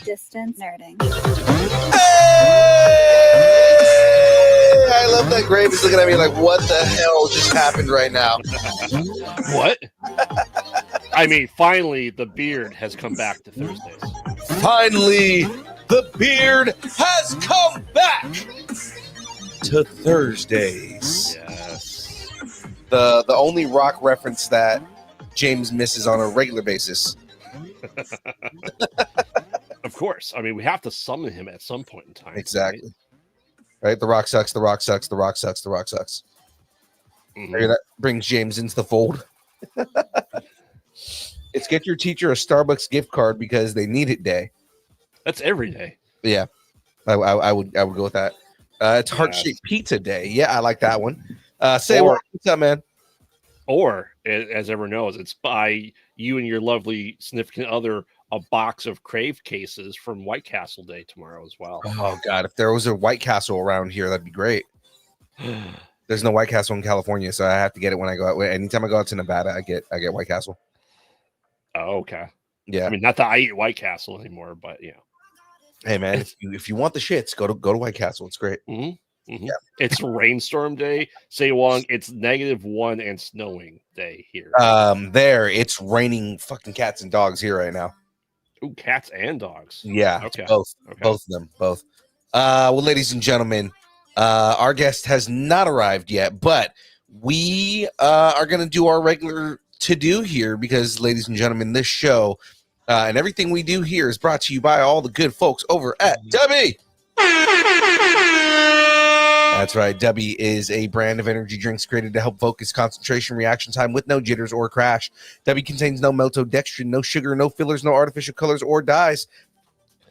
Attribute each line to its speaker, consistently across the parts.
Speaker 1: Distance nerding.
Speaker 2: Hey! I love that Grave is looking at me like, what the hell just happened right now?
Speaker 3: What? I mean, finally, the beard has come back to Thursdays.
Speaker 2: Finally, the beard has come back to Thursdays.
Speaker 3: Yes.
Speaker 2: The only rock reference that James misses on a regular basis.
Speaker 3: Of course. I mean, we have to summon him at some point in time.
Speaker 2: Exactly. Right? The rock sucks, the rock sucks, the rock sucks, the rock sucks.
Speaker 3: Right?
Speaker 2: That brings James into the fold. It's get your teacher a Starbucks gift card because they need it day.
Speaker 3: That's every day.
Speaker 2: Yeah. I would go with that. It's heart-shaped pizza day. Yeah, I like that one. Say what's up, man?
Speaker 3: Or, as everyone knows, it's buy you and your lovely significant other a box of Crave cases from White Castle Day tomorrow as well.
Speaker 2: Oh, God. If there was a White Castle around here, that'd be great. There's no White Castle in California, so I have to get it when I go out. Anytime I go out to Nevada, I get White Castle.
Speaker 3: Oh, okay.
Speaker 2: Yeah.
Speaker 3: I mean, not that I eat White Castle anymore, but, you know.
Speaker 2: Hey, man, if you want the shits, go to White Castle. It's great.
Speaker 3: Mm-hmm. Mm-hmm.
Speaker 2: Yeah.
Speaker 3: It's rainstorm day. Say Wong, it's -1 and snowing day here.
Speaker 2: There, it's raining fucking cats and dogs here right now.
Speaker 3: Ooh, cats and dogs.
Speaker 2: Yeah,
Speaker 3: okay.
Speaker 2: Both of them. Well, ladies and gentlemen, our guest has not arrived yet, but we are going to do our regular to-do here because, ladies and gentlemen, this show and everything we do here is brought to you by all the good folks over at Debbie. That's right. Debbie is a brand of energy drinks created to help focus, concentration, reaction time with no jitters or crash. Debbie contains no maltodextrin, no sugar, no fillers, no artificial colors or dyes.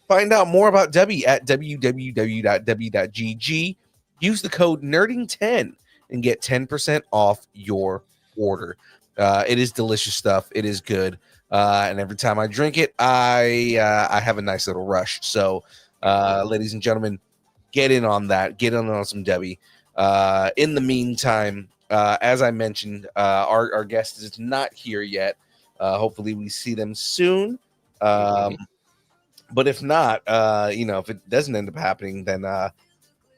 Speaker 2: Find out more about Debbie at www.debbie.gg. Use the code NERDING10 and get 10% off your order. It is delicious stuff. It is good. And every time I drink it, I have a nice little rush. So, ladies and gentlemen, get in on that. Get in on some Debbie. In the meantime, as I mentioned, our guest is not here yet. Hopefully, we see them soon. But if not, if it doesn't end up happening, then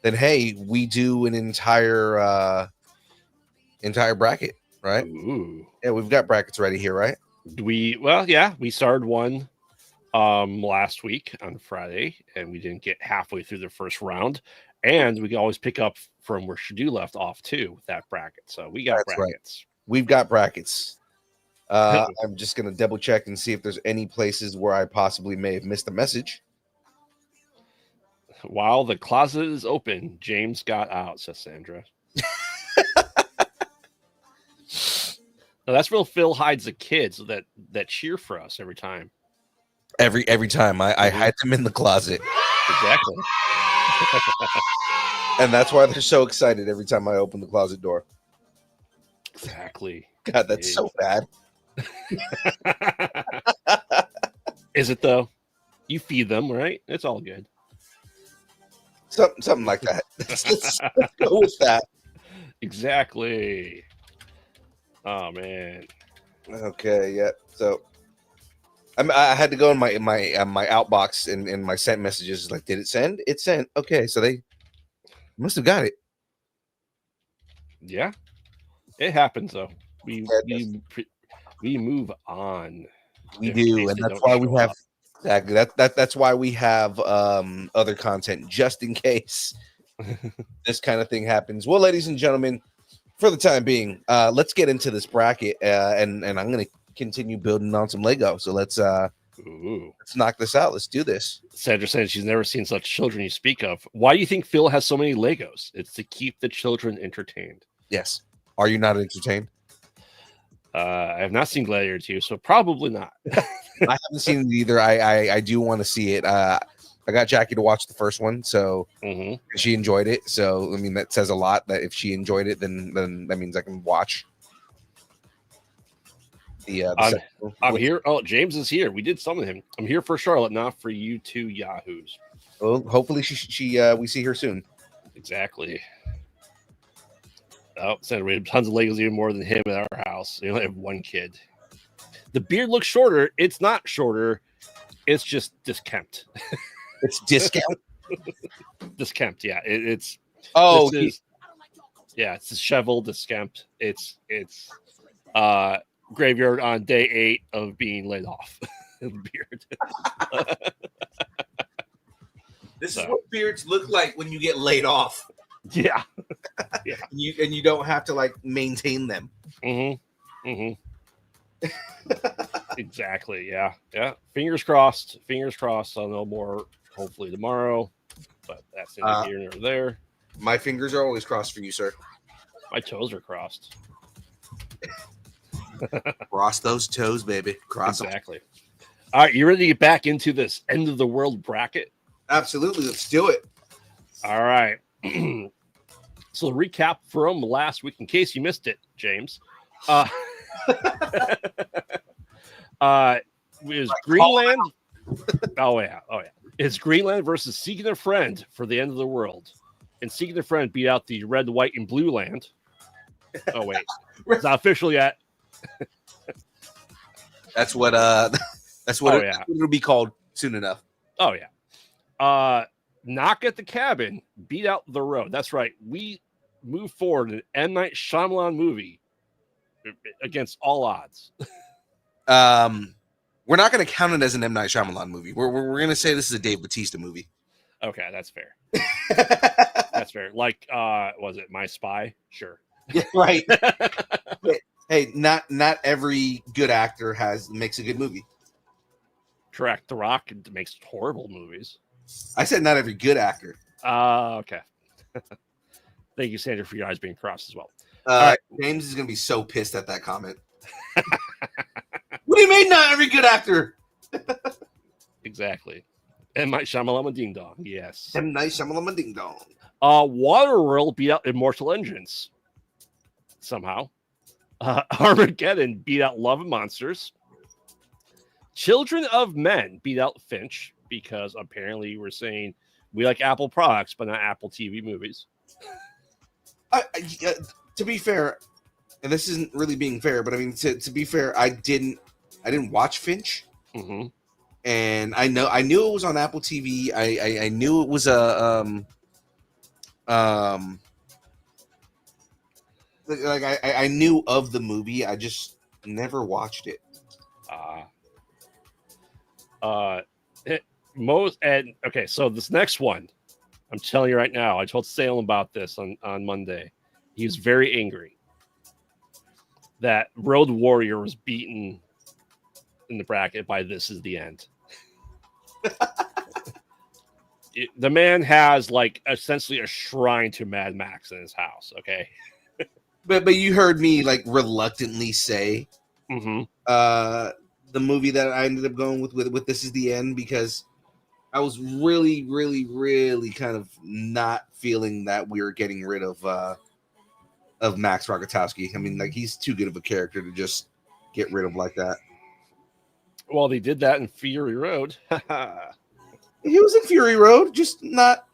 Speaker 2: hey, we do an entire bracket, right?
Speaker 3: Ooh.
Speaker 2: Yeah, we've got brackets ready here, right?
Speaker 3: We started one last week on Friday, and we didn't get halfway through the first round. And we can always pick up from where Shadu left off too with that bracket. So we got brackets.
Speaker 2: Right. We've got brackets. I'm just gonna double check and see if there's any places where I possibly may have missed a message.
Speaker 3: While the closet is open, James got out, says Sandra. No, that's where Phil hides the kids that cheer for us every time.
Speaker 2: Every time I hide them in the closet.
Speaker 3: Exactly.
Speaker 2: And that's why they're so excited every time I open the closet door.
Speaker 3: Exactly.
Speaker 2: God, that's so bad.
Speaker 3: Is it though? You feed them, right? It's all good.
Speaker 2: Something like that. Let's go with that.
Speaker 3: Exactly. Oh man.
Speaker 2: Okay, yeah. So I had to go in my outbox and my sent messages. Like, did it send? It sent. Okay, so they must have got it.
Speaker 3: Yeah, it happens though. We move on.
Speaker 2: We do, and that's why we have exactly that's why we have other content just in case this kind of thing happens. Well, ladies and gentlemen, for the time being, let's get into this bracket, and I'm going to continue building on some Lego. So let's knock this out. Let's do this.
Speaker 3: Sandra said she's never seen such children you speak of. Why do you think Phil has so many Legos? It's to keep the children entertained.
Speaker 2: Yes. Are you not entertained?
Speaker 3: I have not seen Gladiator 2, so probably not.
Speaker 2: I haven't seen it either. I do want to see it. I got Jackie to watch the first one, so she enjoyed it. So I mean, that says a lot. That if she enjoyed it, then that means I can watch.
Speaker 3: I'm here. Oh, James is here. We did summon him. I'm here for Charlotte, not for you two yahoos.
Speaker 2: Well, hopefully we see her soon.
Speaker 3: Exactly. Oh, Sandra, we have tons of Legos, even more than him at our house. We only have one kid. The beard looks shorter. It's not shorter. It's just discount.
Speaker 2: It's discount.
Speaker 3: Discount, yeah. It's
Speaker 2: Oh,
Speaker 3: it's disheveled discount. It's graveyard on day 8 of being laid off. Beard.
Speaker 2: This is what beards look like when you get laid off.
Speaker 3: Yeah. Yeah.
Speaker 2: And you don't have to like maintain them.
Speaker 3: Mm-hmm. Mm-hmm. Exactly. Yeah. Yeah. Fingers crossed. Fingers crossed. I'll know more hopefully tomorrow. But that's neither here nor there.
Speaker 2: My fingers are always crossed for you, sir.
Speaker 3: My toes are crossed.
Speaker 2: Cross those toes, baby. Cross
Speaker 3: exactly. Them. All right, you ready to get back into this end of the world bracket?
Speaker 2: Absolutely. Let's do it.
Speaker 3: All right. So recap from last week, in case you missed it, James. Is Greenland? Oh yeah. It's Greenland versus Seeking a Friend for the end of the world, and Seeking a Friend beat out the Red, White, and Blue Land. Oh wait, it's not official yet.
Speaker 2: That's what it'll be called soon enough.
Speaker 3: Oh yeah. Knock at the Cabin beat out The Road. That's right. We move forward an M. Night Shyamalan movie against all odds.
Speaker 2: We're not going to count it as an M. Night Shyamalan movie. We're going to say this is a Dave Bautista movie.
Speaker 3: Okay, that's fair. That's fair. Like, was it My Spy? Sure.
Speaker 2: Yeah, right. Hey, not every good actor makes a good movie.
Speaker 3: Correct. The Rock makes horrible movies.
Speaker 2: I said not every good actor.
Speaker 3: Okay. Thank you, Sandra, for your eyes being crossed as well.
Speaker 2: All right. James is going to be so pissed at that comment. What do you mean not every good actor?
Speaker 3: Exactly. M. Night Shyamalan Ding Dong. Yes.
Speaker 2: M. Night Shyamalan Ding Dong.
Speaker 3: Waterworld beat out Immortal Engines. Somehow. Armageddon beat out Love and Monsters. Children of Men beat out Finch because apparently we're saying we like Apple products, but not Apple TV movies.
Speaker 2: To be fair, and this isn't really being fair, but I mean to be fair, I didn't watch Finch, and I knew it was on Apple TV. I knew it was I knew of the movie. I just never watched it.
Speaker 3: So this next one, I'm telling you right now, I told Salem about this on Monday. He was very angry that Road Warrior was beaten in the bracket by This Is the End. The man has like essentially a shrine to Mad Max in his house. Okay.
Speaker 2: But you heard me like reluctantly say the movie that I ended up going with This Is the End, because I was really, really, really kind of not feeling that we were getting rid of Max Rokotowski. I mean, like, he's too good of a character to just get rid of like that.
Speaker 3: Well, they did that in Fury Road.
Speaker 2: He was in Fury Road, just not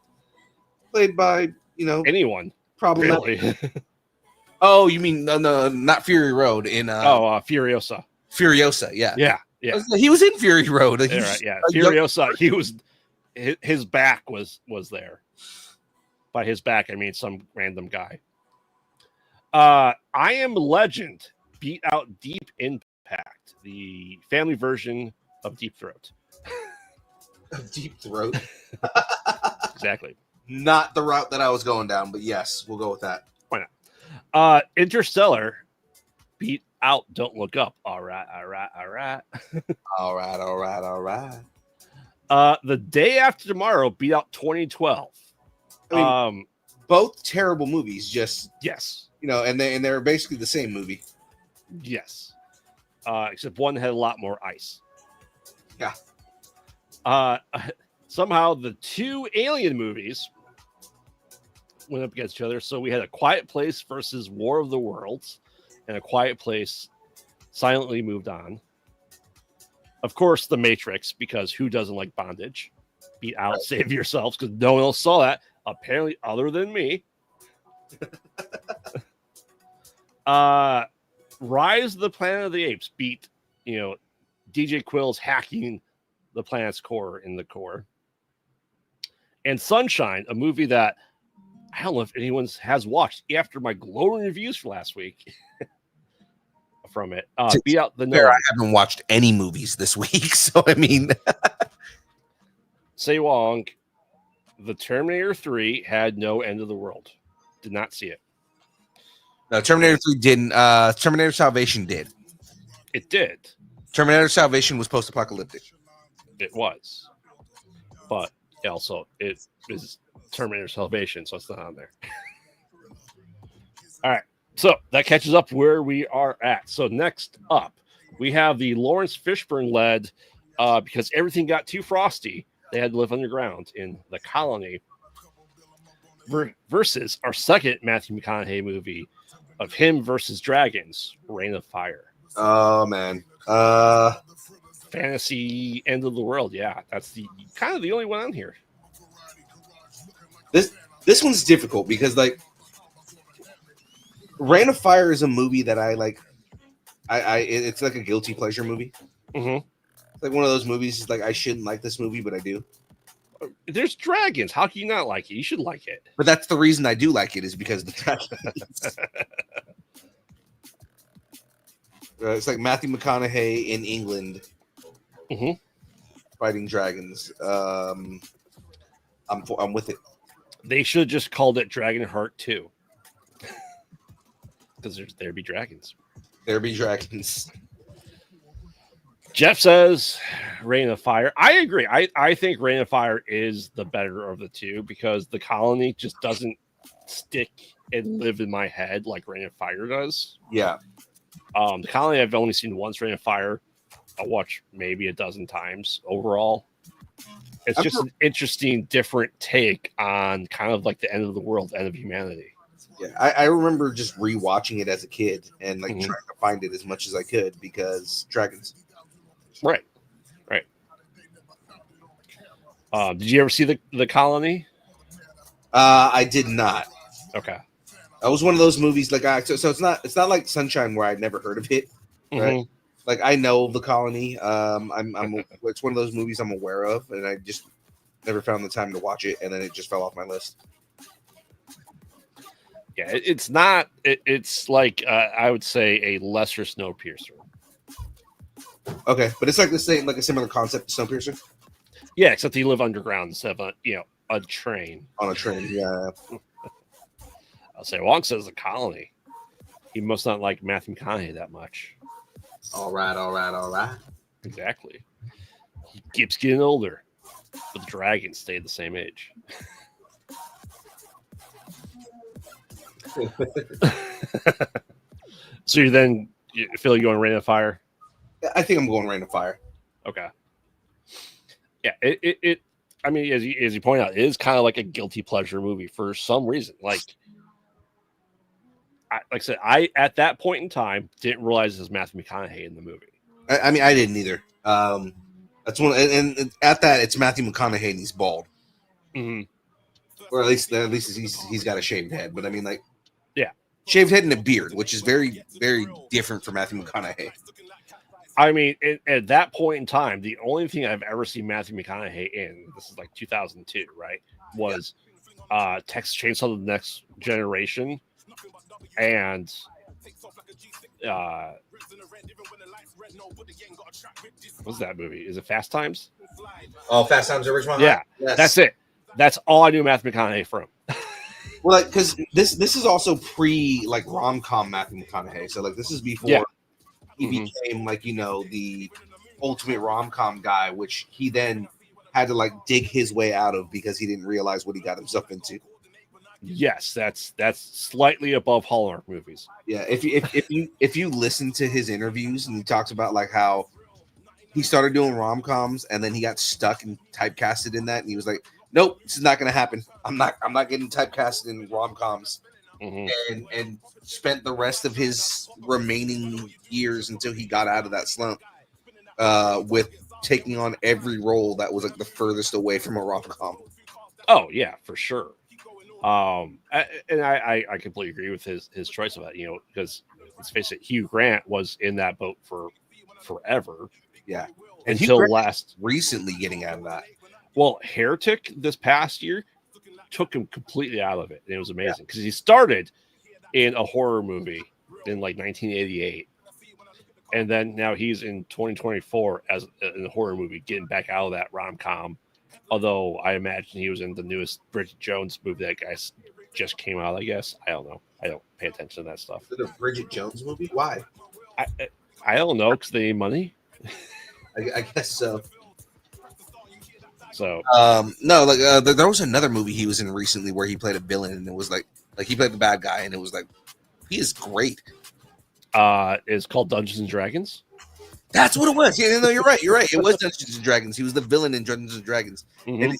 Speaker 2: played by
Speaker 3: anyone.
Speaker 2: Probably.
Speaker 3: Really.
Speaker 2: Oh, you mean no, not Fury Road in
Speaker 3: Furiosa.
Speaker 2: Furiosa, yeah.
Speaker 3: Yeah.
Speaker 2: He was in Fury Road. Like,
Speaker 3: right, yeah. Furiosa. He was. His back was there. By his back, I mean some random guy. I Am Legend beat out Deep Impact, the family version of Deep Throat.
Speaker 2: Deep Throat.
Speaker 3: Exactly.
Speaker 2: Not the route that I was going down, but yes, we'll go with that.
Speaker 3: Why not? Interstellar beat out Don't Look Up. All right.
Speaker 2: All right.
Speaker 3: The Day After Tomorrow beat out 2012.
Speaker 2: I mean, both terrible movies. Just
Speaker 3: yes,
Speaker 2: and they're basically the same movie.
Speaker 3: Yes, except one had a lot more ice.
Speaker 2: Yeah.
Speaker 3: Somehow the two Alien movies went up against each other. So we had A Quiet Place versus War of the Worlds, and A Quiet Place silently moved on. Of course, The Matrix, because who doesn't like bondage? Beat out right. Save Yourselves, because no one else saw that, apparently, other than me. Rise of the Planet of the Apes beat, DJ Quill's hacking the planet's core in the core. And Sunshine, a movie that I don't know if anyone has watched after my glowing reviews for last week from it. Beat Out the
Speaker 2: Fair,
Speaker 3: Gnome.
Speaker 2: I haven't watched any movies this week, so I mean,
Speaker 3: Say Wong, the Terminator 3 had no end of the world. Did not see it.
Speaker 2: no, Terminator 3 didn't. Terminator Salvation did.
Speaker 3: It did.
Speaker 2: Terminator Salvation was post-apocalyptic.
Speaker 3: It was. But also, it is Terminator Salvation, so it's not on there. All right. So that catches up where we are at. So next up, we have the Lawrence Fishburne led, because everything got too frosty, they had to live underground in the colony, versus our second Matthew McConaughey movie of him versus dragons, Reign of Fire.
Speaker 2: Oh man.
Speaker 3: Fantasy end of the world. Yeah, that's the kind of the only one on here.
Speaker 2: This one's difficult because like Reign of Fire is a movie that I like. It's like a guilty pleasure movie.
Speaker 3: Mm-hmm.
Speaker 2: It's like one of those movies. Is like I shouldn't like this movie, but I do.
Speaker 3: There's dragons. How can you not like it? You should like it.
Speaker 2: But that's the reason I do like it is because of the dragons. It's like Matthew McConaughey in England,
Speaker 3: mm-hmm.
Speaker 2: fighting dragons. I'm with it.
Speaker 3: They should have just called it Dragonheart 2. Because there'd be dragons.
Speaker 2: There be dragons.
Speaker 3: Jeff says Reign of Fire. I agree. I think Reign of Fire is the better of the two because the colony just doesn't stick and live in my head like Reign of Fire does.
Speaker 2: Yeah.
Speaker 3: The colony I've only seen once. Reign of Fire I'll watch maybe a dozen times overall. It's just an interesting, different take on kind of like the end of the world, end of humanity.
Speaker 2: Yeah, I remember just rewatching it as a kid and like trying to find it as much as I could because dragons.
Speaker 3: Right. Did you ever see the colony?
Speaker 2: I did not.
Speaker 3: Okay.
Speaker 2: That was one of those movies like so it's not like Sunshine where I'd never heard of it. Right?
Speaker 3: Mm-hmm.
Speaker 2: Like I know the colony. It's one of those movies I'm aware of, and I just never found the time to watch it, and then it just fell off my list.
Speaker 3: Yeah, it's not. It's like I would say a lesser Snowpiercer.
Speaker 2: Okay, but it's like the same, like a similar concept to Snowpiercer.
Speaker 3: Yeah, except you live underground instead of a train.
Speaker 2: On a train, yeah.
Speaker 3: I'll say Wong says the colony. He must not like Matthew McConaughey that much.
Speaker 2: All right.
Speaker 3: Exactly. He keeps getting older, but the dragons stayed the same age. So you feel you going Reign of Fire?
Speaker 2: I think I'm going Reign of Fire.
Speaker 3: Okay. Yeah, it I mean, as you point out, it is kind of like a guilty pleasure movie for some reason. Like I said, I at that point in time didn't realize it was Matthew McConaughey in the movie.
Speaker 2: I mean, I didn't either. That's one, and at that, it's Matthew McConaughey and he's bald, or at least he's got a shaved head. But I mean, like,
Speaker 3: yeah,
Speaker 2: shaved head and a beard, which is very, very different for Matthew McConaughey.
Speaker 3: I mean, at that point in time, the only thing I've ever seen Matthew McConaughey in, this is like 2002, right, was Texas Chainsaw: The Next Generation, and what's that movie? Is it Fast Times?
Speaker 2: Oh, Fast Times at Ridgemont High?
Speaker 3: Yeah,
Speaker 2: yes.
Speaker 3: That's it. That's all I knew Matthew McConaughey from.
Speaker 2: Well, like, because this is also pre like rom-com Matthew McConaughey, so like this is before he became like the ultimate rom-com guy, which he then had to like dig his way out of because he didn't realize what he got himself into.
Speaker 3: Yes, that's slightly above Hallmark movies.
Speaker 2: Yeah, if you listen to his interviews and he talks about like how he started doing rom-coms and then he got stuck and typecasted in that, and he was like, "Nope, this is not going to happen. I'm not getting typecasted in rom-coms," and spent the rest of his remaining years until he got out of that slump with taking on every role that was like the furthest away from a rom-com.
Speaker 3: Oh yeah, for sure. And I completely agree with his choice of that, because let's face it, Hugh Grant was in that boat for forever.
Speaker 2: Yeah. And
Speaker 3: until last.
Speaker 2: recently getting out of that.
Speaker 3: Well, Heretic this past year took him completely out of it, and it was amazing because he started in a horror movie in like 1988, and then now he's in 2024 as in a horror movie, getting back out of that rom-com. Although I imagine he was in the newest Bridget Jones movie that guy just came out. I guess I don't know. I don't pay attention to that stuff.
Speaker 2: Is it a Bridget Jones movie? Why?
Speaker 3: I don't know because they need money.
Speaker 2: I guess so.
Speaker 3: So
Speaker 2: no, like there was another movie he was in recently where he played a villain, and it was like he played the bad guy, and it was like he is great.
Speaker 3: It's called Dungeons and Dragons.
Speaker 2: That's what it was. Yeah, no, you're right. You're right. It was Dungeons and Dragons. He was the villain in Dungeons and Dragons, and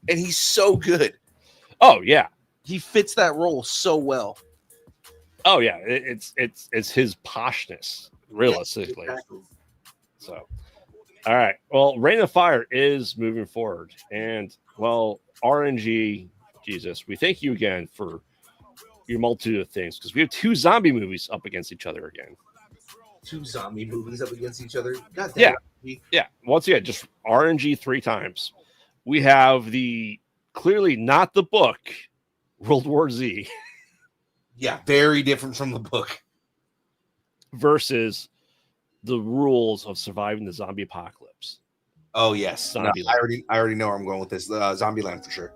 Speaker 2: he's so good.
Speaker 3: Oh yeah,
Speaker 2: he fits that role so well.
Speaker 3: Oh yeah, it's his poshness, realistically.
Speaker 2: Yeah, exactly.
Speaker 3: So, all right. Well, Reign of Fire is moving forward, and well, RNG, Jesus, we thank you again for your multitude of things because we have 2 zombie movies up against each other again.
Speaker 2: 2 zombie movies up against each other. God
Speaker 3: damn. Yeah. Once again, just RNG 3 times. We have the clearly not the book, World War Z.
Speaker 2: Yeah, very different from the book.
Speaker 3: Versus the rules of surviving the zombie apocalypse.
Speaker 2: Oh yes, no, I already know where I'm going with this. Zombieland for sure.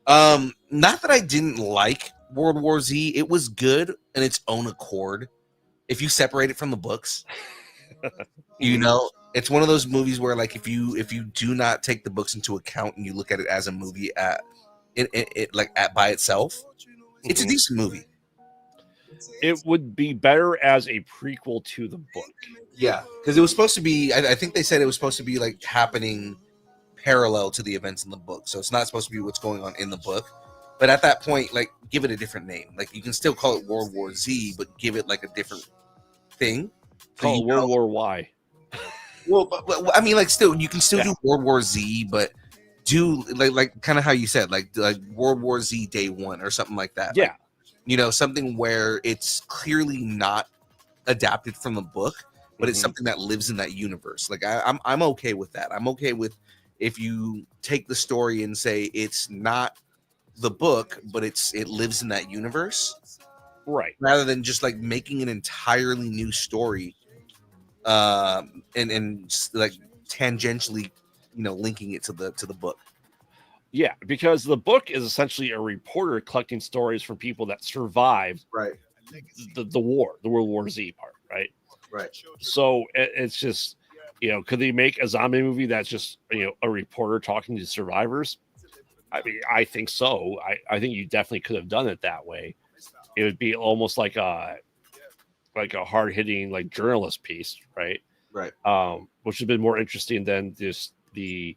Speaker 2: Not that I didn't like World War Z. It was good in its own accord. If you separate it from the books, you know, it's one of those movies where like if you do not take the books into account and you look at it as a movie by itself, it's a decent movie.
Speaker 3: It would be better as a prequel to the book.
Speaker 2: Yeah, because it was supposed to be. I think they said it was supposed to be like happening parallel to the events in the book. So it's not supposed to be what's going on in the book. But at that point, like, give it a different name. Like, you can still call it World War Z, but give it like a different thing.
Speaker 3: Call it World War Y.
Speaker 2: Well, but I mean, like, still, you can still do World War Z, but do like kind of how you said, like World War Z Day 1 or something like that.
Speaker 3: Yeah.
Speaker 2: Like, you know, something where it's clearly not adapted from the book, but it's something that lives in that universe. Like I'm okay with that. I'm okay with if you take the story and say it's not the book, but it lives in that universe,
Speaker 3: right?
Speaker 2: Rather than just like making an entirely new story, and like tangentially, you know, linking it to the book.
Speaker 3: Yeah, because the book is essentially a reporter collecting stories from people that survived the war, the World War Z part, right?
Speaker 2: Right.
Speaker 3: So it's just, you know, could they make a zombie movie that's just, you know, a reporter talking to survivors? I mean, I think so. I think you definitely could have done it that way. It would be almost like a hard hitting like journalist piece, right?
Speaker 2: Right.
Speaker 3: Which would have been more interesting than just the,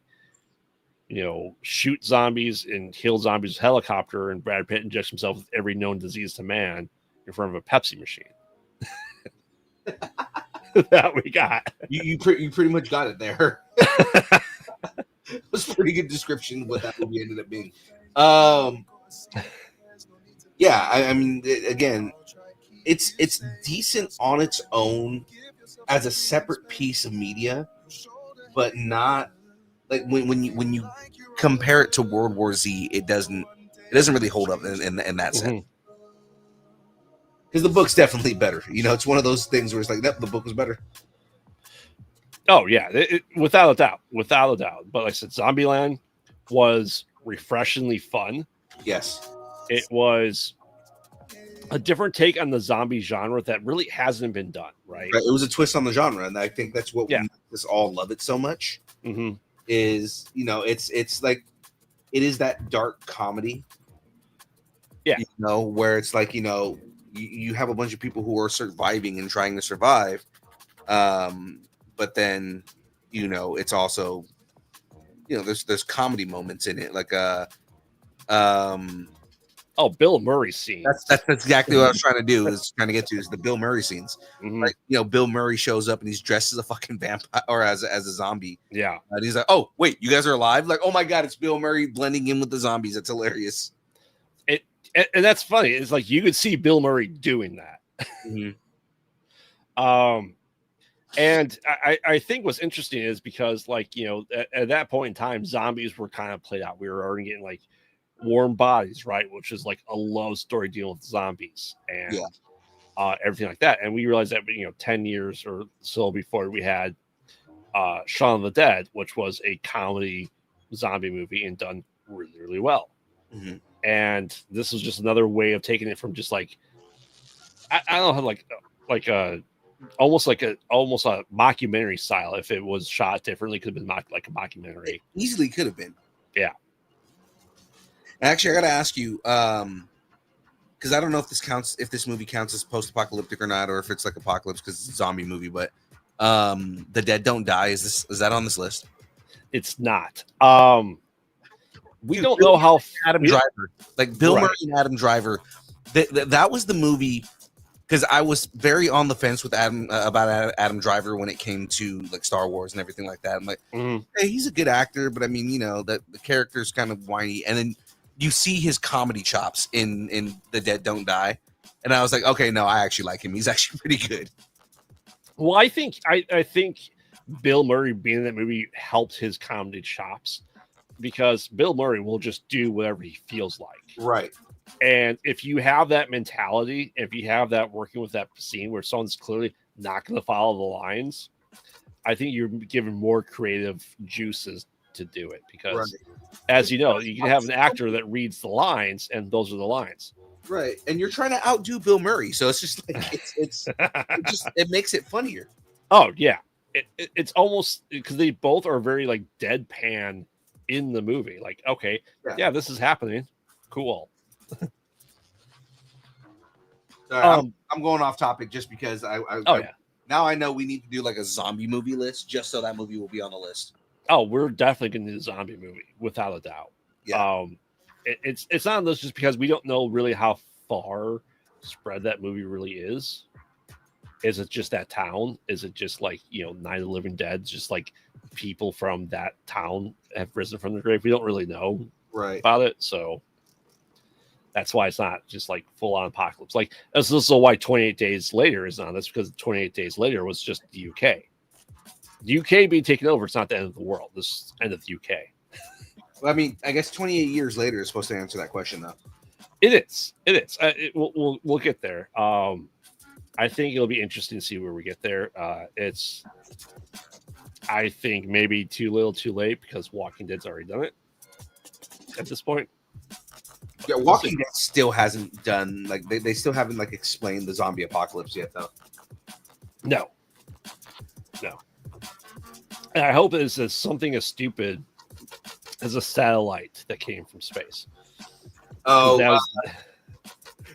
Speaker 3: you know, shoot zombies and kill zombies with helicopter, and Brad Pitt injects himself with every known disease to man in front of a Pepsi machine. That we got.
Speaker 2: You pretty much got it there. It was a pretty good description of what that movie ended up being. Yeah, I mean, again, it's decent on its own as a separate piece of media, but not like when you compare it to World War Z, it doesn't really hold up in that sense. Because the book's definitely better. You know, it's one of those things where it's like, the book was better.
Speaker 3: Oh yeah, without a doubt. But like I said, Zombieland was refreshingly fun.
Speaker 2: Yes,
Speaker 3: it was a different take on the zombie genre that really hasn't been done. Right.
Speaker 2: It was a twist on the genre, and I think that's what we just all love it so much. Is, you know, it's like it is that dark comedy.
Speaker 3: Yeah,
Speaker 2: you know, where it's like, you know, you have a bunch of people who are surviving and trying to survive. But then, you know, it's also, you know, there's comedy moments in it, like
Speaker 3: Bill Murray scenes.
Speaker 2: That's exactly what I was trying to do. Is trying to get to is the Bill Murray scenes. Like, you know, Bill Murray shows up and he's dressed as a fucking vampire or as a zombie.
Speaker 3: Yeah,
Speaker 2: and he's like, "Oh wait, you guys are alive!" Like, "Oh my god, it's Bill Murray blending in with the zombies." That's hilarious.
Speaker 3: And that's funny. It's like you could see Bill Murray doing that. And I think what's interesting is because, like, at that point in time, zombies were kind of played out. We were already getting like Warm Bodies, right? Which is like a love story dealing with zombies and everything like that. And we realized that 10 years or so before we had Shaun of the Dead, which was a comedy zombie movie and done really, really well.
Speaker 2: Mm-hmm.
Speaker 3: And this was just another way of taking it from just like I don't know how like a almost a mockumentary style. If it was shot differently, could have been like a mockumentary.
Speaker 2: It easily could have been.
Speaker 3: Yeah.
Speaker 2: Actually, I got to ask you, because I don't know if this movie counts as post-apocalyptic or not, or if it's like apocalypse because it's a zombie movie. But The Dead Don't Die, is that on this list?
Speaker 3: It's not. We don't know how
Speaker 2: Adam Driver, like Bill Murray and Adam Driver. That was the movie. Because I was very on the fence with about Adam Driver when it came to like Star Wars and everything like that. I'm like, hey, he's a good actor, but I mean, that the character's kind of whiny. And then you see his comedy chops in The Dead Don't Die, and I was like, okay, no, I actually like him. He's actually pretty good.
Speaker 3: Well, I think Bill Murray being in that movie helped his comedy chops because Bill Murray will just do whatever he feels like.
Speaker 2: Right.
Speaker 3: And if you have that mentality, if you have that working with that scene where someone's clearly not going to follow the lines, I think you're given more creative juices to do it. Because, as you know, you can have an actor that reads the lines, and those are the lines.
Speaker 2: Right, and you're trying to outdo Bill Murray, so it's just like it makes it funnier.
Speaker 3: Oh yeah, it's almost because they both are very like deadpan in the movie. Like, okay, yeah this is happening. Cool.
Speaker 2: I'm going off topic just because now I know we need to do like a zombie movie list just so that movie will be on the list.
Speaker 3: Oh, we're definitely going to do a zombie movie without a doubt.
Speaker 2: Yeah.
Speaker 3: It's not on this just because we don't know really how far spread that movie really is. Is it just that town? Is it just like Night of the Living Dead? Just like people from that town have risen from the grave. We don't really know about it, so. That's why it's not just like full on apocalypse. Like this is why 28 Days Later is on. That's because 28 Days Later was just the UK. The UK being taken over. It's not the end of the world. This is the end of the UK.
Speaker 2: Well, I mean, I guess 28 years later is supposed to answer that question, though.
Speaker 3: It is. We'll get there. I think it'll be interesting to see where we get there. I think maybe too little, too late because Walking Dead's already done it at this point.
Speaker 2: Yeah, Walking Dead still hasn't done like they still haven't like explained the zombie apocalypse yet, though.
Speaker 3: No. And I hope it's something as stupid as a satellite that came from space.
Speaker 2: Oh,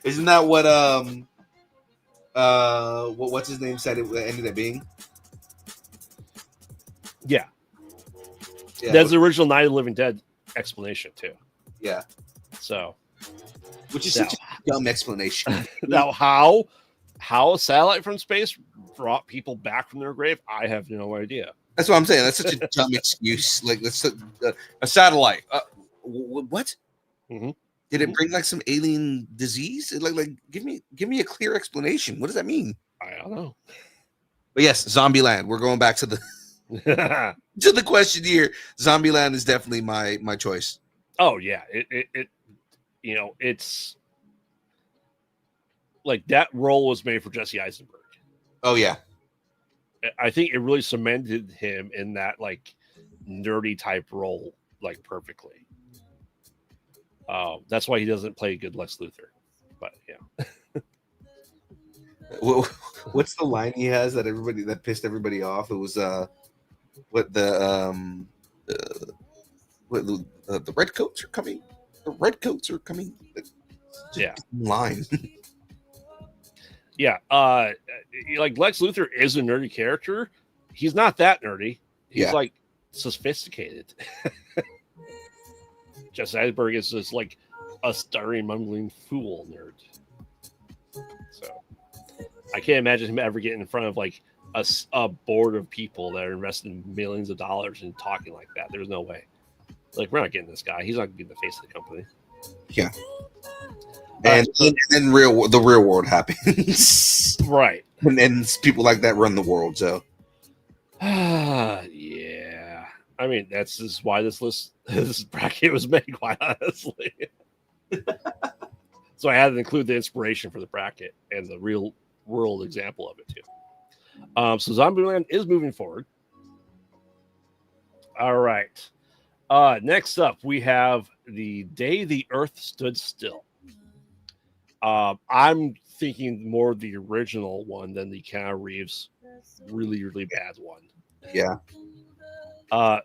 Speaker 2: isn't that what what's his name said it ended up being?
Speaker 3: Yeah. That's the original Night of the Living Dead explanation too.
Speaker 2: Yeah.
Speaker 3: So,
Speaker 2: which is such a dumb explanation.
Speaker 3: Now, how a satellite from space brought people back from their grave, I have no idea.
Speaker 2: That's what I'm saying. That's such a dumb excuse. Like, let's a satellite. What?
Speaker 3: Mm-hmm.
Speaker 2: Did it bring like some alien disease? Like, give me a clear explanation. What does that mean?
Speaker 3: I don't know.
Speaker 2: But yes, Zombieland. We're going back to the to the question here. Zombieland is definitely my choice.
Speaker 3: Oh yeah, it's like that role was made for Jesse Eisenberg.
Speaker 2: Oh yeah,
Speaker 3: I think it really cemented him in that like nerdy type role like perfectly. That's why he doesn't play good Lex Luthor. But yeah.
Speaker 2: What's the line he has that pissed everybody off? It was what the red coats are coming. The red coats are coming. Line.
Speaker 3: Yeah. Like Lex Luthor is a nerdy character. He's not that nerdy. He's like sophisticated. Jesse Eisenberg is just like a stuttering, mumbling fool nerd. So I can't imagine him ever getting in front of like a board of people that are investing millions of dollars and talking like that. There's no way. Like, we're not getting this guy. He's not going to be the face of the company.
Speaker 2: Yeah. And then the real world happens.
Speaker 3: Right.
Speaker 2: And then people like that run the world. So
Speaker 3: Yeah. I mean, this is why this bracket was made, quite honestly. So I had to include the inspiration for the bracket and the real world example of it too. So Zombieland is moving forward. All right. Next up, we have The Day the Earth Stood Still. I'm thinking more of the original one than the Keanu Reeves really, really bad one.
Speaker 2: Yeah.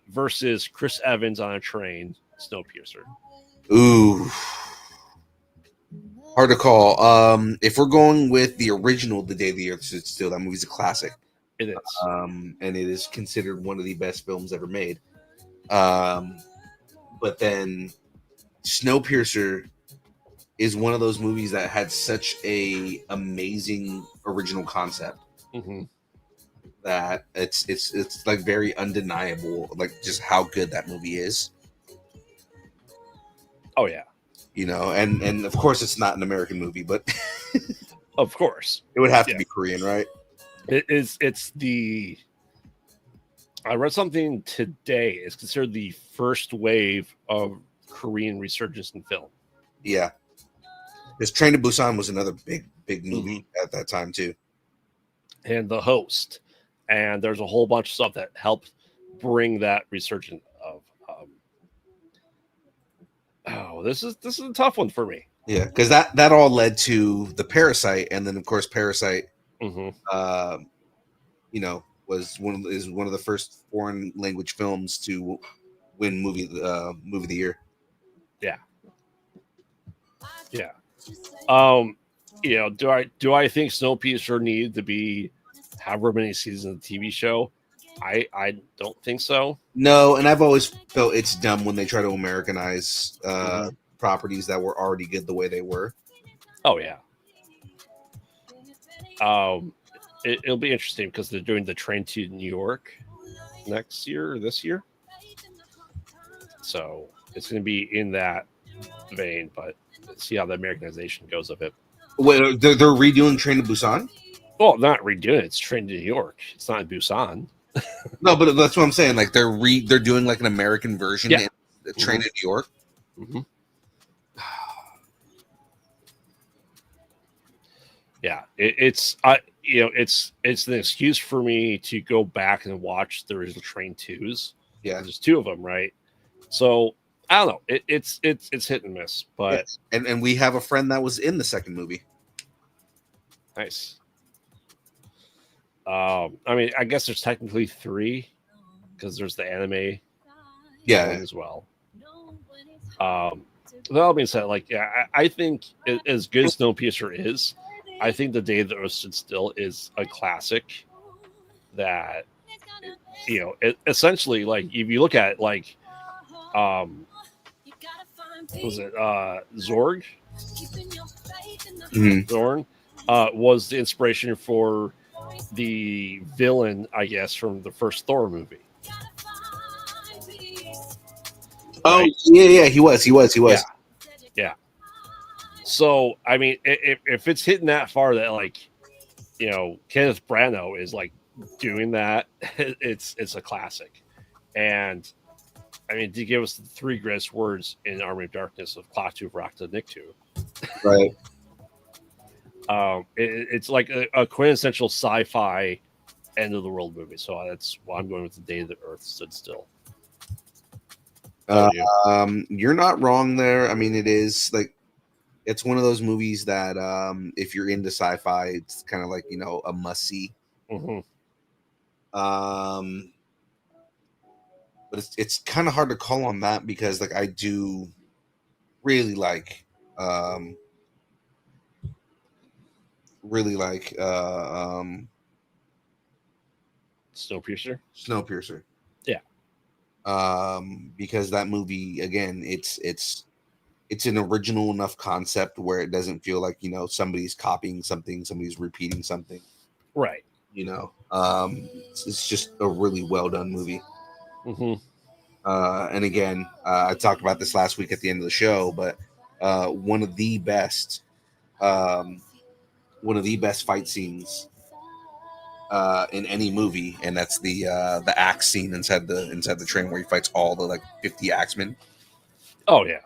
Speaker 3: Versus Chris Evans on a train, Snowpiercer.
Speaker 2: Ooh. Hard to call. If we're going with the original, The Day the Earth Stood Still, that movie's a classic.
Speaker 3: It is.
Speaker 2: And it is considered one of the best films ever made. But then Snowpiercer is one of those movies that had such a amazing original concept
Speaker 3: Mm-hmm.
Speaker 2: that it's like very undeniable, like just how good that movie is.
Speaker 3: Oh yeah,
Speaker 2: and of course it's not an American movie, but
Speaker 3: of course
Speaker 2: it would have to
Speaker 3: Yeah.
Speaker 2: be Korean, right?
Speaker 3: it is. It's the. I read something today. It's considered the first wave of Korean resurgence in film.
Speaker 2: Yeah, because Train to Busan was another big movie at that time too.
Speaker 3: And The Host, and there's a whole bunch of stuff that helped bring that resurgence of. This is a tough one for me.
Speaker 2: Yeah, because that all led to the Parasite, and then of course Parasite,
Speaker 3: Mm-hmm.
Speaker 2: was one of the first foreign language films to win movie of the year.
Speaker 3: Yeah. Yeah. Do I think Snowpiercer needed to be however many seasons of the TV show? I don't think so.
Speaker 2: No, and I've always felt it's dumb when they try to Americanize
Speaker 3: Mm-hmm.
Speaker 2: properties that were already good the way they were.
Speaker 3: Oh yeah. It'll be interesting because they're doing the train to New York next year or this year, so it's going to be in that vein. But let's see how the Americanization goes of it.
Speaker 2: Wait, they're redoing Train to Busan?
Speaker 3: Well, not redoing it. It's Train to New York. It's not in Busan.
Speaker 2: No, but that's what I'm saying. Like they're doing like an American version in Train to New York.
Speaker 3: Mm-hmm. Yeah, it's an excuse for me to go back and watch the original Train 2s.
Speaker 2: Yeah,
Speaker 3: there's two of them, right? So I don't know. It's hit and miss, but
Speaker 2: and we have a friend that was in the second movie.
Speaker 3: Nice. I mean, I guess there's technically three because there's the anime, as well. That being said, I think as good as Snowpiercer is, I think The Day the Earth Stood Still is a classic. That essentially, like if you look at it, like, was it Zorg?
Speaker 2: Mm-hmm.
Speaker 3: Zorn was the inspiration for the villain, I guess, from the first Thor movie.
Speaker 2: Oh, right? Yeah, he was.
Speaker 3: Yeah. So, I mean, if it's hitting that far that, like, Kenneth Branagh is, like, doing that, it's a classic. And, I mean, to give us the three greatest words in Army of Darkness of Klaatu, Rakta, Nikto.
Speaker 2: Right.
Speaker 3: It's like a quintessential sci-fi end of the world movie. So that's why I'm going with The Day the Earth Stood Still.
Speaker 2: You're not wrong there. I mean, it is like it's one of those movies that if you're into sci-fi, it's kind of like a must see.
Speaker 3: Mm-hmm.
Speaker 2: But it's kind of hard to call on that because like I do really like Snowpiercer.
Speaker 3: Yeah.
Speaker 2: Because that movie again, it's an original enough concept where it doesn't feel like somebody's copying something, somebody's repeating something.
Speaker 3: Right.
Speaker 2: It's just a really well done movie.
Speaker 3: Mm-hmm.
Speaker 2: And again, I talked about this last week at the end of the show, but one of the best fight scenes in any movie, and that's the axe scene inside the train where he fights all the like 50 axemen.
Speaker 3: Oh yeah,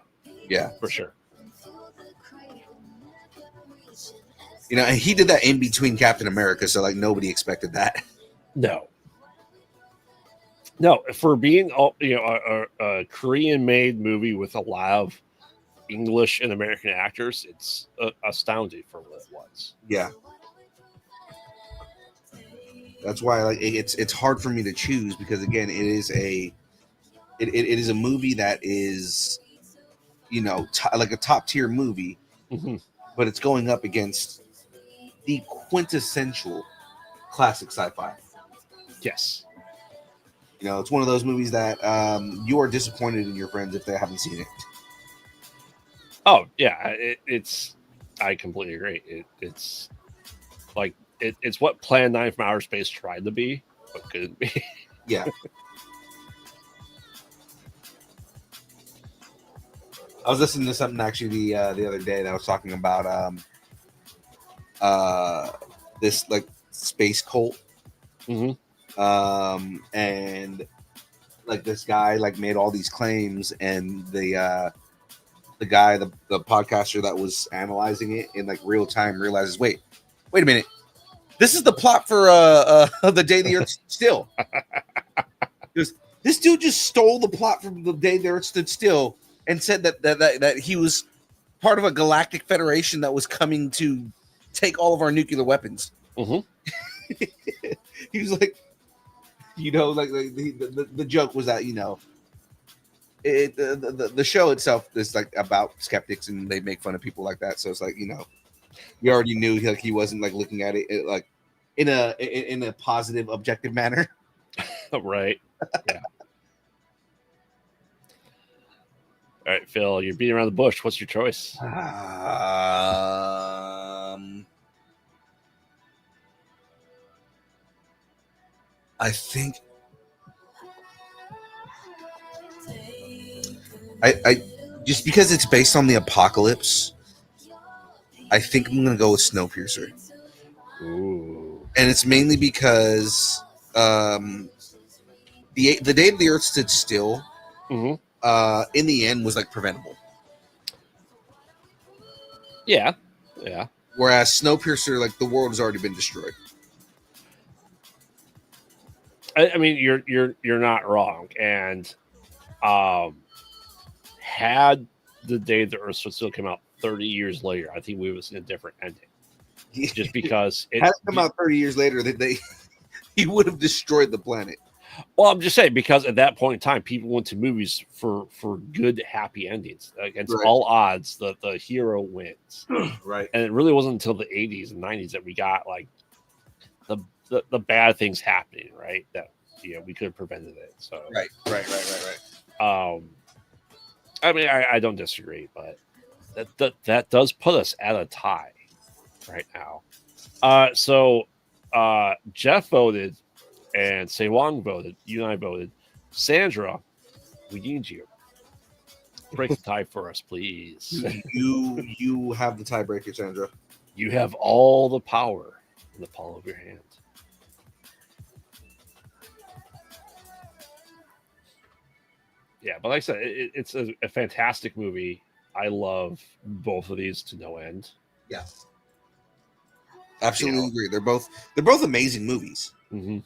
Speaker 2: Yeah,
Speaker 3: for sure.
Speaker 2: you know, and he did that in between Captain America, so like nobody expected that.
Speaker 3: No, for being a Korean-made movie with a lot of English and American actors, it's astounding for what it was.
Speaker 2: Yeah, that's why like it's hard for me to choose because again, it is a movie that is, you know, like a top tier movie,
Speaker 3: Mm-hmm.
Speaker 2: but it's going up against the quintessential classic sci-fi.
Speaker 3: Yes.
Speaker 2: You know, it's one of those movies that you are disappointed in your friends if they haven't seen it.
Speaker 3: Oh yeah, it's. I completely agree. It's like it's what Plan 9 from Outer Space tried to be, but couldn't be.
Speaker 2: Yeah. I was listening to something actually the other day that was talking about uh this like space cult,
Speaker 3: Mm-hmm.
Speaker 2: and like this guy like made all these claims, and the guy, the podcaster that was analyzing it in like real time realizes, wait a minute, this is the plot for the day the earth stood still. Because this dude just stole the plot from the day the earth stood still and said that he was part of a galactic federation that was coming to take all of our nuclear weapons.
Speaker 3: Mm-hmm.
Speaker 2: He was like, you know, like the joke was that, you know, the show itself is like about skeptics and they make fun of people like that. So it's like, you know, you already knew like he wasn't like looking at it like in a positive, objective manner.
Speaker 3: Right. Yeah. All right, Phil, you're beating around the bush. What's your choice?
Speaker 2: I think I just because it's based on the apocalypse, I think I'm gonna go with Snowpiercer.
Speaker 3: Ooh.
Speaker 2: And it's mainly because the day the Earth stood still,
Speaker 3: Mm-hmm.
Speaker 2: in the end was like preventable.
Speaker 3: Yeah. Yeah.
Speaker 2: Whereas Snowpiercer, like the world has already been destroyed.
Speaker 3: I mean, you're not wrong. And had the day the Earth would still come out 30 years later, I think we would have seen a different ending. Just because it
Speaker 2: had it come out 30 years later, that he would have destroyed the planet.
Speaker 3: Well, I'm just saying because at that point in time, people went to movies for good, happy endings. Against all odds, the hero wins.
Speaker 2: Right.
Speaker 3: And it really wasn't until the 80s and 90s that we got like the bad things happening, right? That we could have prevented it. So
Speaker 2: right.
Speaker 3: I mean, I don't disagree, but that does put us at a tie right now. So Jeff voted and Se Wong voted. You and I voted. Sandra, we need you. Break the tie for us, please.
Speaker 2: You have the tiebreaker, Sandra.
Speaker 3: You have all the power in the palm of your hand. Yeah, but like I said, it's a fantastic movie. I love both of these to no end.
Speaker 2: Yeah, absolutely agree. They're both amazing movies.
Speaker 3: Mm-hmm.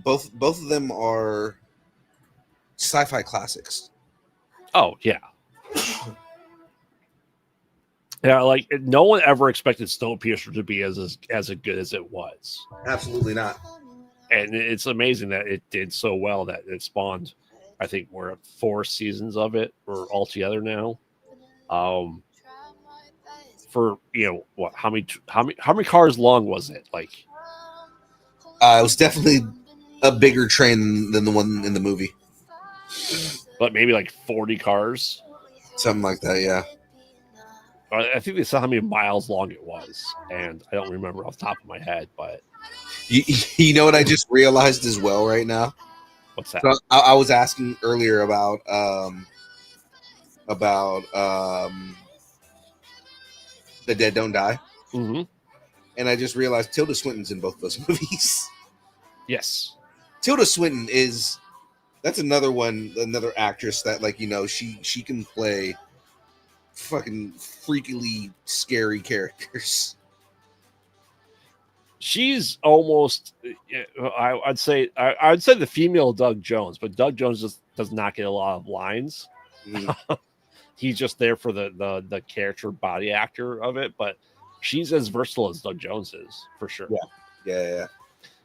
Speaker 2: Both of them are sci-fi classics.
Speaker 3: Oh yeah. Yeah, like no one ever expected Snowpiercer to be as good as it was.
Speaker 2: Absolutely not.
Speaker 3: And it's amazing that it did so well that it spawned. I think we're at 4 seasons of it. We're all together now. For what? How many cars long was it? Like,
Speaker 2: it was definitely a bigger train than the one in the movie.
Speaker 3: But maybe like 40 cars,
Speaker 2: something like that. Yeah.
Speaker 3: I think they saw how many miles long it was, and I don't remember off the top of my head. But
Speaker 2: you know what I just realized as well right now?
Speaker 3: What's that?
Speaker 2: So I was asking earlier about The Dead Don't Die.
Speaker 3: Mm-hmm.
Speaker 2: and I just realized Tilda Swinton's in both those movies.
Speaker 3: Yes.
Speaker 2: Tilda Swinton that's another actress that, like, she can play fucking freakily scary characters.
Speaker 3: She's almost, I'd say the female Doug Jones, but Doug Jones just does not get a lot of lines. He's just there for the character body actor of it, but she's as versatile as Doug Jones is, for sure.
Speaker 2: Yeah.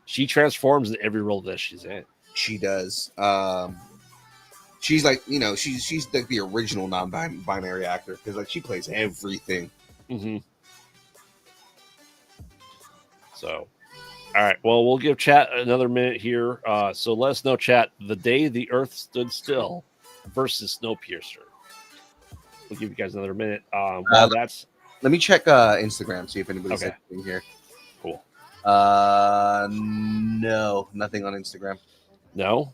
Speaker 3: She transforms in every role that she's in.
Speaker 2: She does. She's like, she's like the original non-binary actor, because like she plays everything.
Speaker 3: Mm-hmm. So, all right. Well, we'll give chat another minute here. So let us know, chat, the day the Earth stood still versus Snowpiercer. We'll give you guys another minute. Let
Speaker 2: me check Instagram, see if anybody's
Speaker 3: okay.
Speaker 2: in here.
Speaker 3: Cool.
Speaker 2: No, nothing on Instagram.
Speaker 3: No,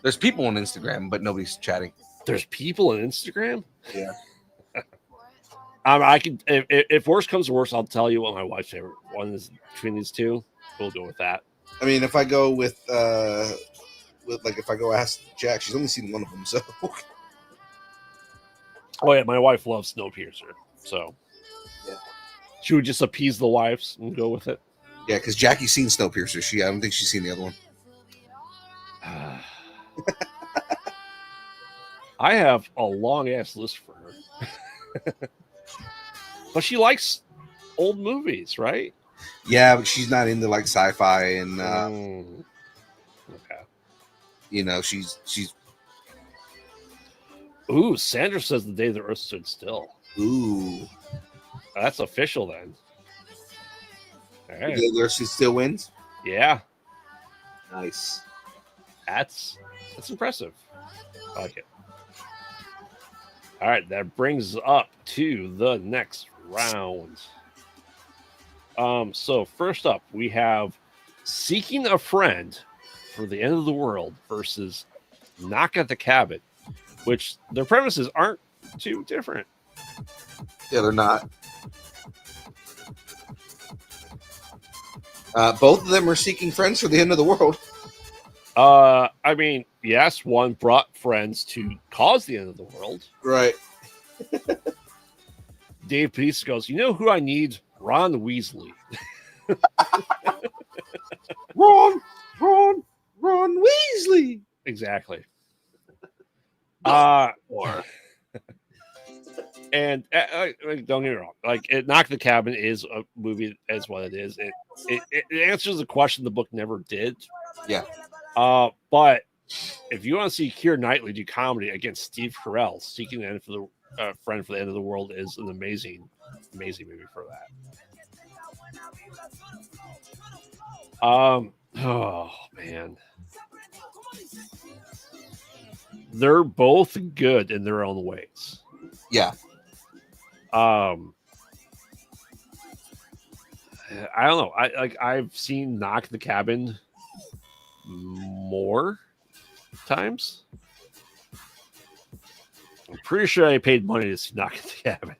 Speaker 2: there's people on Instagram, but nobody's chatting.
Speaker 3: There's people on Instagram.
Speaker 2: Yeah.
Speaker 3: I can, if worse comes to worse, I'll tell you what my wife's favorite one is between these two. We'll go with that.
Speaker 2: I mean, if I go if I go ask Jack, she's only seen one of them, so.
Speaker 3: Oh yeah, my wife loves Snowpiercer, so
Speaker 2: yeah,
Speaker 3: she would just appease the wives and go with it.
Speaker 2: Yeah, because Jackie's seen Snowpiercer. I don't think she's seen the other one.
Speaker 3: I have a long ass list for her. But she likes old movies, right?
Speaker 2: Yeah, but she's not into like sci-fi and
Speaker 3: okay.
Speaker 2: She's
Speaker 3: Ooh, Sandra says the day the Earth stood still.
Speaker 2: Ooh.
Speaker 3: That's official then.
Speaker 2: All right. The Earth still wins?
Speaker 3: Yeah.
Speaker 2: Nice.
Speaker 3: That's impressive. I like it. All right, that brings us up to the next round. So first up, we have Seeking a Friend for the End of the World versus Knock at the Cabin, which their premises aren't too different.
Speaker 2: Yeah, they're not. Both of them are seeking friends for the end of the world.
Speaker 3: I mean, yes, one brought friends to cause the end of the world.
Speaker 2: Right.
Speaker 3: Dave Peace goes, you know who I need? Ron Weasley.
Speaker 2: Ron Weasley.
Speaker 3: Exactly. And don't get me wrong, like Knock the Cabin is a movie as what it is. It answers the question the book never did.
Speaker 2: Yeah.
Speaker 3: But if you want to see Keira Knightley do comedy against Steve Carell, Seeking an End for the Friend for the End of the World is an amazing movie for that. Oh man, they're both good in their own ways.
Speaker 2: Yeah.
Speaker 3: I don't know. I've seen Knock the Cabin more times. I'm pretty sure I paid money to see Knock at the Cabin.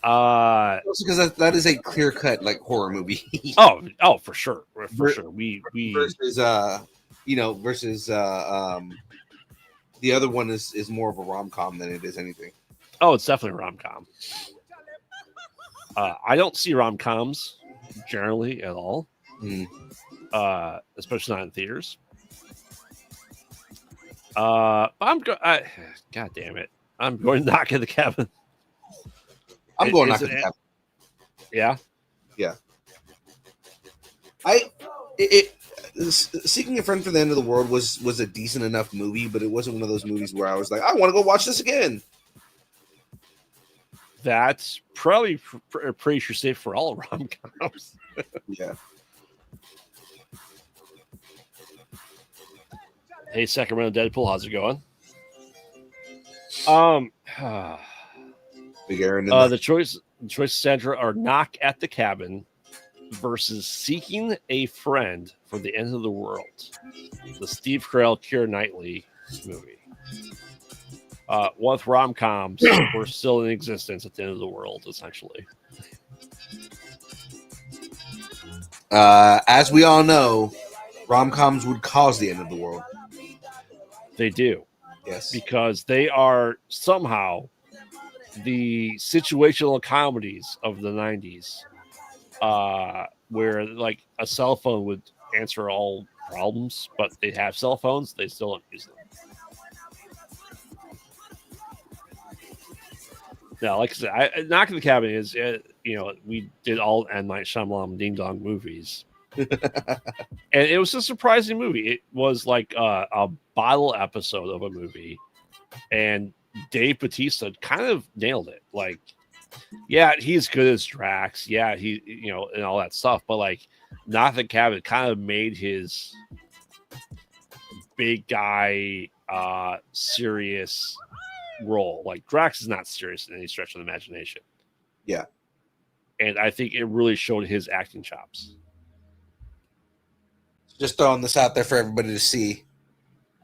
Speaker 2: Because that is a clear cut like horror movie.
Speaker 3: oh, for sure, for sure. We
Speaker 2: versus versus the other one is more of a rom-com than it is anything.
Speaker 3: Oh, it's definitely a rom-com. I don't see rom-coms generally at all. Especially not in theaters. God damn it. I'm going to Knock at the Cabin.
Speaker 2: I'm going Knock at the Cabin.
Speaker 3: Yeah.
Speaker 2: Yeah. Seeking a Friend for the End of the World was a decent enough movie, but it wasn't one of those movies where I was like, I want to go watch this again.
Speaker 3: That's probably pretty sure safe for all rom-coms.
Speaker 2: Yeah.
Speaker 3: Hey, Sacramento Deadpool, how's it going?
Speaker 2: Big Aaron.
Speaker 3: The choice of Sandra are Knock at the Cabin versus Seeking a Friend for the End of the World, the Steve Carell, Keira Knightley movie. With rom-coms were still in existence at the end of the world, essentially.
Speaker 2: As we all know, rom-coms would cause the end of the world.
Speaker 3: They do.
Speaker 2: Yes.
Speaker 3: Because they are somehow the situational comedies of the 90s, where like a cell phone would answer all problems, but they have cell phones, they still don't use them. Now, like I said, Knock at the Cabin is, we did all M. Night Shyamalan Ding Dong movies. And it was a surprising movie. It was like a bottle episode of a movie. And Dave Bautista kind of nailed it. Like, yeah, he's good as Drax. Yeah, he, and all that stuff. But like, Knock at the Cabin kind of made his big guy, serious role. Like, Drax is not serious in any stretch of the imagination.
Speaker 2: Yeah.
Speaker 3: And I think it really showed his acting chops.
Speaker 2: Just throwing this out there for everybody to see.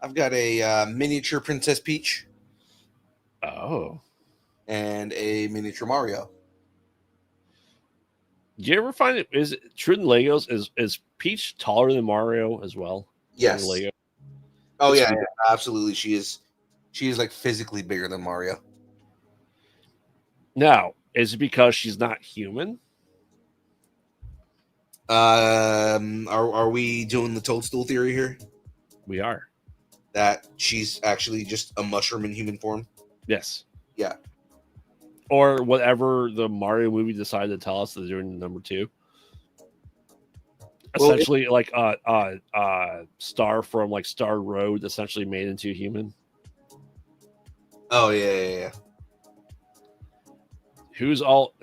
Speaker 2: I've got a miniature Princess Peach.
Speaker 3: Oh.
Speaker 2: And a miniature Mario.
Speaker 3: Do you ever find it is true in Legos? Is Peach taller than Mario as well?
Speaker 2: Yes.
Speaker 3: Lego?
Speaker 2: Oh yeah, absolutely. She is like physically bigger than Mario.
Speaker 3: Now, is it because she's not human?
Speaker 2: Are we doing the toadstool theory here?
Speaker 3: We are.
Speaker 2: That she's actually just a mushroom in human form?
Speaker 3: Yes.
Speaker 2: Yeah.
Speaker 3: Or whatever the Mario movie decided to tell us that they're doing number 2.
Speaker 2: Well,
Speaker 3: essentially, like Star from like Star Road, essentially made into human.
Speaker 2: Oh yeah.
Speaker 3: Who's all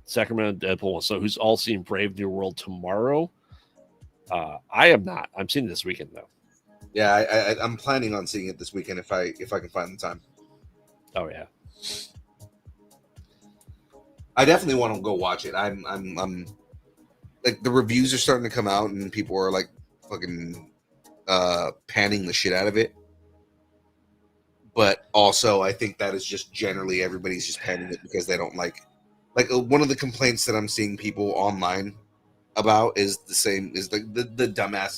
Speaker 3: Sacramento Deadpool? So who's all seeing Brave New World tomorrow? I am not. I'm seeing it this weekend though.
Speaker 2: Yeah, I'm planning on seeing it this weekend if I can find the time.
Speaker 3: Oh yeah.
Speaker 2: I definitely want to go watch it. I'm like, the reviews are starting to come out and people are like fucking panning the shit out of it. But also I think that is just generally everybody's just panning it because they don't like one of the complaints that I'm seeing people online about is the same is like the dumbass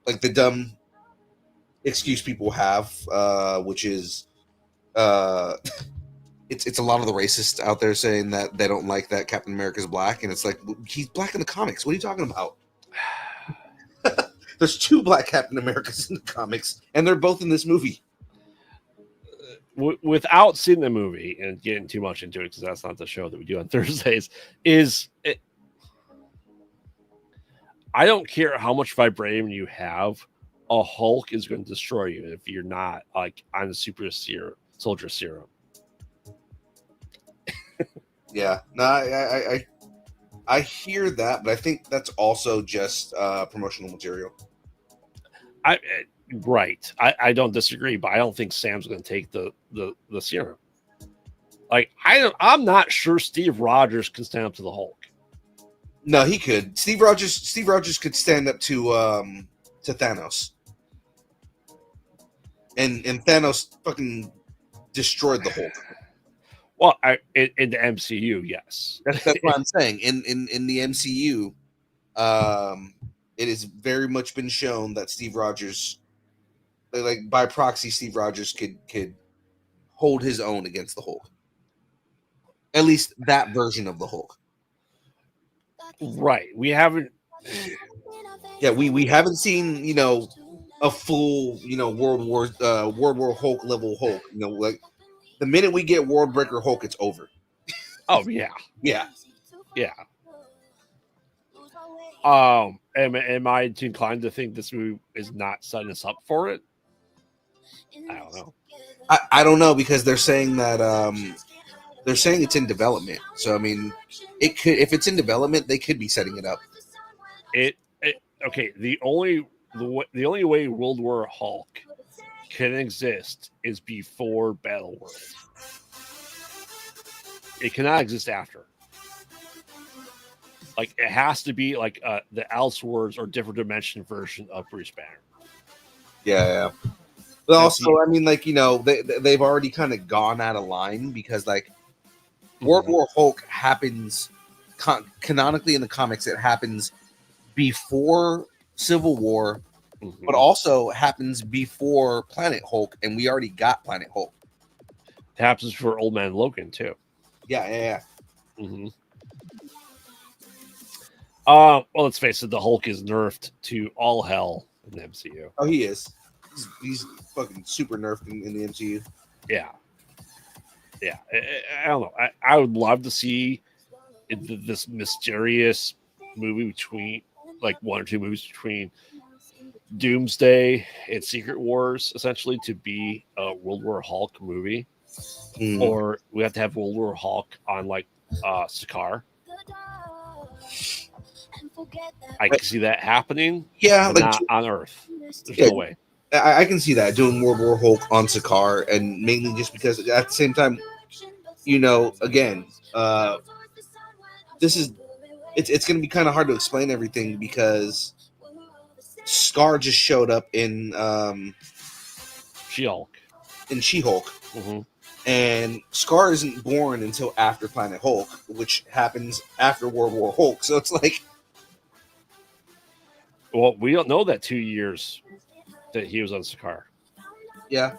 Speaker 2: like the dumb excuse people have, which is it's a lot of the racists out there saying that they don't like that Captain America's black, and it's like, he's black in the comics. What are you talking about? There's 2 black Captain Americas in the comics, and they're both in this movie.
Speaker 3: Without seeing the movie and getting too much into it, because that's not the show that we do on Thursdays, I don't care how much vibranium you have, a Hulk is going to destroy you if you're not like on the super soldier serum.
Speaker 2: Yeah, no, I hear that, but I think that's also just promotional material.
Speaker 3: Right. I don't disagree, but I don't think Sam's going to take the serum. Like, I'm not sure Steve Rogers can stand up to the Hulk.
Speaker 2: No, he could. Steve Rogers could stand up to Thanos, and Thanos fucking destroyed the Hulk.
Speaker 3: Well, in the MCU, yes.
Speaker 2: That's what I'm saying. In the MCU, it has very much been shown that Steve Rogers, like by proxy, Steve Rogers could hold his own against the Hulk. At least that version of the Hulk.
Speaker 3: Right. We haven't.
Speaker 2: Yeah, we haven't seen a full World War Hulk level Hulk. Like the minute we get World Breaker Hulk, it's over.
Speaker 3: Oh yeah.
Speaker 2: Yeah.
Speaker 3: Am I inclined to think this movie is not setting us up for it? I don't know.
Speaker 2: I don't know, because they're saying that they're saying it's in development. So I mean, it could, if it's in development, they could be setting it up.
Speaker 3: Okay. The only way World War Hulk can exist is before Battle World. It cannot exist after. Like, it has to be like the Elseworlds or different dimension version of Bruce Banner.
Speaker 2: Yeah. But also, I mean, like, they've already kind of gone out of line, because like World War Hulk happens canonically in the comics, it happens before Civil War,
Speaker 3: Mhm.
Speaker 2: but also happens before Planet Hulk, and we already got Planet Hulk.
Speaker 3: It happens for Old Man Logan too.
Speaker 2: Yeah.
Speaker 3: Mm-hmm. Well, let's face it, the Hulk is nerfed to all hell in the MCU.
Speaker 2: Oh, he is. He's fucking super nerfed in the MCU.
Speaker 3: Yeah. I don't know. I would love to see this mysterious movie between, like, one or two movies between Doomsday and Secret Wars, essentially, to be a World War Hulk movie. Or we have to have World War Hulk on, like, Sakaar. I can see that happening.
Speaker 2: Yeah,
Speaker 3: but
Speaker 2: like
Speaker 3: not on Earth. There's
Speaker 2: yeah,
Speaker 3: no way.
Speaker 2: I can see that doing World War Hulk on Sakaar, and mainly just because at the same time, again, this is it's going to be kind of hard to explain everything because Scar just showed up in
Speaker 3: She-Hulk.
Speaker 2: She-Hulk,
Speaker 3: Mm-hmm.
Speaker 2: and Scar isn't born until after Planet Hulk, which happens after World War Hulk. So it's like,
Speaker 3: well, we don't know that 2 years that he was on Sakaar.
Speaker 2: Yeah,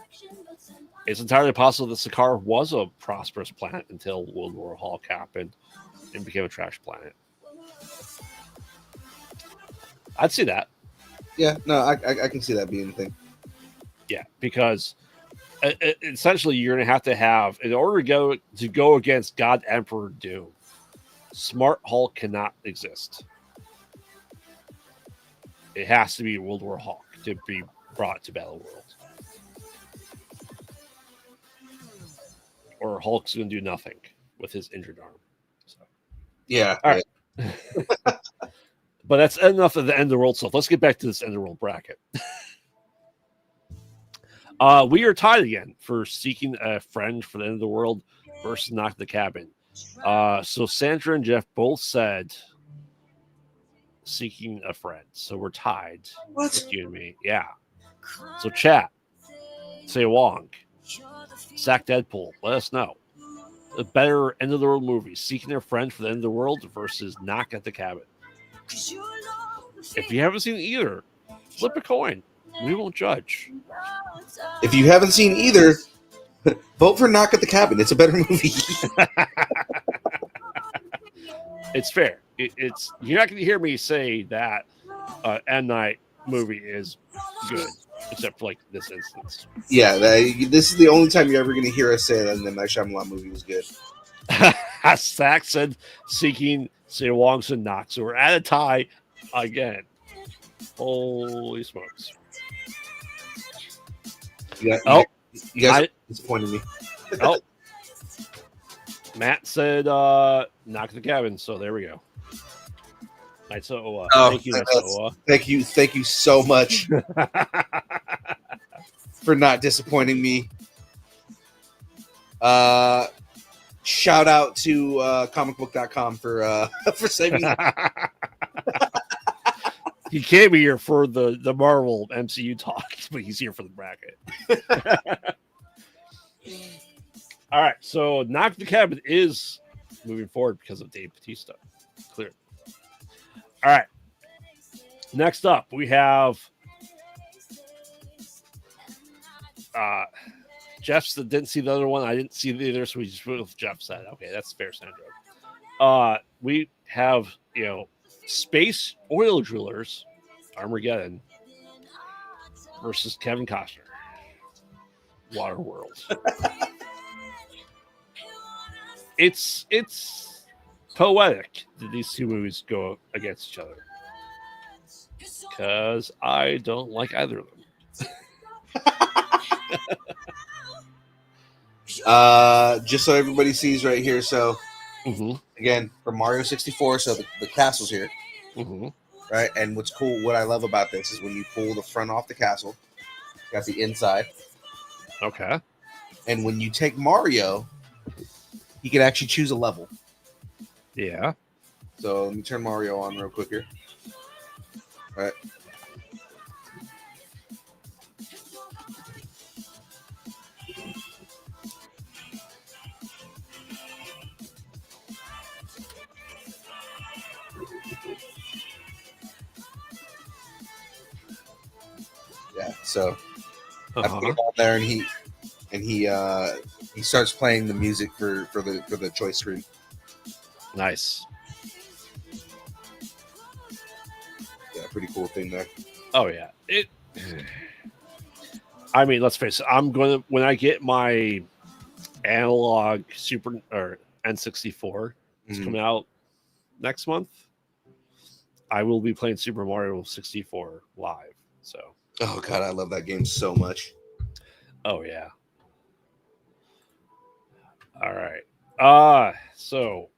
Speaker 3: it's entirely possible that Sakaar was a prosperous planet until World War Hulk happened and became a trash planet. I'd see that.
Speaker 2: Yeah, no, I can see that being a thing.
Speaker 3: Yeah, because essentially you're going to have, in order to go against God Emperor Doom, Smart Hulk cannot exist. It has to be World War Hulk to be brought to Battle World. Or Hulk's going to do nothing with his injured arm. So.
Speaker 2: Yeah.
Speaker 3: All right. But that's enough of the end of the world stuff. Let's get back to this end of the world bracket. We are tied again for seeking a friend for the end of the world versus Knock the Cabin. So Sandra and Jeff both said seeking a friend. So we're tied.
Speaker 2: What?
Speaker 3: With you and me. Yeah. So chat. Say Wong. Sack Deadpool. Let us know. A better end of the world movie. Seeking their friend for the end of the world versus Knock at the Cabin. If you haven't seen either, flip a coin. We won't judge.
Speaker 2: If you haven't seen either, vote for Knock at the Cabin. It's a better movie.
Speaker 3: It's fair. It's you're not going to hear me say that M. Night movie is good, except for like this instance.
Speaker 2: Yeah, this is the only time you're ever going to hear us say that the Night Shyamalan movie was good.
Speaker 3: Sack said seeking Say Wongs and Knox. So we're at a tie again. Holy smokes.
Speaker 2: You guys are disappointing me.
Speaker 3: Oh. Matt said Knock the Cabin, so there we go. Thank you, Nitsoa.
Speaker 2: Thank you so much for not disappointing me. Shout out to comicbook.com for saving me.
Speaker 3: He can't be here for the Marvel MCU talk, but he's here for the bracket. All right, so Knock the Cabin is moving forward because of Dave Bautista. Clear. All right. Next up, we have Jeff didn't see the other one. I didn't see the other, so we just went with Jeff said. Okay, that's fair, Sandra. We have, Space Oil Drillers, Armageddon, versus Kevin Costner, Waterworld. It's poetic that these two movies go against each other, because I don't like either of them.
Speaker 2: Just so everybody sees right here. So again, from Mario 64, so the castle's here, right? And what's cool, what I love about this is when you pull the front off the castle, it's got the inside.
Speaker 3: Okay.
Speaker 2: And when you take Mario, he can actually choose a level.
Speaker 3: Yeah.
Speaker 2: So let me turn Mario on real quick here. All right. So I put
Speaker 3: Uh-huh.
Speaker 2: him on there, and he starts playing the music for the choice screen.
Speaker 3: Nice.
Speaker 2: Yeah, pretty cool thing there.
Speaker 3: Oh yeah. I mean, let's face it. I'm going to when I get my analog Super or N64, it's
Speaker 2: Mhm.
Speaker 3: coming out next month. I will be playing Super Mario 64 live. So,
Speaker 2: Oh god, I love that game so much.
Speaker 3: oh yeah. All right. So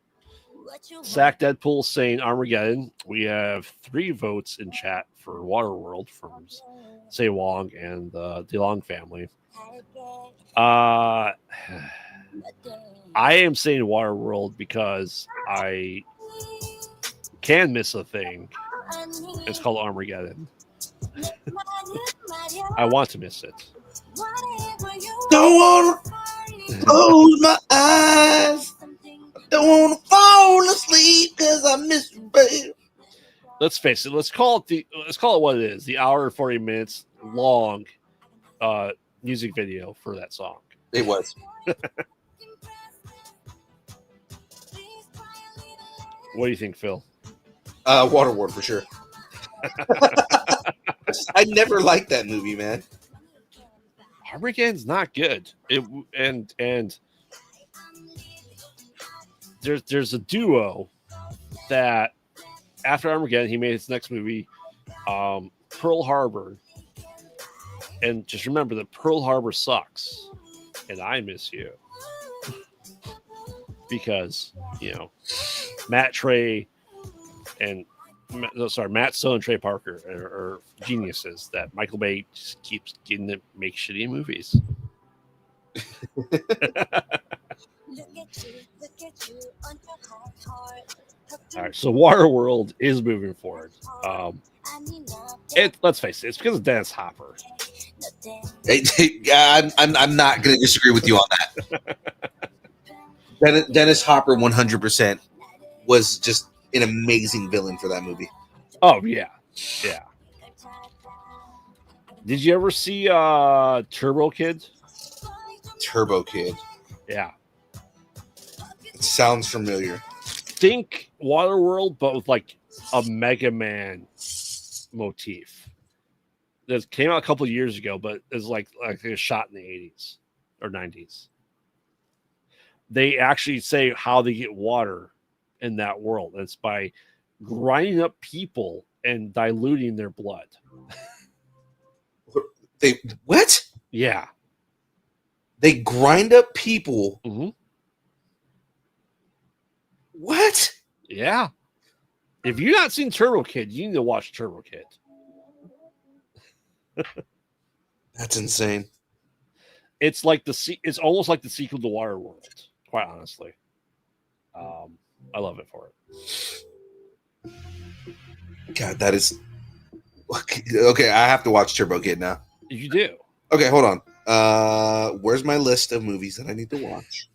Speaker 3: Sack Deadpool saying Armageddon. We have 3 votes in chat for Waterworld from Say Wong and the DeLong family. I am saying Waterworld because I can miss a thing. It's called Armageddon. I want to miss it.
Speaker 2: Don't want to close my eyes. Don't want to fall asleep because I miss you, babe.
Speaker 3: Let's face it. Let's call it what it is. The hour and 40 minutes long music video for that song.
Speaker 2: It was.
Speaker 3: What do you think, Phil?
Speaker 2: Waterworld for sure. I never liked that movie, man.
Speaker 3: Armageddon's not good. And there's a duo that after Armageddon he made his next movie, Pearl Harbor. And just remember that Pearl Harbor sucks, and I miss you because Matt Trey and Matt Stone and Trey Parker are geniuses that Michael Bay just keeps getting to make shitty movies. All right, so Waterworld is moving forward. Let's face it, it's because of Dennis Hopper.
Speaker 2: I'm not going to disagree with you on that. Dennis Hopper 100% was just an amazing villain for that movie.
Speaker 3: Oh yeah. Did you ever see Turbo Kid?
Speaker 2: Turbo Kid.
Speaker 3: Yeah.
Speaker 2: It sounds familiar.
Speaker 3: Think Waterworld, but with like a Mega Man motif. That came out a couple of years ago, but it's like a shot in the 80s or 90s. They actually say how they get water in that world. It's by grinding up people and diluting their blood.
Speaker 2: What?
Speaker 3: Yeah.
Speaker 2: They grind up people.
Speaker 3: Mm-hmm.
Speaker 2: What?
Speaker 3: Yeah. If you've not seen Turbo Kid, you need to watch Turbo Kid.
Speaker 2: That's insane.
Speaker 3: It's like it's almost like the sequel to Waterworld, quite honestly. I love it for it.
Speaker 2: God, that is okay. I have to watch Turbo Kid now.
Speaker 3: You do.
Speaker 2: Okay, hold on. Where's my list of movies that I need to watch?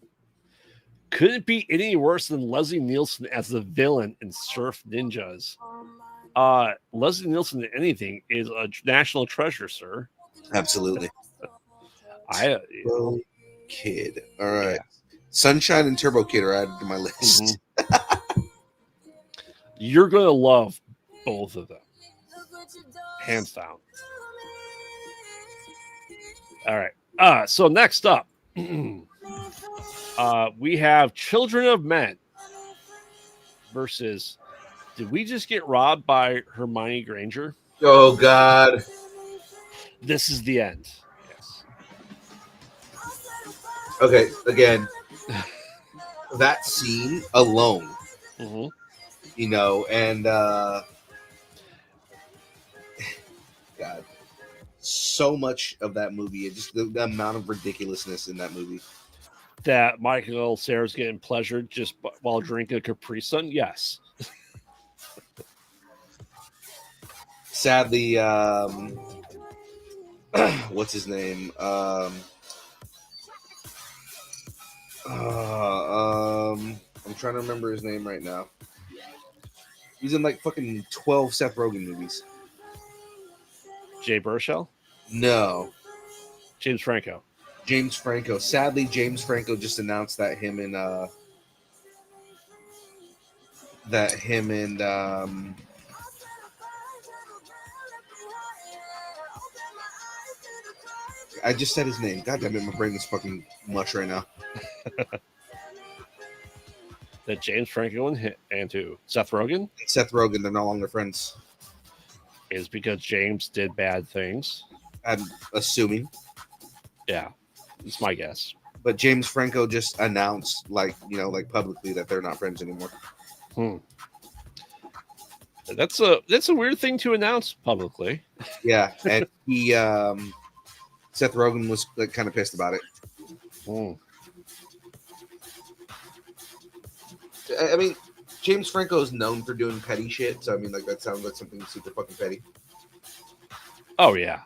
Speaker 3: Couldn't be any worse than Leslie Nielsen as the villain in Surf Ninjas. Leslie Nielsen in anything is a national treasure, sir.
Speaker 2: Absolutely.
Speaker 3: Turbo
Speaker 2: Kid. All right. Yeah. Sunshine and Turbo Kid are added to my list.
Speaker 3: Mm-hmm. You're going to love both of them. Hands down. All right. So next up, we have Children of Men versus did we just get robbed by Hermione Granger?
Speaker 2: Oh, God.
Speaker 3: This is the end. Yes.
Speaker 2: Okay, again, that scene alone,
Speaker 3: mm-hmm.
Speaker 2: And God, so much of that movie, just the amount of ridiculousness in that movie.
Speaker 3: That Michael Cera's getting pleasured just while drinking a Capri Sun? Yes.
Speaker 2: Sadly, what's his name? I'm trying to remember his name right now. He's in like fucking 12 Seth Rogen movies.
Speaker 3: Jay Baruchel?
Speaker 2: No.
Speaker 3: James Franco.
Speaker 2: James Franco. Sadly, James Franco just announced that him and I just said his name. God damn it, my brain is fucking mush right now.
Speaker 3: That James Franco and who? Seth Rogen?
Speaker 2: Seth Rogen, they're no longer friends.
Speaker 3: Is because James did bad things.
Speaker 2: I'm assuming.
Speaker 3: Yeah, it's my guess.
Speaker 2: But James Franco just announced, like publicly that they're not friends anymore.
Speaker 3: That's a weird thing to announce publicly.
Speaker 2: Yeah, and he Seth Rogen was like kind of pissed about it. I mean, James Franco is known for doing petty shit, so I mean, like that sounds like something super fucking petty.
Speaker 3: Oh yeah.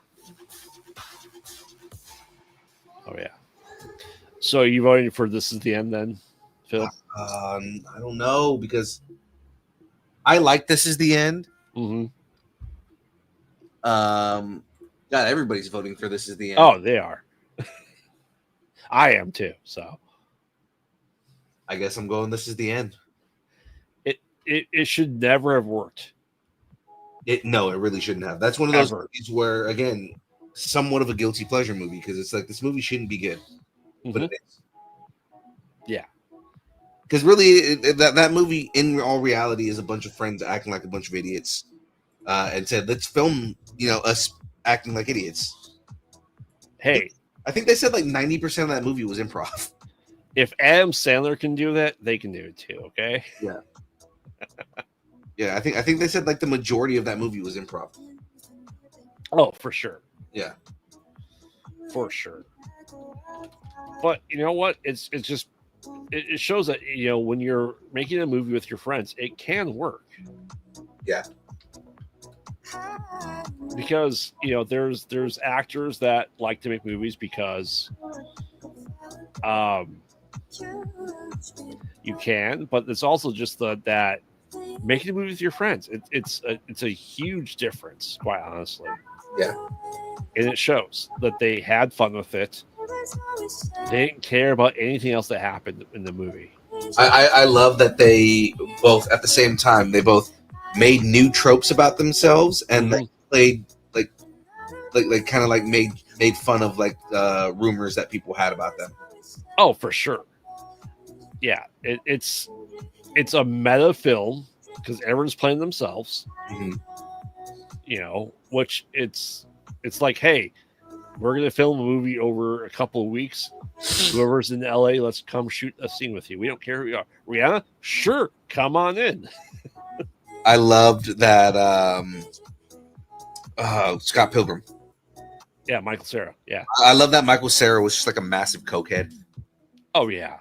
Speaker 3: So you voting for This Is the End then, Phil?
Speaker 2: I don't know because I like This Is the End.
Speaker 3: Mm-hmm.
Speaker 2: God, everybody's voting for This Is the End.
Speaker 3: Oh, they are. I am too. So
Speaker 2: I guess I'm going This Is the End.
Speaker 3: It should never have worked.
Speaker 2: No, it really shouldn't have. That's one of those movies where, again, somewhat of a guilty pleasure movie because it's like this movie shouldn't be good, but it is.
Speaker 3: Yeah,
Speaker 2: because really, that movie in all reality is a bunch of friends acting like a bunch of idiots, and said, "Let's film, us acting like idiots."
Speaker 3: Hey,
Speaker 2: I think they said like 90% of that movie was improv.
Speaker 3: If Adam Sandler can do that, they can do it too. Okay.
Speaker 2: Yeah. Yeah, I think they said like the majority of that movie was improv.
Speaker 3: Oh, for sure.
Speaker 2: Yeah,
Speaker 3: for sure. But you know what? It shows that when you're making a movie with your friends, it can work.
Speaker 2: Yeah.
Speaker 3: Because there's actors that like to make movies because you can, but it's also just that making a movie with your friends. It's a huge difference, quite honestly.
Speaker 2: Yeah.
Speaker 3: And it shows that they had fun with it. They didn't care about anything else that happened in the movie.
Speaker 2: I love that they both, at the same time, they both made new tropes about themselves and they played like kind of like made fun of like rumors that people had about them.
Speaker 3: Oh, for sure. Yeah, it's a meta film because everyone's playing themselves.
Speaker 2: Mm-hmm.
Speaker 3: Which it's like, hey, we're gonna film a movie over a couple of weeks. Whoever's in LA, let's come shoot a scene with you. We don't care who you are. Rihanna, sure, come on in.
Speaker 2: I loved that Scott Pilgrim.
Speaker 3: Yeah, Michael Cera. Yeah,
Speaker 2: I love that Michael Cera was just like a massive cokehead.
Speaker 3: Oh yeah.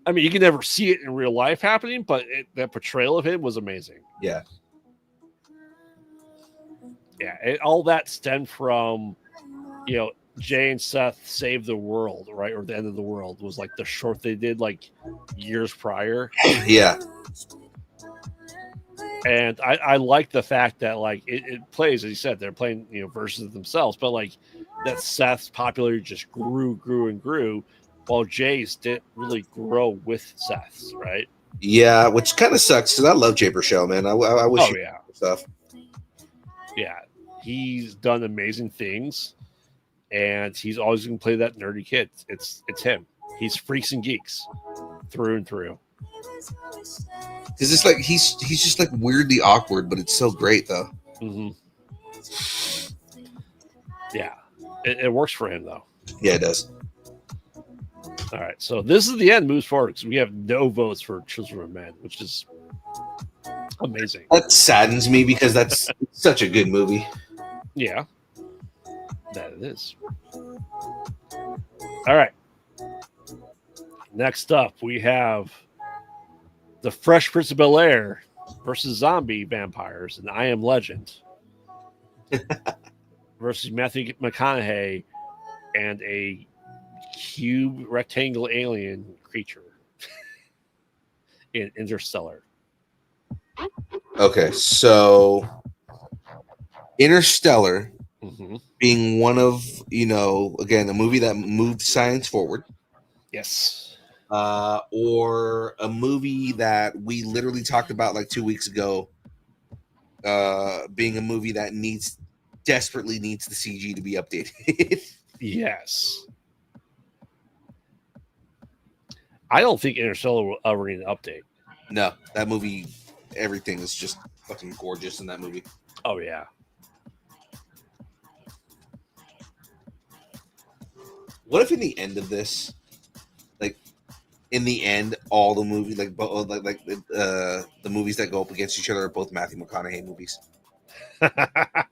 Speaker 3: I mean, you can never see it in real life happening, but that portrayal of him was amazing.
Speaker 2: Yeah.
Speaker 3: Yeah, all that stemmed from, Jay and Seth Save the World, right? Or The End of the World was like the short they did like years prior.
Speaker 2: Yeah.
Speaker 3: And I like the fact that like it plays, as you said, they're playing, versions of themselves, but like that Seth's popularity just grew, while Jay's didn't really grow with Seth's, right?
Speaker 2: Yeah, which kind of sucks because I love Jay Baruchel, man. I wish stuff.
Speaker 3: Yeah, he's done amazing things, and he's always going to play that nerdy kid. It's him. He's freaks and geeks through and through.
Speaker 2: Because it's like he's just like weirdly awkward, but it's so great though.
Speaker 3: Mm-hmm. Yeah, it works for him though.
Speaker 2: Yeah, it does.
Speaker 3: All right, so This Is the End moves forward because we have no votes for Children of Men, which is amazing.
Speaker 2: That saddens me because that's such a good movie.
Speaker 3: Yeah, that it is. All right. Next up, we have The Fresh Prince of Bel-Air versus zombie vampires and I Am Legend versus Matthew McConaughey and a cube rectangle alien creature in Interstellar.
Speaker 2: Okay, so Interstellar
Speaker 3: Mm-hmm.
Speaker 2: being one of, again, a movie that moved science forward,
Speaker 3: Yes.
Speaker 2: or a movie that we literally talked about like 2 weeks ago, being a movie that desperately needs the CG to be updated.
Speaker 3: Yes. I don't think Interstellar will ever need an update.
Speaker 2: No, that movie, everything is just fucking gorgeous in that movie.
Speaker 3: Oh yeah.
Speaker 2: What if in the end of this, like in the end, all the movies, the movies that go up against each other are both Matthew McConaughey movies,
Speaker 3: That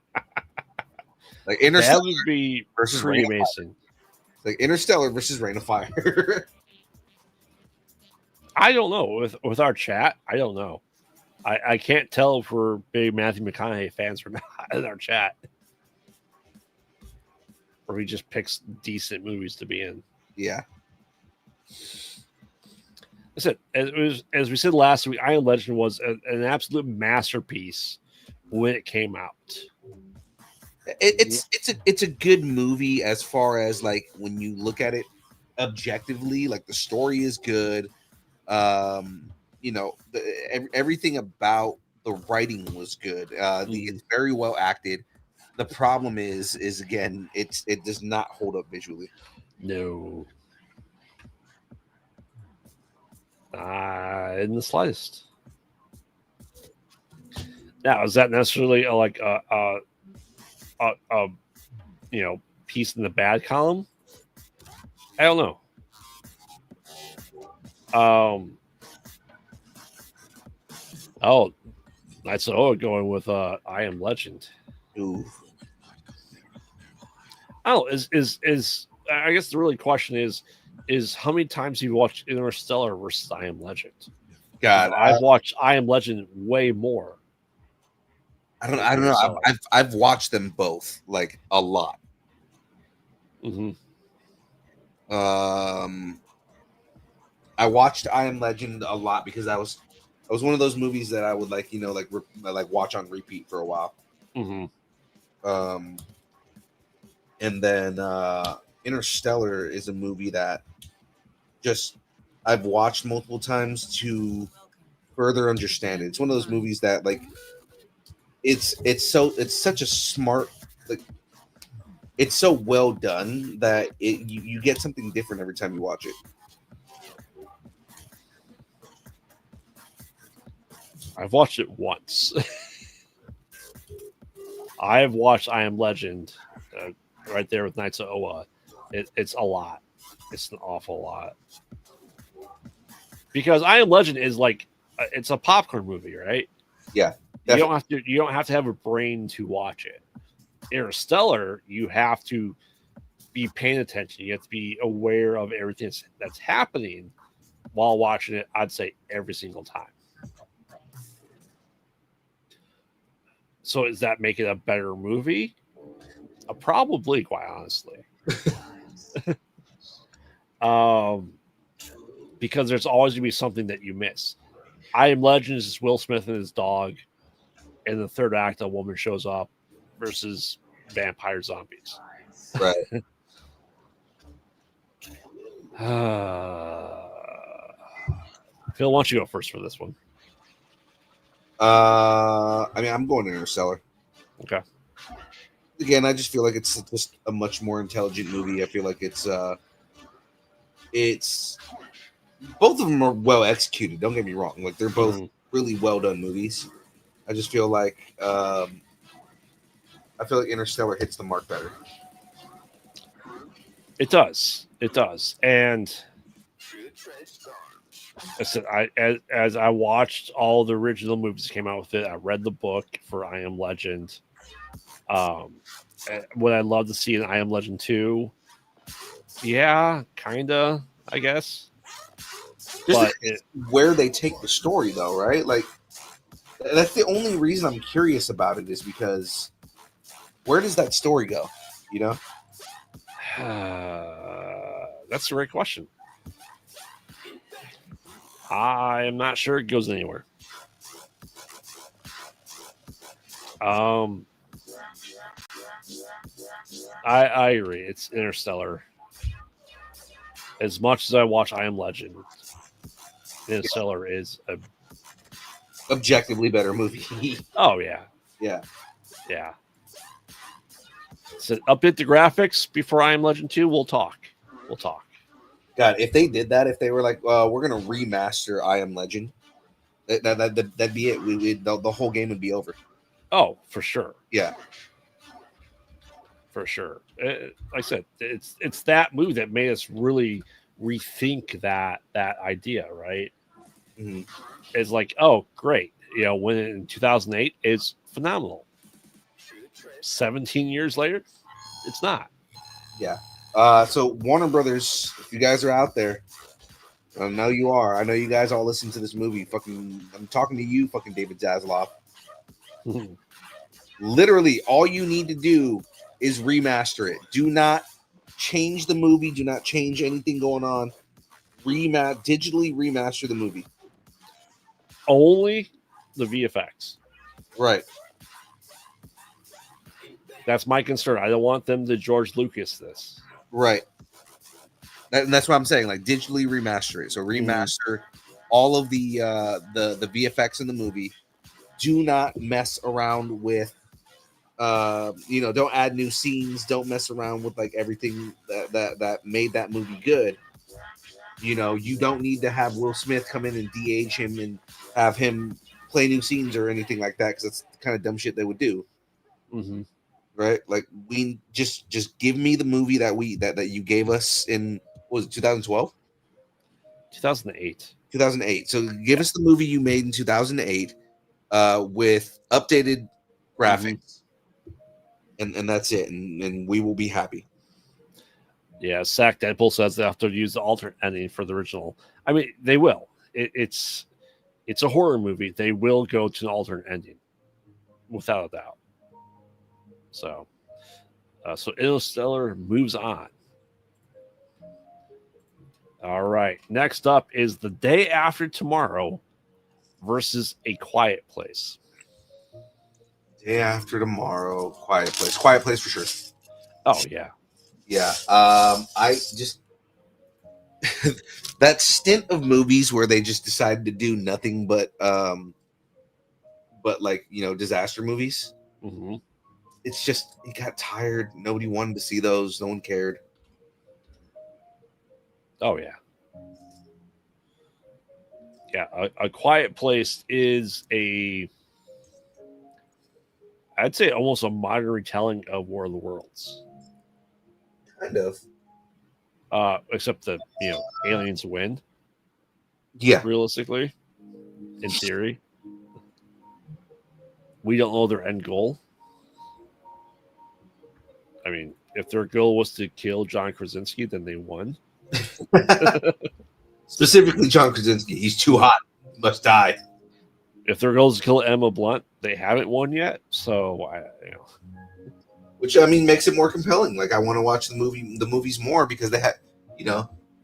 Speaker 2: like Interstellar
Speaker 3: would be
Speaker 2: versus
Speaker 3: pretty
Speaker 2: Rain of Fire,
Speaker 3: amazing.
Speaker 2: like Interstellar versus Rain of Fire.
Speaker 3: I don't know. With our chat, I don't know. I can't tell if we're big Matthew McConaughey fans or not in our chat. Or he just picks decent movies to be in.
Speaker 2: Yeah,
Speaker 3: Listen, as we said last week, I Am Legend was an absolute masterpiece when it came out.
Speaker 2: it's a good movie as far as like when you look at it objectively. Like the story is good. Everything about the writing was good. It's very well acted. The problem is again, it does not hold up visually.
Speaker 3: No. In the slightest. Now, is that necessarily like a piece in the bad column? I don't know. That's going with I Am Legend.
Speaker 2: Ooh.
Speaker 3: Oh, is I guess the really question is how many times you watched Interstellar versus I Am Legend?
Speaker 2: God,
Speaker 3: I've watched I Am Legend way more.
Speaker 2: I don't know. I've watched them both like a lot.
Speaker 3: Mm-hmm.
Speaker 2: I watched I Am Legend a lot because I was one of those movies that I would like watch on repeat for a while.
Speaker 3: Mm-hmm.
Speaker 2: And then Interstellar is a movie that just I've watched multiple times to further understand it. It's one of those movies that like it's such a smart, like it's so well done that you get something different every time you watch it.
Speaker 3: I've watched it once. I've watched I Am Legend right there with Knights of Oa. It's a lot. It's an awful lot. Because I Am Legend is like it's a popcorn movie, right?
Speaker 2: Yeah,
Speaker 3: definitely. You don't have to have a brain to watch it. Interstellar, you have to be paying attention. You have to be aware of everything that's happening while watching it. I'd say every single time. So does that make it a better movie? Probably, quite honestly. Because there's always going to be something that you miss. I Am Legend is Will Smith and his dog. In the third act, a woman shows up versus vampire zombies.
Speaker 2: Right.
Speaker 3: Phil, why don't you go first for this one?
Speaker 2: I'm going to Interstellar.
Speaker 3: Okay.
Speaker 2: Again, I just feel like it's just a much more intelligent movie. I feel like it's both of them are well executed. Don't get me wrong; like they're both really well done movies. I just feel like Interstellar hits the mark better.
Speaker 3: It does, and I said, as I watched all the original movies that came out with it, I read the book for I Am Legend. Would I love to see an I Am Legend 2? Yeah, kinda, I guess.
Speaker 2: But where they take the story, though, right? Like that's the only reason I'm curious about it is because where does that story go? You know,
Speaker 3: that's a great question. I am not sure it goes anywhere. I agree. It's Interstellar. As much as I watch I Am Legend, Interstellar is a
Speaker 2: Objectively better movie.
Speaker 3: oh yeah,
Speaker 2: Yeah.
Speaker 3: yeah. So update the graphics before I Am Legend 2. We'll talk. We'll talk.
Speaker 2: God, if they did that, if they were like, we're gonna remaster I Am Legend, that'd be it. The whole game would be over.
Speaker 3: Oh, for sure.
Speaker 2: Yeah.
Speaker 3: For sure. Like I said, it's that movie that made us really rethink that idea, right?
Speaker 2: Mm-hmm.
Speaker 3: It's like, oh, great. You know, when in 2008 is phenomenal. 17 years later, it's not.
Speaker 2: Yeah. So Warner Brothers, if you guys are out there, I know you are. I know you guys all listen to this movie. Fucking, I'm talking to you, fucking David Zaslav. Literally, all you need to do is remaster it. Do not change the movie. Do not change anything going on. Digitally remaster the movie.
Speaker 3: Only the VFX.
Speaker 2: Right.
Speaker 3: That's my concern. I don't want them to George Lucas this.
Speaker 2: Right. And that's what I'm saying. Like digitally remaster it. So remaster all of the VFX in the movie. Do not mess around with don't add new scenes. Don't mess around with like everything that made that movie good. You know, you don't need to have Will Smith come in and de-age him and have him play new scenes or anything like that, because that's the kind of dumb shit they would do.
Speaker 3: Mm-hmm.
Speaker 2: Right? Like, we just give me the movie that you gave us in, what was it, 2012?
Speaker 3: 2008.
Speaker 2: 2008. So give us the movie you made in 2008 with updated graphics, and that's it, and we will be happy.
Speaker 3: Yeah, Sack Deadpool says they have to use the alternate ending for the original. I mean, they will. It's a horror movie. They will go to an alternate ending, without a doubt. So Interstellar moves on. All right. Next up is The Day After Tomorrow versus A Quiet Place.
Speaker 2: Day After Tomorrow, Quiet Place. Quiet Place for sure.
Speaker 3: Oh, yeah.
Speaker 2: Yeah. I just that stint of movies where they just decided to do nothing but like, disaster movies.
Speaker 3: Mm-hmm.
Speaker 2: It's just, it got tired. Nobody wanted to see those. No one cared.
Speaker 3: Oh, yeah. Yeah, a Quiet Place is I'd say almost a modern retelling of War of the Worlds.
Speaker 2: Kind of.
Speaker 3: Except that, aliens win.
Speaker 2: Yeah.
Speaker 3: Realistically, in theory. We don't know their end goal. I mean, if their goal was to kill John Krasinski, then they won.
Speaker 2: Specifically John Krasinski. He's too hot. He must die.
Speaker 3: If their goal is to kill Emma Blunt, they haven't won yet. So,
Speaker 2: Which, I mean, makes it more compelling. Like, I want to watch the movies more, because they have,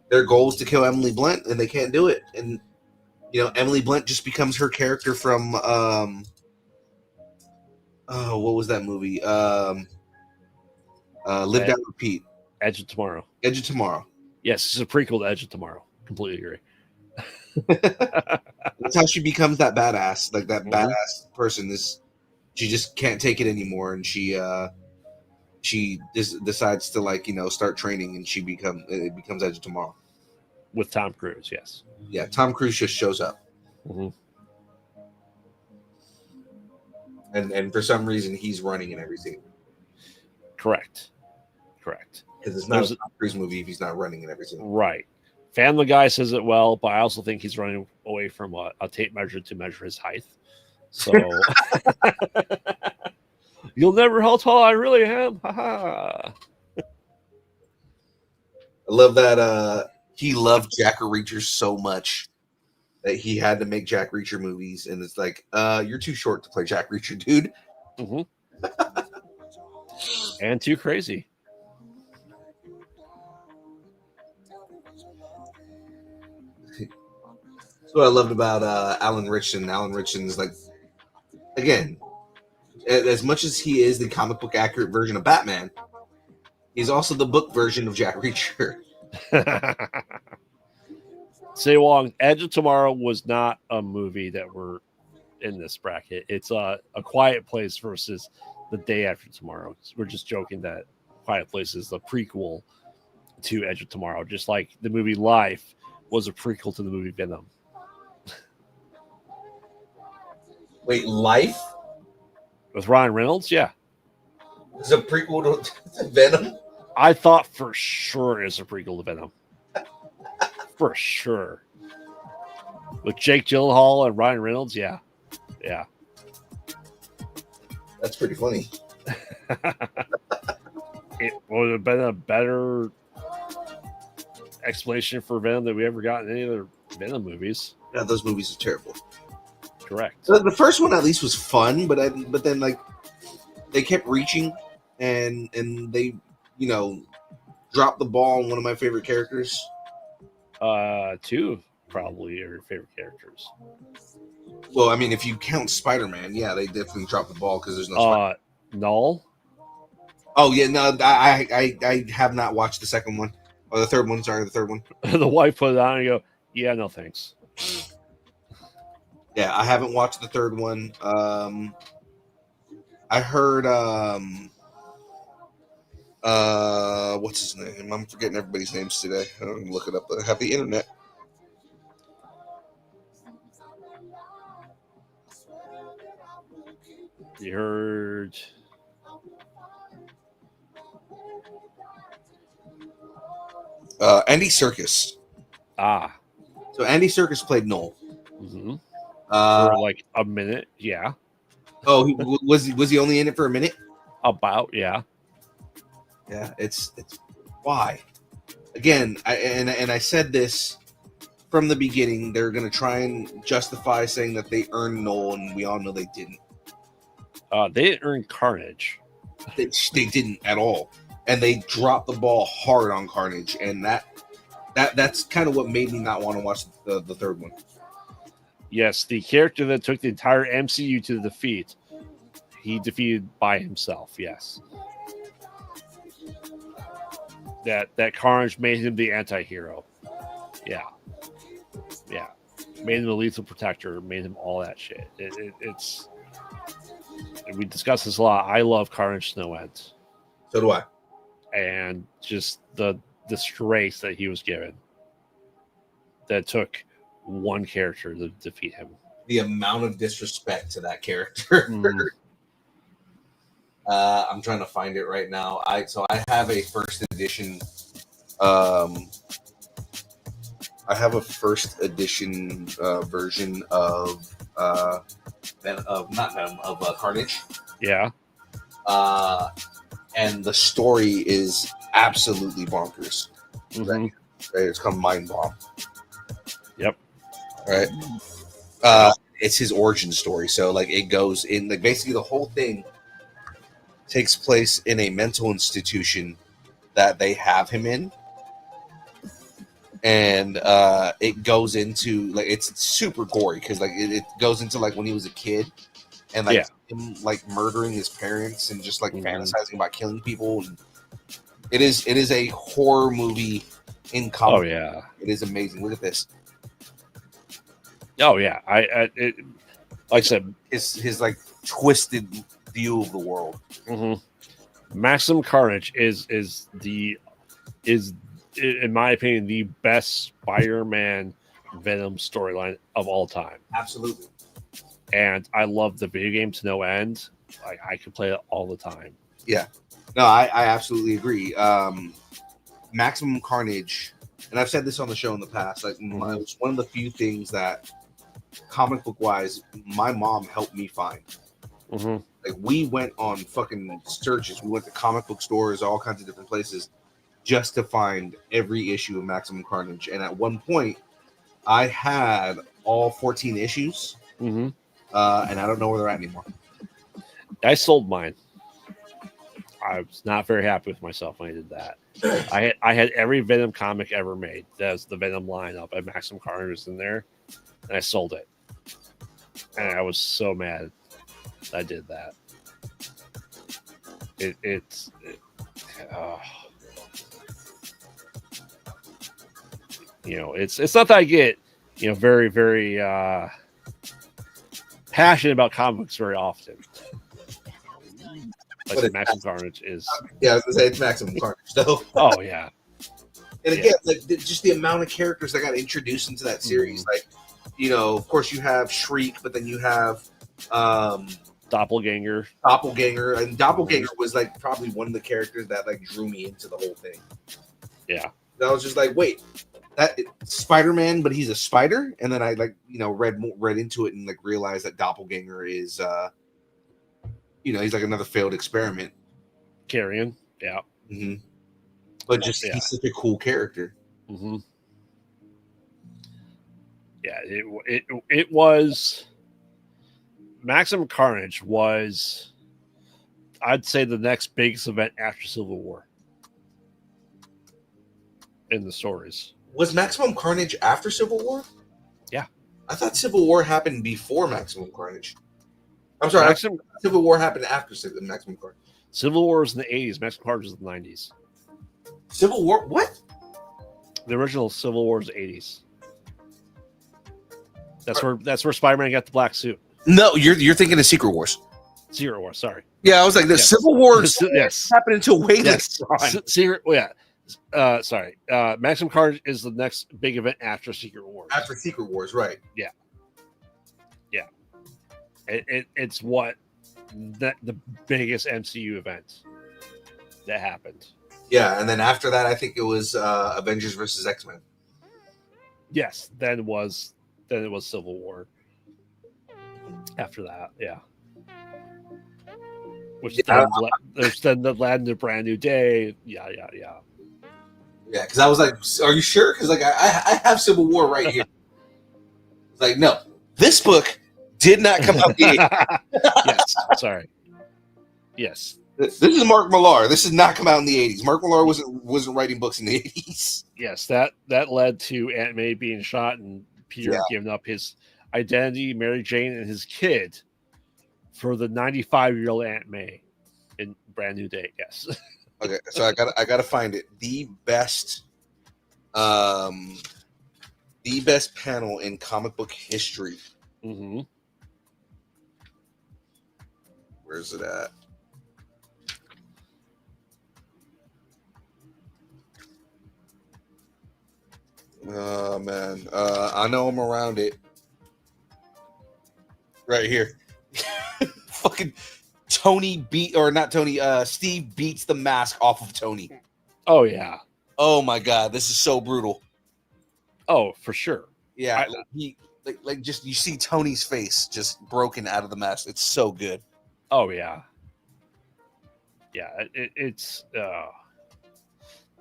Speaker 2: their goal is to kill Emily Blunt, and they can't do it. And, Emily Blunt just becomes her character from, what was that movie? Live, Down, Repeat.
Speaker 3: Edge of Tomorrow.
Speaker 2: Edge of Tomorrow.
Speaker 3: Yes, it's a prequel to Edge of Tomorrow. Completely agree.
Speaker 2: That's how she becomes that badass, like that badass person. She just can't take it anymore, and she just decides to start training, and it becomes Edge of Tomorrow
Speaker 3: with Tom Cruise. Yes.
Speaker 2: Yeah, Tom Cruise just shows up, and for some reason he's running in everything.
Speaker 3: Correct.
Speaker 2: Because it's not a Tom Cruise movie if he's not running in everything.
Speaker 3: Right. Family Guy says it well, but I also think he's running away from a tape measure to measure his height. So you'll never how tall I really am. I
Speaker 2: love that he loved Jack Reacher so much that he had to make Jack Reacher movies, and it's like, you're too short to play Jack Reacher, dude.
Speaker 3: And too crazy.
Speaker 2: That's what I loved about Alan Ritchson. Alan Ritchson's like, again, as much as he is the comic book accurate version of Batman, he's also the book version of Jack Reacher.
Speaker 3: Say Wong, Edge of Tomorrow was not a movie that we're in this bracket. It's a Quiet Place versus The Day After Tomorrow. We're just joking that Quiet Place is the prequel to Edge of Tomorrow, just like the movie Life was a prequel to the movie Venom.
Speaker 2: Wait, Life
Speaker 3: With Ryan Reynolds? Yeah.
Speaker 2: is a prequel to Venom?
Speaker 3: I thought for sure it's a prequel to Venom. For sure. With Jake Gyllenhaal and Ryan Reynolds? Yeah. Yeah.
Speaker 2: That's pretty funny.
Speaker 3: It would have been a better explanation for Venom than we ever got in any other Venom movies.
Speaker 2: Yeah, those movies are terrible.
Speaker 3: Correct.
Speaker 2: The first one at least was fun, but then like they kept reaching and they dropped the ball on one of my favorite characters.
Speaker 3: Two probably your favorite characters.
Speaker 2: Well, I mean, if you count Spider-Man, yeah, they definitely dropped the ball because there's no Spider-Man.
Speaker 3: Null.
Speaker 2: Oh yeah, no, I have not watched the second one or the third one. Sorry, the third one.
Speaker 3: The wife put it on and go, yeah, no thanks.
Speaker 2: Yeah, I haven't watched the third one. I heard what's his name? I'm forgetting everybody's names today. I don't even look it up. I have the internet.
Speaker 3: You heard
Speaker 2: Andy Serkis. So Andy Serkis played Noel.
Speaker 3: Mm-hmm. For like a minute, yeah.
Speaker 2: Oh, was he only in it for a minute?
Speaker 3: About, yeah.
Speaker 2: Yeah, it's why. Again, I said this from the beginning. They're gonna try and justify saying that they earned Noel, and we all know they didn't.
Speaker 3: They didn't earn Carnage.
Speaker 2: They didn't at all, and they dropped the ball hard on Carnage, and that's kind of what made me not want to watch the third one.
Speaker 3: Yes, the character that took the entire MCU to the defeat, he defeated by himself. Yes, that Carnage made him the anti-hero. Yeah, made him a lethal protector, made him all that shit. It's we discussed this a lot. I love Carnage to no end.
Speaker 2: So do I.
Speaker 3: And just the disgrace that he was given that took one character to defeat him.
Speaker 2: The amount of disrespect to that character. I'm trying to find it right now. I have a first edition. I have a first edition version of Carnage.
Speaker 3: Yeah.
Speaker 2: And the story is absolutely bonkers.
Speaker 3: Mm-hmm.
Speaker 2: Right? It's called Mind Bomb.
Speaker 3: Yep.
Speaker 2: Right. It's his origin story. So like it goes in like basically the whole thing takes place in a mental institution that they have him in. And it goes into like it's super gory because like it goes into like when he was a kid and like him like murdering his parents and just like fantasizing about killing people. And it is a horror movie in comic.
Speaker 3: Oh yeah,
Speaker 2: it is amazing. Look at this.
Speaker 3: Oh yeah, it like I said,
Speaker 2: his like twisted view of the world.
Speaker 3: Mm-hmm. Maximum Carnage is in my opinion the best Spider-Man Venom storyline of all time.
Speaker 2: Absolutely. And
Speaker 3: I love the video game to no end. Like I could play it all the time.
Speaker 2: Yeah. No, I absolutely agree. Maximum Carnage, and I've said this on the show in the past, like it's one of the few things that comic book wise my mom helped me find.
Speaker 3: Mm-hmm.
Speaker 2: Like we went on fucking searches, we went to comic book stores, all kinds of different places just to find every issue of Maximum Carnage. And at one point I had all 14 issues.
Speaker 3: Mm-hmm.
Speaker 2: And I don't know where they're at anymore.
Speaker 3: I sold mine. I was not very happy with myself when I did that. I had every Venom comic ever made. That's the Venom lineup. And Maximum Carnage was in there, and I sold it. And I was so mad I did that. uh, it's not that I get very very passionate about comics very often. Like the Maximum Carnage is.
Speaker 2: Yeah, I was gonna say it's Maximum Carnage though.
Speaker 3: Oh yeah.
Speaker 2: And again, like just the amount of characters that got introduced into that series, like of course you have Shriek, but then you have
Speaker 3: Doppelganger,
Speaker 2: and Doppelganger was like probably one of the characters that like drew me into the whole thing.
Speaker 3: Yeah,
Speaker 2: I was just like, wait, that Spider-Man, but he's a spider, and then I read into it and like realized that Doppelganger is he's like another failed experiment.
Speaker 3: Carrion, yeah.
Speaker 2: Mm-hmm. But just he's such a cool character.
Speaker 3: Mm-hmm. Yeah, it was Maximum Carnage was, I'd say, the next biggest event after Civil War in the stories.
Speaker 2: Was Maximum Carnage after Civil War?
Speaker 3: Yeah,
Speaker 2: I thought Civil War happened before Maximum Carnage. I'm sorry, Civil War happened after Maximum Carnage.
Speaker 3: Civil War was in the 80s. Maximum Carnage was in the 90s.
Speaker 2: Civil War? What?
Speaker 3: The original Civil War is the 80s. That's where Spider-Man got the black suit.
Speaker 2: No, you're thinking of Secret Wars.
Speaker 3: Secret War, sorry.
Speaker 2: Yeah, I was like, the Civil War
Speaker 3: yes.
Speaker 2: happened until way later.
Speaker 3: Secret, sorry. Maximum Carnage is the next big event after Secret Wars.
Speaker 2: After Secret Wars, right.
Speaker 3: Yeah. Yeah. It's what the biggest MCU event that happened.
Speaker 2: Yeah, and then after that, I think it was Avengers versus X-Men.
Speaker 3: Yes, then it was Civil War. After that, yeah. Which then led to Brand New Day. Yeah.
Speaker 2: Yeah, because I was like, "Are you sure?" Because like I have Civil War right here. It's like, no, this book did not come out.
Speaker 3: Yes, sorry. Yes.
Speaker 2: This is Mark Millar. This did not come out in the 80s. Mark Millar wasn't writing books in the 80s.
Speaker 3: Yes, that led to Aunt May being shot and Peter giving up his identity, Mary Jane, and his kid for the 95-year-old Aunt May in Brand New Day. Yes.
Speaker 2: Okay, so I gotta find it. The best panel in comic book history.
Speaker 3: Mm-hmm.
Speaker 2: Where's it at? Oh man, I know I'm around it. Right here. Fucking Steve beats the mask off of Tony.
Speaker 3: Oh yeah.
Speaker 2: Oh my god, this is so brutal.
Speaker 3: Oh, for sure.
Speaker 2: Yeah, you see Tony's face just broken out of the mask. It's so good.
Speaker 3: Oh yeah. Yeah, it's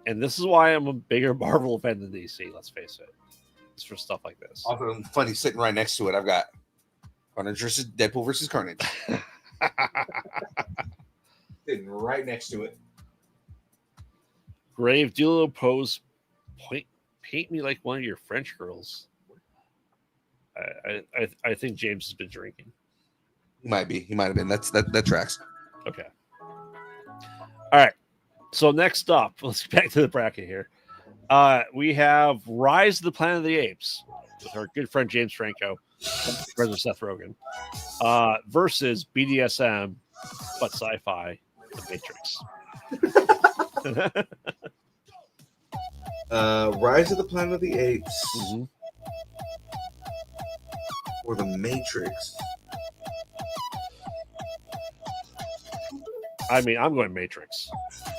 Speaker 3: and this is why I'm a bigger Marvel fan than DC, let's face it. It's for stuff like this.
Speaker 2: Also, funny, sitting right next to it, I've got Deadpool versus Carnage. Sitting right next to it.
Speaker 3: Grave Duo pose, paint me like one of your French girls. I think James has been drinking.
Speaker 2: He might have been. That tracks.
Speaker 3: Okay. All right. So next up, let's get back to the bracket here. We have Rise of the Planet of the Apes with our good friend James Franco, friends of Seth Rogen, versus BDSM, but sci-fi, The Matrix.
Speaker 2: Rise of the Planet of the Apes,
Speaker 3: mm-hmm.
Speaker 2: or The Matrix.
Speaker 3: I mean, I'm going Matrix.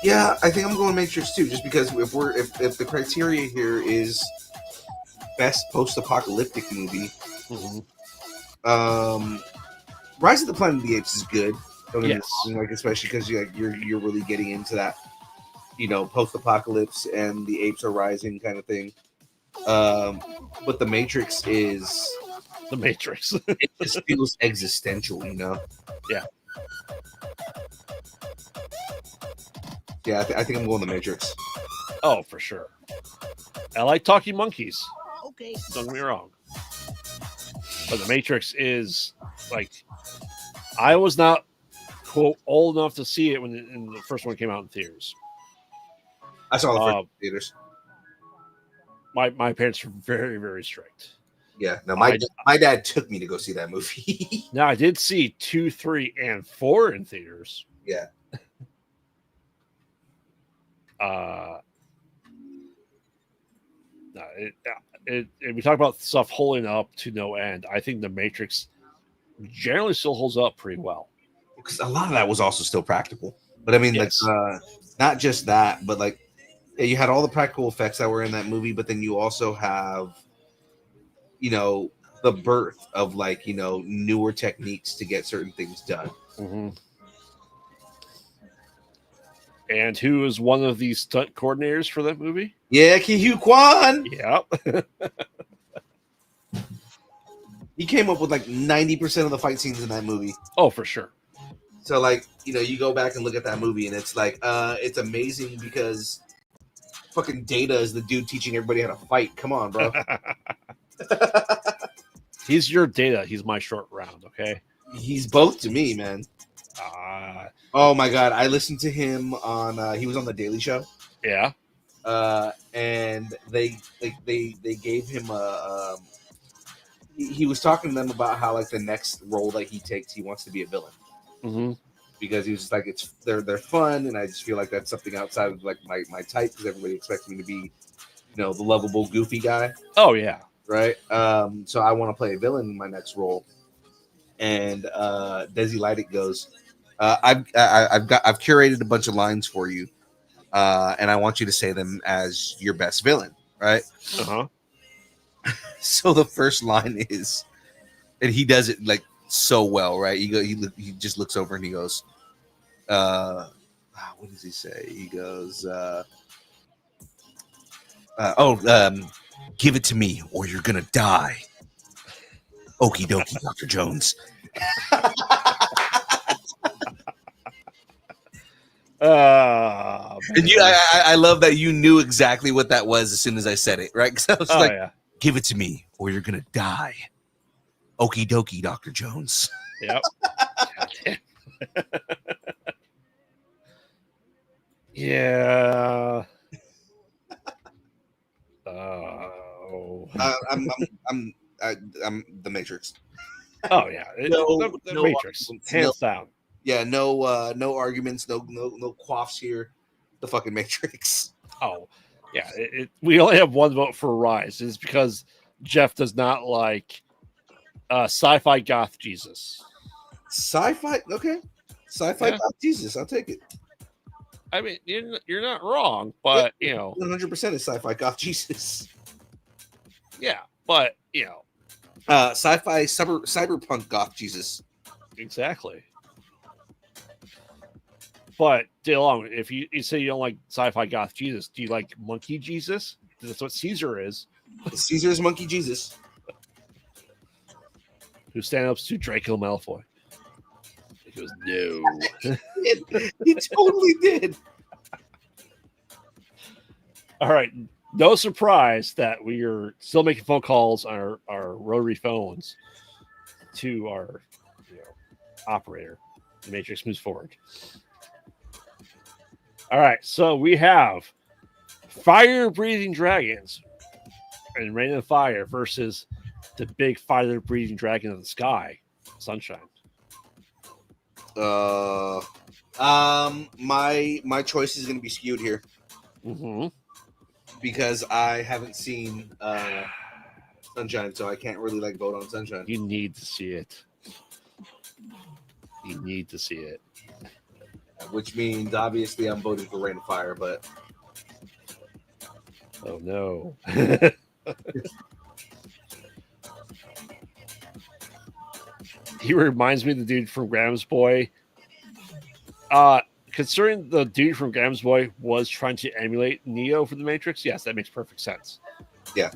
Speaker 2: Yeah, I think I'm going Matrix too, just because if the criteria here is best post-apocalyptic movie,
Speaker 3: mm-hmm.
Speaker 2: Rise of the Planet of the Apes is good.
Speaker 3: Yes.
Speaker 2: Like especially because you're really getting into that, post-apocalypse and the apes are rising kind of thing. But the Matrix is
Speaker 3: The Matrix.
Speaker 2: It just feels existential,
Speaker 3: Yeah.
Speaker 2: Yeah, I think I'm going The Matrix.
Speaker 3: Oh, for sure. I like talking monkeys.
Speaker 1: Okay.
Speaker 3: Don't get me wrong. But The Matrix is like, I was not quote old enough to see it when the first one came out in theaters.
Speaker 2: I saw the first theaters.
Speaker 3: My parents were very, very strict.
Speaker 2: Yeah, no, my dad took me to go see that movie.
Speaker 3: Now I did see 2, 3, and 4 in theaters.
Speaker 2: Yeah.
Speaker 3: We talk about stuff holding up to no end. I think the Matrix generally still holds up pretty well.
Speaker 2: Because a lot of that was also still practical. But I mean,
Speaker 3: yes.
Speaker 2: like, not just that, but like, you had all the practical effects that were in that movie, but then you also have, the birth of like, newer techniques to get certain things done.
Speaker 3: Mm-hmm. And who is one of these stunt coordinators for that movie?
Speaker 2: Yeah, Ki-Hugh Kwan.
Speaker 3: Yep.
Speaker 2: He came up with like 90% of the fight scenes in that movie.
Speaker 3: Oh, for sure.
Speaker 2: So like, you go back and look at that movie and it's like, it's amazing because fucking Data is the dude teaching everybody how to fight. Come on, bro.
Speaker 3: He's your Data. He's my short round. Okay.
Speaker 2: He's both to me, man. Oh my god, I listened to him on. He was on the Daily Show.
Speaker 3: Yeah.
Speaker 2: And they gave him a. He was talking to them about how like the next role that he takes, he wants to be a villain.
Speaker 3: Mm-hmm.
Speaker 2: Because he was just like they're fun, and I just feel like that's something outside of like my type because everybody expects me to be, the lovable goofy guy.
Speaker 3: Oh yeah.
Speaker 2: Right. So I want to play a villain in my next role. And Desi Leidick goes, I've curated a bunch of lines for you, and I want you to say them as your best villain, right?
Speaker 3: Uh-huh.
Speaker 2: So the first line is, and he does it like so well, right? He just looks over and he goes, what does he say? He goes, give it to me or you're gonna die. Okie dokie, Dr. Jones. And I love that you knew exactly what that was as soon as I said it, right? Because I was yeah. Give it to me or you're gonna die. Okie dokie, Dr. Jones.
Speaker 3: Yep. Yeah.
Speaker 2: I'm the Matrix.
Speaker 3: Oh yeah, the Matrix, hands down.
Speaker 2: Yeah, no arguments, no quaffs here. The fucking Matrix.
Speaker 3: Oh yeah, we only have one vote for Rise. It's because Jeff does not like sci-fi goth Jesus.
Speaker 2: Sci-fi, okay. Sci-fi goth Jesus, I'll take it.
Speaker 3: I mean, you're not wrong, but
Speaker 2: 100% is sci-fi goth Jesus.
Speaker 3: Yeah, but
Speaker 2: sci-fi cyberpunk goth Jesus.
Speaker 3: Exactly. But Dylan, if you say you don't like sci-fi goth Jesus, do you like monkey Jesus? That's what Caesar is.
Speaker 2: Caesar is monkey Jesus.
Speaker 3: Who stand up to Draco Malfoy? He goes, no.
Speaker 2: He totally did.
Speaker 3: All right. No surprise that we are still making phone calls on our rotary phones to our operator. The Matrix moves forward. All right. So we have fire-breathing dragons and Rain of Fire versus the big fire-breathing dragon of the sky, Sunshine.
Speaker 2: My choice is going to be skewed here.
Speaker 3: Mm-hmm.
Speaker 2: Because I haven't seen Sunshine, so I can't really vote on Sunshine.
Speaker 3: You need to see it. You need to see it.
Speaker 2: Which means obviously I'm voting for Rain of Fire, but
Speaker 3: oh no. He reminds me of the dude from Graham's Boy. Considering the dude from Graham's Boy was trying to emulate Neo for the Matrix, yes, that makes perfect sense.
Speaker 2: Yeah,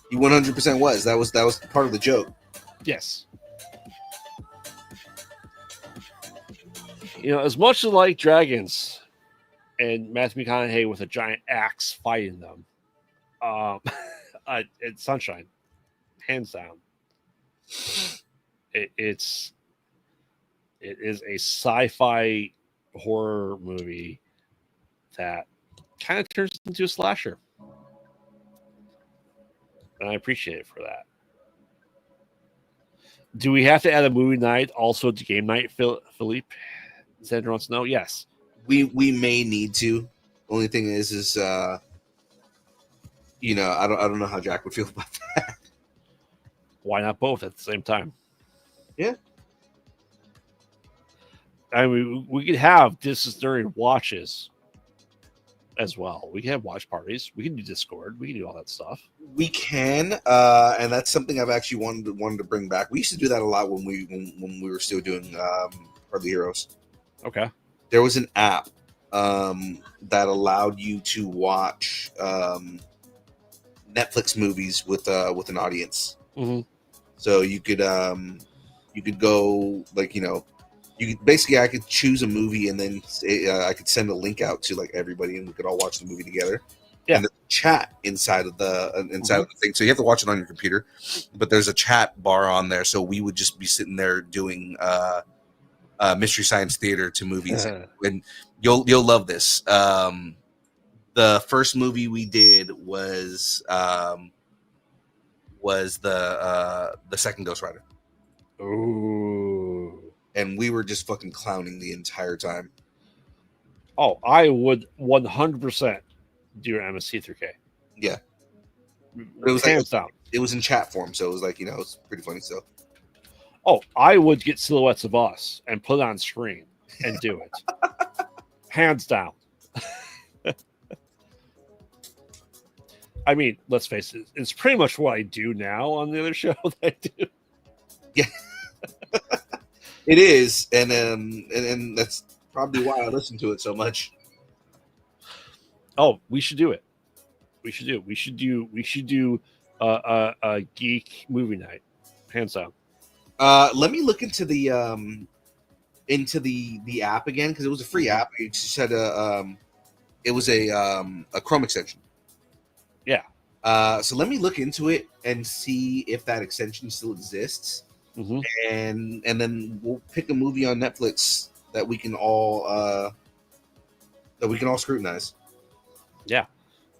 Speaker 2: he 100% was. That was part of the joke.
Speaker 3: Yes. As much as I like dragons and Matthew McConaughey with a giant axe fighting them, it's Sunshine, hands down. It's It is a sci-fi horror movie that kind of turns into a slasher. And I appreciate it for that. Do we have to add a movie night also to game night, Philippe? Sandra wants to know. Yes.
Speaker 2: We may need to. Only thing is you know, I don't know how Jack would feel about that.
Speaker 3: Why not both at the same time?
Speaker 2: Yeah.
Speaker 3: I mean, we could have during watches as well. We can have watch parties. We can do Discord. We can do all that stuff.
Speaker 2: We can, and that's something I've actually wanted to bring back. We used to do that a lot when we were still doing Hardly Heroes.
Speaker 3: Okay.
Speaker 2: There was an app that allowed you to watch Netflix movies with an audience.
Speaker 3: Mm-hmm.
Speaker 2: So you could go, like, you know, you could, basically I could choose a movie and then I could send a link out to like everybody and we could all watch the movie together.
Speaker 3: Yeah.
Speaker 2: And there's a chat inside of the of the thing, so you have to watch it on your computer, but there's a chat bar on there. So we would just be sitting there doing Mystery Science Theater to movies, and you'll love this. The first movie we did was the second Ghost Rider.
Speaker 3: Ooh.
Speaker 2: And we were just fucking clowning the entire time.
Speaker 3: Oh, I would 100% do MST3K.
Speaker 2: Yeah. It was
Speaker 3: hands down.
Speaker 2: It was in chat form, so it was like, you know, it's pretty funny still.
Speaker 3: Oh, I would get silhouettes of us and put it on screen and do it. Hands down. I mean, let's face it, it's pretty much what I do now on the other show that I do.
Speaker 2: Yeah. It is, and that's probably why I listen to it so much.
Speaker 3: Oh, we should do it. We should do a geek movie night. Hands down.
Speaker 2: Let me look into the app again, because it was a free app. It just had it was a Chrome extension.
Speaker 3: Yeah.
Speaker 2: So let me look into it and see if that extension still exists.
Speaker 3: Mm-hmm.
Speaker 2: And then we'll pick a movie on Netflix that we can all scrutinize.
Speaker 3: Yeah.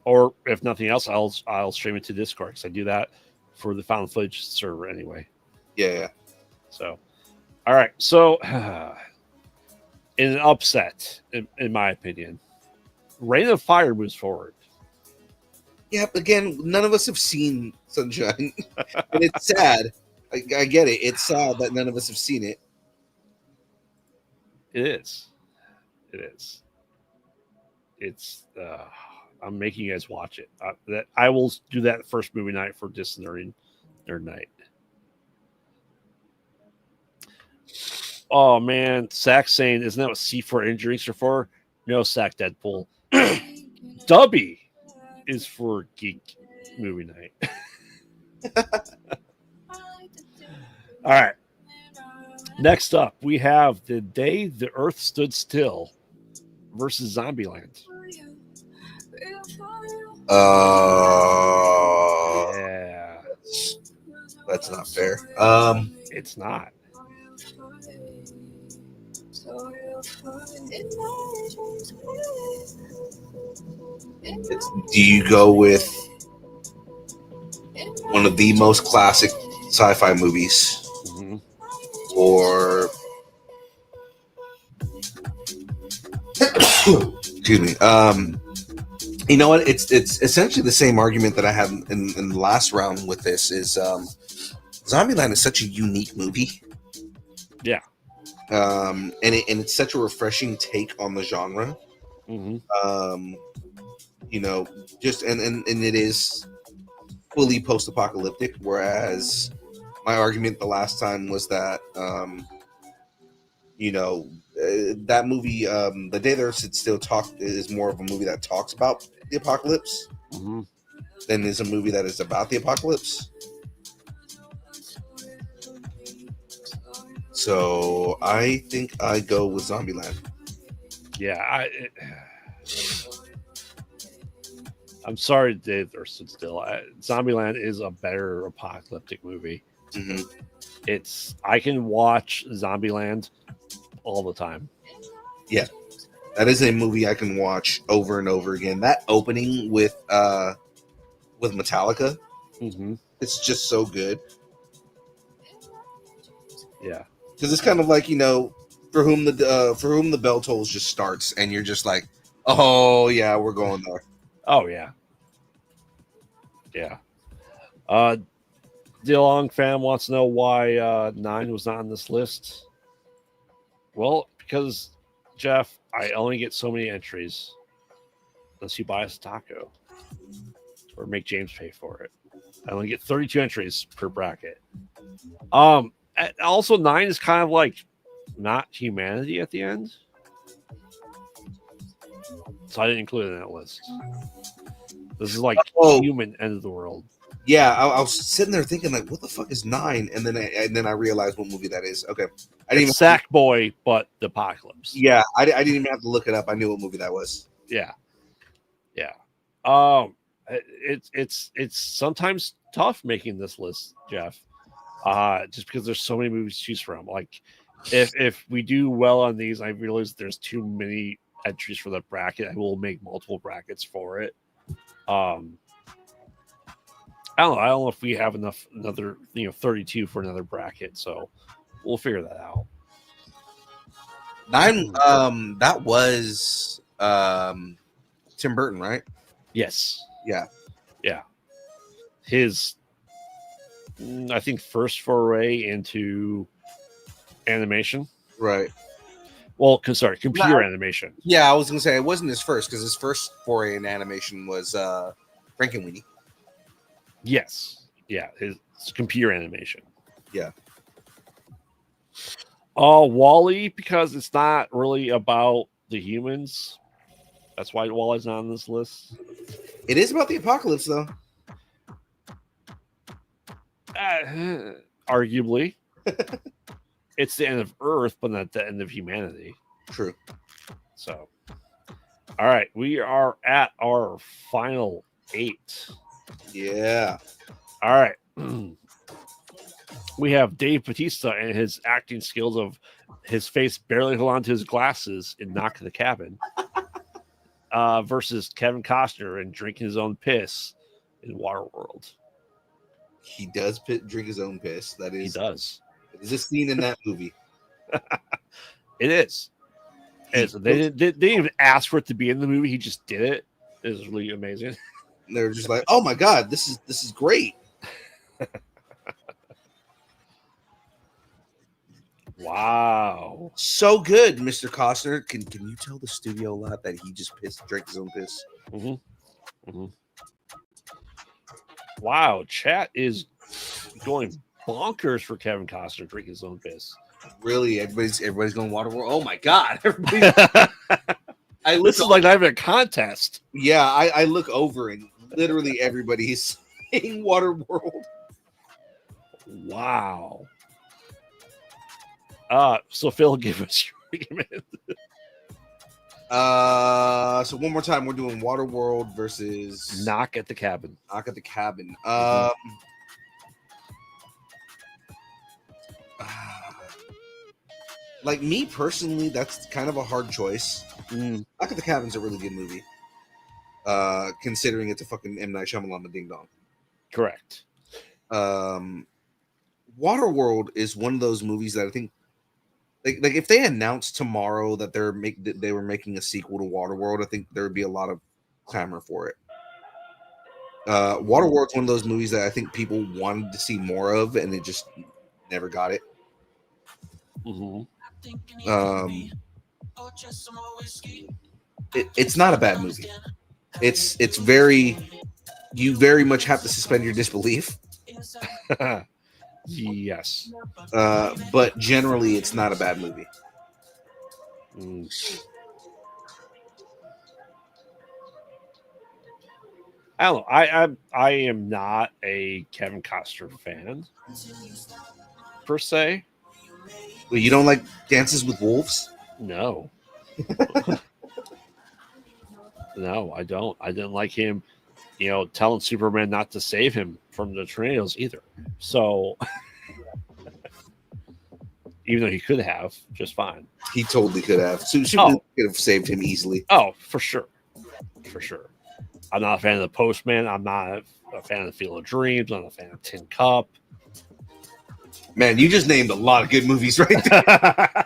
Speaker 3: Or if nothing else, I'll stream it to Discord, because I do that for the found footage server anyway.
Speaker 2: Yeah.
Speaker 3: So, all right. So, in an upset, in my opinion, Reign of Fire moves forward.
Speaker 2: Yeah, again, none of us have seen Sunshine, and it's sad. I get it. It's sad that none of us have seen it.
Speaker 3: It is. It's. I'm making you guys watch it. That I will do that first movie night for Distant Nerd Night. Oh man, Sack saying, isn't that what C4 injuries are for? No, Sack Deadpool. Dubby is for Geek Movie Night. All right. Next up, we have The Day the Earth Stood Still versus Zombieland. Yeah.
Speaker 2: That's not fair.
Speaker 3: It's not.
Speaker 2: Do you go with one of the most classic sci-fi movies,
Speaker 3: Mm-hmm.
Speaker 2: or excuse me, you know what, it's essentially the same argument that I had in the last round with this is Zombieland is such a unique movie.
Speaker 3: Yeah.
Speaker 2: And it's such a refreshing take on the genre.
Speaker 3: Mm-hmm.
Speaker 2: You know, just and it is fully post-apocalyptic, whereas my argument the last time was that you know, that movie, The Day the Earth Stood Still is more of a movie that talks about the apocalypse
Speaker 3: Mm-hmm.
Speaker 2: than is a movie that is about the apocalypse. So I think I go with Zombieland.
Speaker 3: Yeah, I'm sorry, Dave, or Stood Still. Zombieland is a better apocalyptic movie.
Speaker 2: Mhm.
Speaker 3: I can watch Zombieland all the time.
Speaker 2: Yeah, that is a movie I can watch over and over again. That opening with Metallica, it's just so good.
Speaker 3: Yeah,
Speaker 2: because it's kind of like, for whom the bell tolls just starts, and you're just like, oh yeah, we're going there.
Speaker 3: Oh yeah, yeah. DeLong fan wants to know why 9 was not on this list. Well, because Jeff, I only get so many entries unless you buy us a taco or make James pay for it. I only get 32 entries per bracket. Also 9 is kind of like not humanity at the end, so I didn't include it in that list. This is like human end of the world.
Speaker 2: Yeah, I was sitting there thinking like, what the fuck is 9? And then I realized what movie that is. Okay, I didn't
Speaker 3: It's Sackboy, but the apocalypse.
Speaker 2: Yeah, I didn't even have to look it up. I knew what movie that was.
Speaker 3: Yeah. It's sometimes tough making this list, Jeff. Just because there's so many movies to choose from. Like, if we do well on these, I realize there's too many entries for the bracket. I will make multiple brackets for it. I don't know if we have another 32 for another bracket, so we'll figure that out.
Speaker 2: 9, that was Tim Burton, right?
Speaker 3: Yes.
Speaker 2: Yeah.
Speaker 3: His, I think, first foray into animation.
Speaker 2: Right.
Speaker 3: Well, computer animation.
Speaker 2: Yeah, I was gonna say it wasn't his first, because his first foray in animation was Frankenweenie.
Speaker 3: Yes. Yeah, his computer animation.
Speaker 2: Yeah.
Speaker 3: Wall-E, because it's not really about the humans. That's why Wall-E's not on this list.
Speaker 2: It is about the apocalypse, though.
Speaker 3: Arguably. It's the end of Earth, but not the end of humanity.
Speaker 2: True.
Speaker 3: So, all right, we are at our final 8.
Speaker 2: Yeah.
Speaker 3: All right. We have Dave Bautista and his acting skills of his face barely hold on to his glasses in Knock at the Cabin versus Kevin Costner and drinking his own piss in Waterworld.
Speaker 2: He does drink his own piss. That is,
Speaker 3: he does.
Speaker 2: It is a scene in that movie.
Speaker 3: It is. They didn't even ask for it to be in the movie. He just did it. It was really amazing.
Speaker 2: They're just like, oh my god, this is great.
Speaker 3: Wow,
Speaker 2: so good, Mr. Costner. Can you tell the studio a lot that he just drank his own piss?
Speaker 3: Wow, chat is going bonkers for Kevin Costner drinking his own piss.
Speaker 2: Really, everybody's going Waterworld. Oh my god,
Speaker 3: this is like not even a contest.
Speaker 2: Yeah, I look over and literally everybody is saying Waterworld.
Speaker 3: Wow. So Phil, give us your argument.
Speaker 2: So one more time, we're doing Waterworld versus
Speaker 3: Knock at the Cabin.
Speaker 2: Knock at the Cabin. Like me personally, that's kind of a hard choice. Knock at the Cabin's a really good movie. Considering it's a fucking M. Night Shyamalan ding dong.
Speaker 3: Correct.
Speaker 2: Waterworld is one of those movies that I think, like if they announced tomorrow that they were making a sequel to Waterworld, I think there would be a lot of clamor for it. Waterworld's one of those movies that I think people wanted to see more of, and it just never got it. It's not a bad movie. It's very, you very much have to suspend your disbelief.
Speaker 3: Yes.
Speaker 2: But generally, it's not a bad movie.
Speaker 3: I don't know. I am not a Kevin Costner fan per se.
Speaker 2: Well, you don't like Dances with Wolves?
Speaker 3: No. No, I don't. I didn't like him, telling Superman not to save him from the tornadoes either. So even though he could have just fine.
Speaker 2: He totally could have. Superman could have saved him easily.
Speaker 3: Oh, for sure. For sure. I'm not a fan of The Postman. I'm not a fan of The Field of Dreams. I'm not a fan of Tin Cup.
Speaker 2: Man, you just named a lot of good movies right there.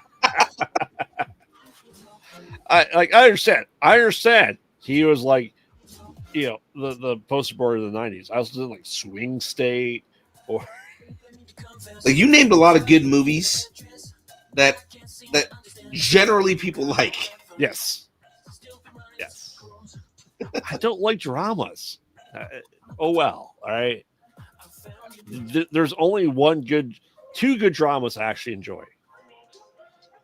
Speaker 3: I understand. I understand. He was like, the poster boy of the 90s. I also did like Swing State or
Speaker 2: like you named a lot of good movies that generally people like.
Speaker 3: Yes. I don't like dramas. Oh well. All right. There's only two good dramas I actually enjoy.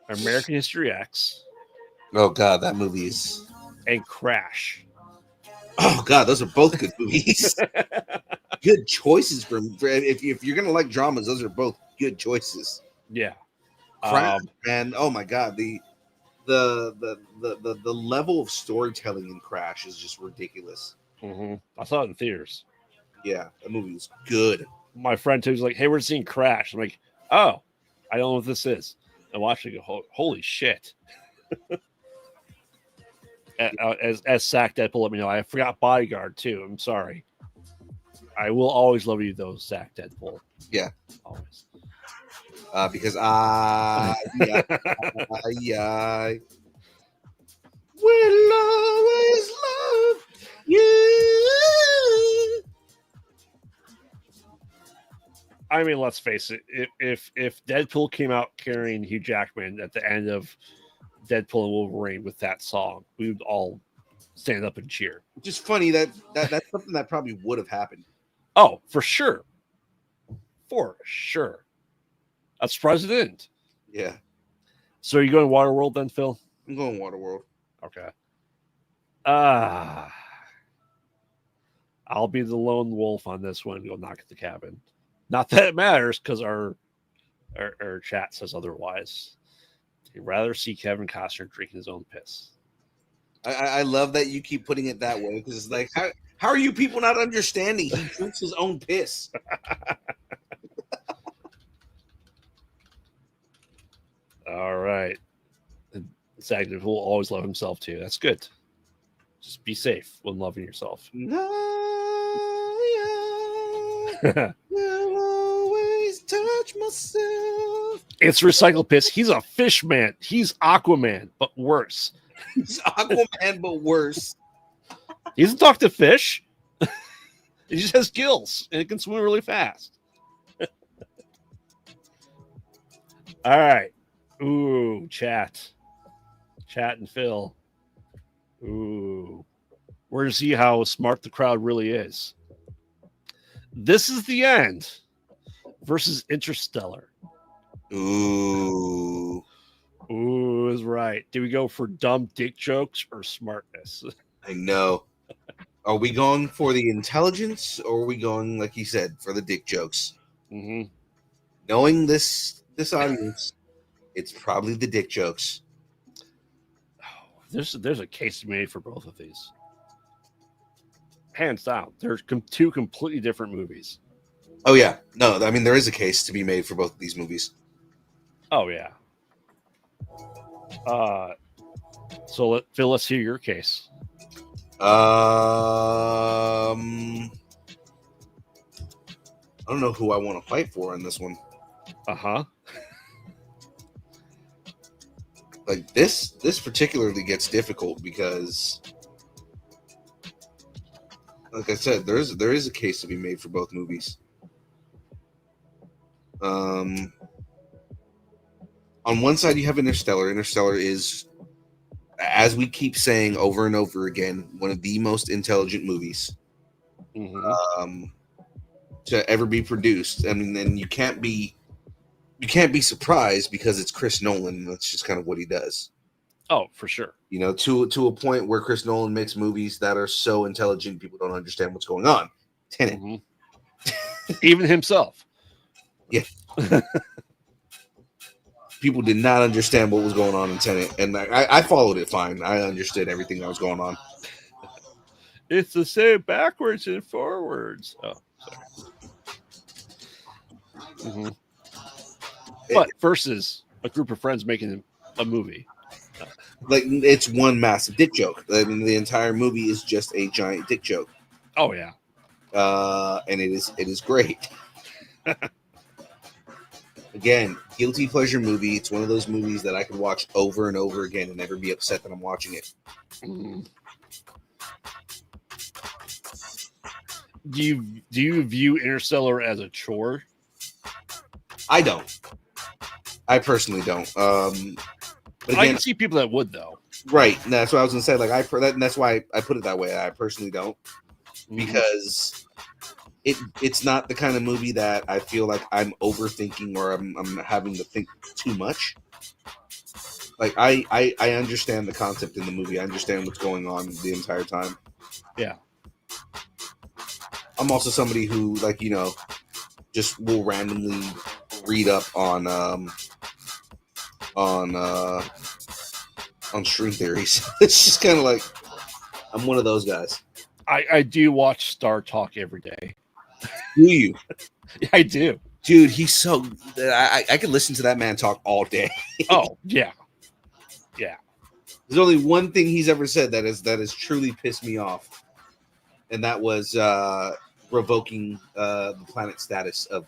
Speaker 3: American History X.
Speaker 2: Oh God, that movie is.
Speaker 3: And Crash.
Speaker 2: Oh God, those are both good movies. Good choices for if you're gonna like dramas, those are both good choices.
Speaker 3: Yeah.
Speaker 2: Crash, man. Oh my God, the level of storytelling in Crash is just ridiculous.
Speaker 3: Mm-hmm. I saw it in theaters.
Speaker 2: Yeah, that movie was good.
Speaker 3: My friend too was like, "Hey, we're seeing Crash." I'm like, "Oh, I don't know what this is." I watched it. Go, holy shit! As Sack Deadpool let me know, I forgot Bodyguard too. I'm sorry. I will always love you though, Sack Deadpool.
Speaker 2: Yeah,
Speaker 3: always.
Speaker 2: Because will always love you.
Speaker 3: I mean, let's face it. If Deadpool came out carrying Hugh Jackman at the end of Deadpool and Wolverine with that song, we would all stand up and cheer.
Speaker 2: Just funny that's something that probably would have happened.
Speaker 3: Oh, for sure. For sure. I'm surprised it didn't.
Speaker 2: Yeah.
Speaker 3: So are you going Waterworld then, Phil?
Speaker 2: I'm going Waterworld.
Speaker 3: Okay. I'll be the lone wolf on this one. Go knock at the cabin. Not that it matters, because our chat says otherwise. They'd rather see Kevin Costner drinking his own piss.
Speaker 2: I love that you keep putting it that way, because it's like, how are you people not understanding? He drinks his own piss.
Speaker 3: All right. Zagnev will always love himself too. That's good. Just be safe when loving yourself.
Speaker 2: Will always touch myself.
Speaker 3: It's recycled piss. He's a fish man. He's Aquaman, but worse.
Speaker 2: He's Aquaman, but worse.
Speaker 3: He doesn't talk to fish. He just has gills, and it can swim really fast. All right. Ooh, chat and Phil. Ooh. We're going to see how smart the crowd really is. This Is the End versus Interstellar.
Speaker 2: Ooh
Speaker 3: is right. Do we go for dumb dick jokes or smartness?
Speaker 2: I know. Are we going for the intelligence, or are we going, like you said, for the dick jokes?
Speaker 3: Mm-hmm.
Speaker 2: Knowing this audience, it's probably the dick jokes.
Speaker 3: There's a case to be made for both of these. Hands down. They're two completely different movies.
Speaker 2: Oh, yeah. No, I mean, there is a case to be made for both of these movies.
Speaker 3: Oh, yeah. So Phil, let's hear your case.
Speaker 2: I don't know who I want to fight for in this one. Like this particularly gets difficult because, like I said, there is a case to be made for both movies. On one side you have Interstellar. Interstellar is, as we keep saying over and over again, one of the most intelligent movies to ever be produced. I mean, and you can't be surprised because it's Chris Nolan. That's just kind of what he does.
Speaker 3: Oh, for sure.
Speaker 2: You know, to a point where Chris Nolan makes movies that are so intelligent people don't understand what's going on. Tenet.
Speaker 3: Even himself.
Speaker 2: Yeah. People did not understand what was going on in Tenet, and I followed it fine. I understood everything that was going on.
Speaker 3: It's the same backwards and forwards. Oh, sorry. But versus a group of friends making a movie.
Speaker 2: Like it's one massive dick joke. I mean, the entire movie is just a giant dick joke.
Speaker 3: Oh yeah.
Speaker 2: And it is great. Again, guilty pleasure movie. It's one of those movies that I could watch over and over again and never be upset that I'm watching it.
Speaker 3: Mm. Do you view Interstellar as a chore?
Speaker 2: I don't. I personally don't. But again,
Speaker 3: I can see people that would though.
Speaker 2: Right. That's what I was gonna say. Like that's why I put it that way. I personally don't, because it's not the kind of movie that I feel like I'm overthinking or I'm having to think too much. Like I understand the concept in the movie. I understand what's going on the entire time.
Speaker 3: Yeah.
Speaker 2: I'm also somebody who, like, just will randomly read up on string theories. It's just kind of like I'm one of those guys.
Speaker 3: I do watch Star Talk every day.
Speaker 2: Do you?
Speaker 3: Yeah, I do.
Speaker 2: Dude, he's so... I could listen to that man talk all day.
Speaker 3: Oh, yeah. Yeah.
Speaker 2: There's only one thing he's ever said that has truly pissed me off, and that was revoking the planet status of...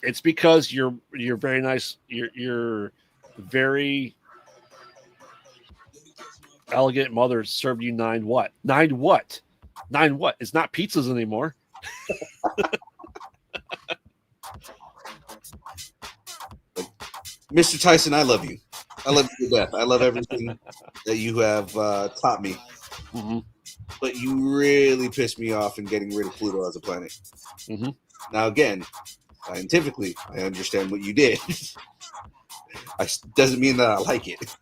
Speaker 3: It's because you're very nice. You're very elegant mother served you 9 what? 9 what? 9 what? It's not pizzas anymore.
Speaker 2: Mr. Tyson, I love you. I love you to death. I love everything that you have taught me.
Speaker 3: Mm-hmm.
Speaker 2: But you really pissed me off in getting rid of Pluto as a planet.
Speaker 3: Mm-hmm.
Speaker 2: Now, again, scientifically, I understand what you did. Doesn't mean that I like it.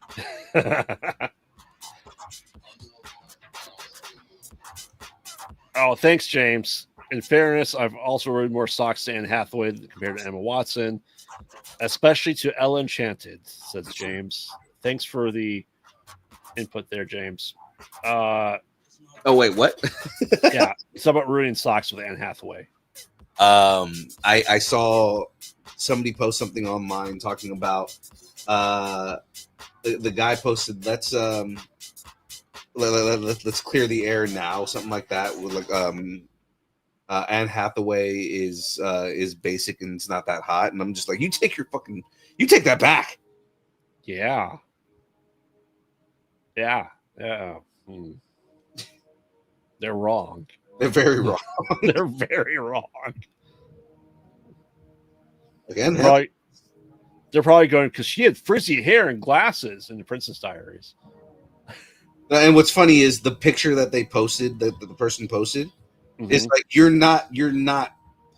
Speaker 3: Oh, thanks, James. In fairness, I've also read more socks to Anne Hathaway compared to Emma Watson, especially to Ella Enchanted, says James. Thanks for the input there, James.
Speaker 2: Oh, wait, what?
Speaker 3: Yeah, it's about ruining socks with Anne Hathaway.
Speaker 2: I saw somebody post something online talking about the guy posted, let's clear the air now, something like that. With like Anne Hathaway is basic and it's not that hot, and I'm just like, you take that back.
Speaker 3: Yeah. They're wrong.
Speaker 2: They're very wrong.
Speaker 3: They're very wrong.
Speaker 2: Again,
Speaker 3: they're probably going because she had frizzy hair and glasses in the Princess Diaries.
Speaker 2: And what's funny is the picture that they posted, that the person posted, is like you're not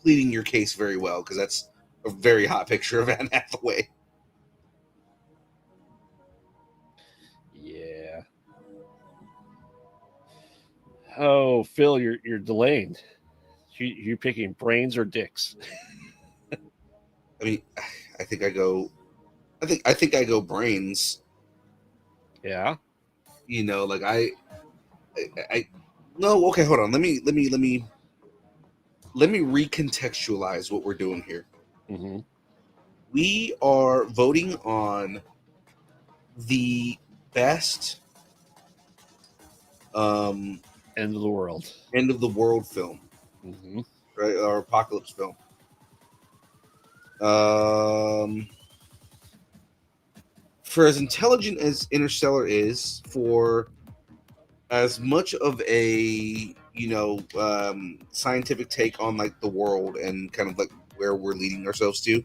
Speaker 2: pleading your case very well, because that's a very hot picture of Anne Hathaway.
Speaker 3: Yeah. Oh, Phil, you're delayed. You picking brains or dicks?
Speaker 2: I mean, I think I go brains.
Speaker 3: Yeah.
Speaker 2: Like I no, okay, hold on. Let me recontextualize what we're doing here.
Speaker 3: Mm-hmm.
Speaker 2: We are voting on the best
Speaker 3: end of the world
Speaker 2: film,
Speaker 3: mm-hmm.
Speaker 2: right? Or apocalypse film. For as intelligent as Interstellar is, for as much of a scientific take on like the world and kind of like where we're leading ourselves to,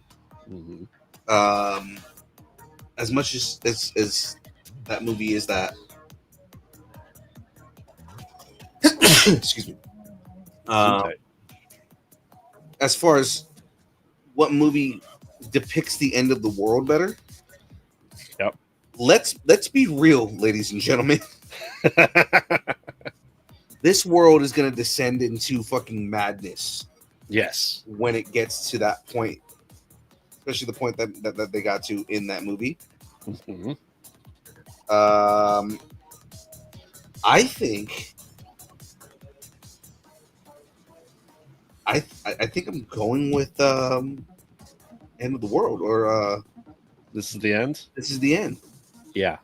Speaker 2: as much as that movie is that, excuse me, as far as what movie depicts the end of the world better, let's be real, ladies and gentlemen. This world is going to descend into fucking madness.
Speaker 3: Yes, when
Speaker 2: it gets to that point, especially the point that they got to in that movie.
Speaker 3: Mm-hmm.
Speaker 2: I think I think I'm going with end of the world, or
Speaker 3: This is the end.
Speaker 2: this is the end.
Speaker 3: Yeah.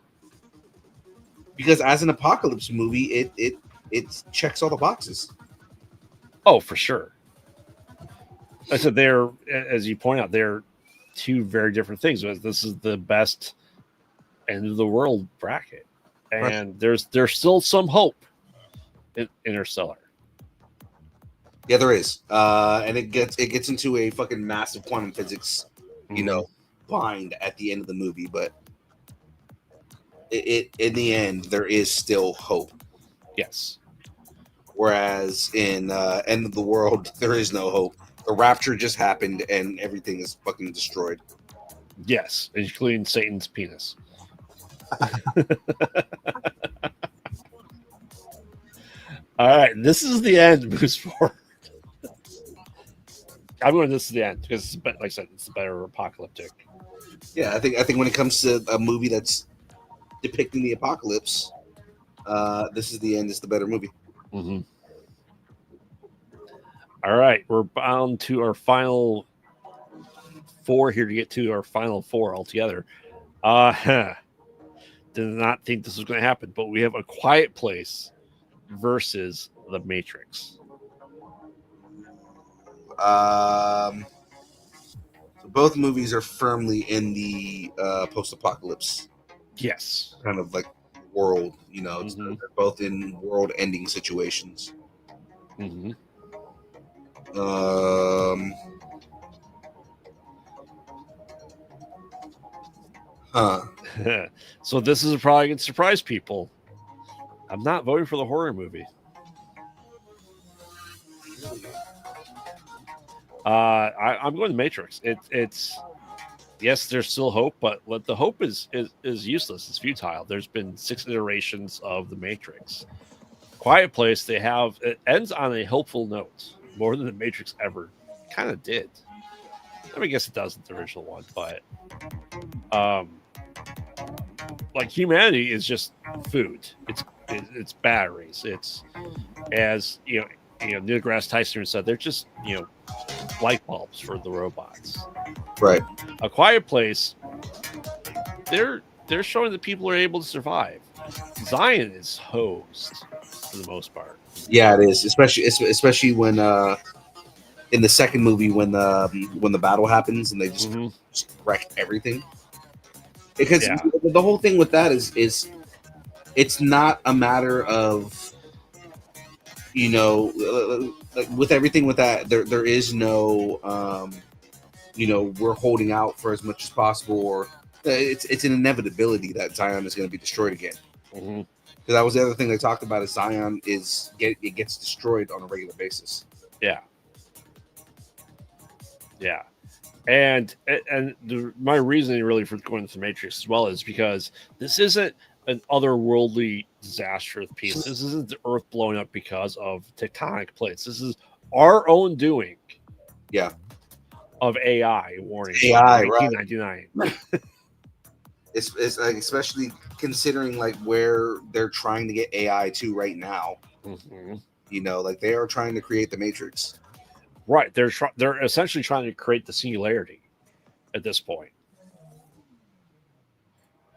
Speaker 2: Because as an apocalypse movie, it checks all the boxes.
Speaker 3: Oh, for sure. I said they're, as you point out, they're two very different things. This is the best end of the world bracket, and there's still some hope in Interstellar.
Speaker 2: Yeah, there is, and it gets into a fucking massive quantum physics, bind at the end of the movie. But it in the end, there is still hope.
Speaker 3: Yes.
Speaker 2: Whereas in End of the World, there is no hope. The rapture just happened, and everything is fucking destroyed.
Speaker 3: Yes, including Satan's penis. All right, this is the end. Moves forward. I'm going. This is the end because, like I said, it's the better apocalyptic.
Speaker 2: Yeah, I think when it comes to a movie that's depicting the apocalypse, this is the end. It's the better movie.
Speaker 3: Mm-hmm. All right, we're bound to our final four here to get to our final four altogether. Did not think this was going to happen, but we have A Quiet Place versus The Matrix.
Speaker 2: So both movies are firmly in the post-apocalypse,
Speaker 3: Yes,
Speaker 2: kind of like world. They're both in world-ending situations.
Speaker 3: Mm-hmm. So this is probably going to surprise people. I'm not voting for the horror movie. I'm going to Matrix. It's yes, there's still hope, but the hope is useless. It's futile. There's been 6 iterations of the Matrix. Quiet Place, it ends on a hopeful note more than the Matrix ever kind of did. I guess it does with the original one, but like humanity is just food. It's batteries. It's, as Neil deGrasse Tyson said, they're just light bulbs for the robots.
Speaker 2: Right.
Speaker 3: A Quiet Place, they're showing that people are able to survive. Zion is hosed for the most part.
Speaker 2: Yeah, it is, especially when in the second movie when the battle happens and they just wreck everything. Because the whole thing with that is it's not a matter of like with everything with that there is no we're holding out for as much as possible, or it's an inevitability that Zion is going to be destroyed again. Because that was the other thing they talked about, is Zion it gets destroyed on a regular basis.
Speaker 3: Yeah. And my reasoning really for going to Matrix as well is because this isn't an otherworldly disaster piece. This isn't the Earth blowing up because of tectonic plates. This is our own doing.
Speaker 2: Yeah.
Speaker 3: Of AI warning.
Speaker 2: AI,
Speaker 3: 1999.
Speaker 2: Right. It's like, especially considering like where they're trying to get AI to right now. Like they are trying to create the Matrix.
Speaker 3: Right. They're essentially trying to create the singularity at this point.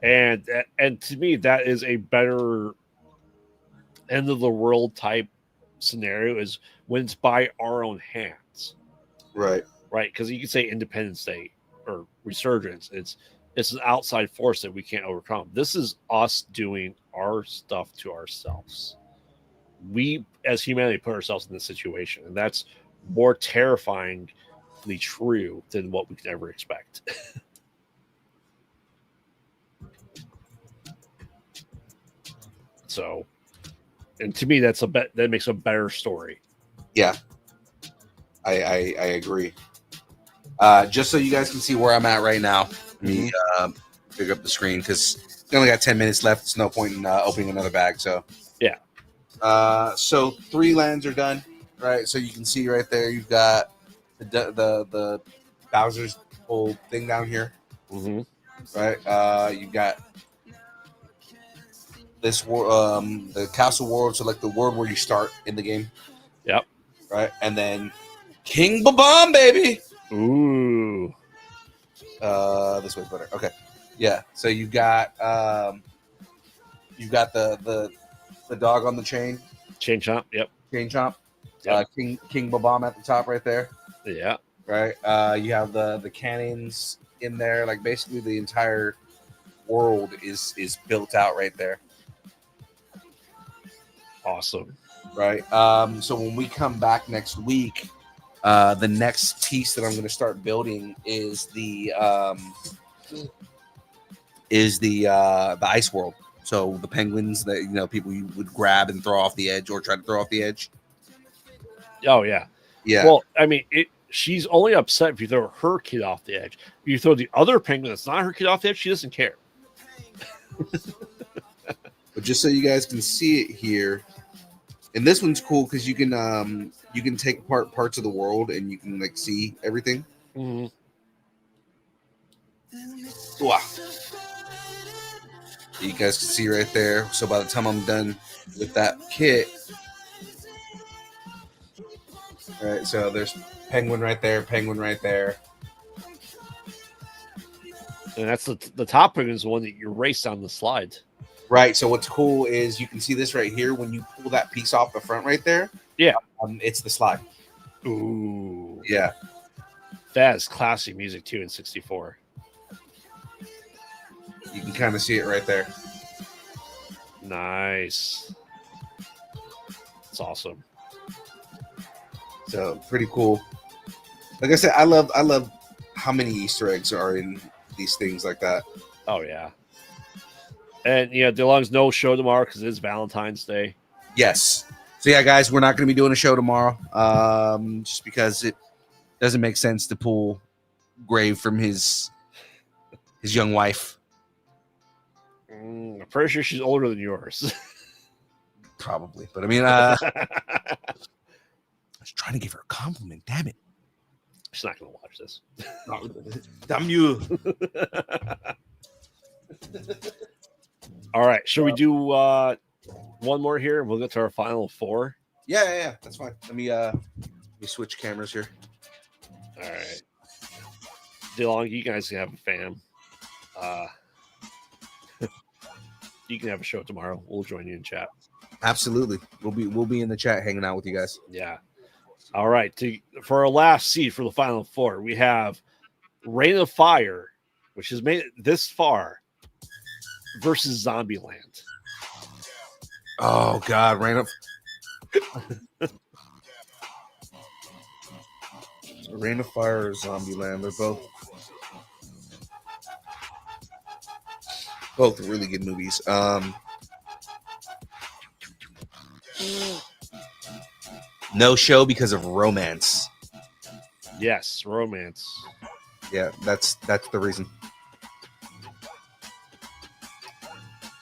Speaker 3: And to me, that is a better end of the world type scenario, is when it's by our own hands.
Speaker 2: Right.
Speaker 3: Because you can say Independence Day or Resurgence. It's an outside force that we can't overcome. This is us doing our stuff to ourselves. We, as humanity, put ourselves in this situation, and that's more terrifyingly true than what we could ever expect. So, and to me, that makes a better story.
Speaker 2: Yeah, I agree. Just so you guys can see where I'm at right now, let me pick up the screen because we only got 10 minutes left. There's no point in opening another bag. So
Speaker 3: yeah.
Speaker 2: So 3 lands are done, right? So you can see right there, you've got the Bowser's whole thing down here, right? You've got this the castle world, so like the world where you start in the game.
Speaker 3: Yep.
Speaker 2: Right, and then King Babam, baby.
Speaker 3: Ooh.
Speaker 2: This way better. Okay. Yeah. So you've got the dog on the
Speaker 3: Chain chomp. Yep.
Speaker 2: chain chomp.
Speaker 3: Yep.
Speaker 2: King Babam at the top right there.
Speaker 3: Yeah.
Speaker 2: Right. You have the cannons in there. Like basically the entire world is built out right there.
Speaker 3: Awesome.
Speaker 2: Right. So when we come back next week, the next piece that I'm going to start building is the ice world. So the penguins that people you would grab and throw off the edge or try to throw off the edge.
Speaker 3: Oh yeah.
Speaker 2: Yeah.
Speaker 3: Well, I mean, she's only upset if you throw her kid off the edge. If you throw the other penguin that's not her kid off the edge, she doesn't care.
Speaker 2: But just so you guys can see it here, and this one's cool because you can take apart parts of the world and you can like see everything.
Speaker 3: Mm-hmm.
Speaker 2: Wow. You guys can see right there. So by the time I'm done with that kit, all right. So there's penguin right there,
Speaker 3: And that's the top penguin is the one that you race on the slides.
Speaker 2: Right. So what's cool is you can see this right here when you pull that piece off the front right there.
Speaker 3: Yeah.
Speaker 2: It's the slide.
Speaker 3: Ooh.
Speaker 2: Yeah.
Speaker 3: That is classic music too in 64.
Speaker 2: You can kind of see it right there.
Speaker 3: Nice. It's awesome.
Speaker 2: So pretty cool. Like I said, I love how many Easter eggs are in these things like that.
Speaker 3: Oh yeah. And DeLong's no show tomorrow because it is Valentine's Day.
Speaker 2: Yes. So yeah, guys, we're not going to be doing a show tomorrow, just because it doesn't make sense to pull Grave from his young wife.
Speaker 3: I'm pretty sure she's older than yours.
Speaker 2: Probably, but I mean, I was trying to give her a compliment. Damn it!
Speaker 3: She's not going to watch this.
Speaker 2: Damn you!
Speaker 3: All right, shall we do one more here? We'll get to our final four.
Speaker 2: Yeah, that's fine. Let me switch cameras here.
Speaker 3: All right, DeLong, you guys can have a fam. You can have a show tomorrow. We'll join you in chat.
Speaker 2: Absolutely, we'll be in the chat hanging out with you guys.
Speaker 3: Yeah. All right. For our last seed for the final four, we have Reign of Fire, which has made it this far, versus Zombieland.
Speaker 2: Oh God, Reign of Fire or Zombieland. They're both really good movies. No show because of romance.
Speaker 3: Yes, romance.
Speaker 2: Yeah, that's the reason.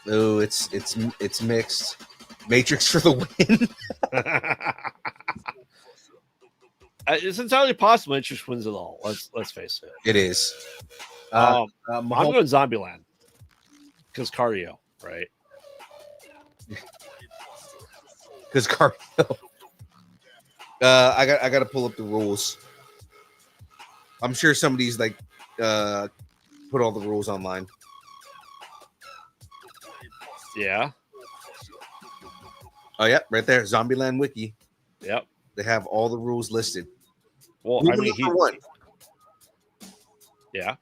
Speaker 2: Oh, it's mixed. Matrix for the win.
Speaker 3: It's entirely possible Matrix wins it all. Let's face it.
Speaker 2: It is.
Speaker 3: I'm going Zombieland because cardio, right?
Speaker 2: Because cardio. I got to pull up the rules. I'm sure somebody's like put all the rules online.
Speaker 3: Yeah.
Speaker 2: Oh yeah, right there, Zombieland Wiki.
Speaker 3: Yep.
Speaker 2: They have all the rules listed.
Speaker 3: Well,
Speaker 2: Rule
Speaker 3: I mean,
Speaker 2: number one.
Speaker 3: Yeah.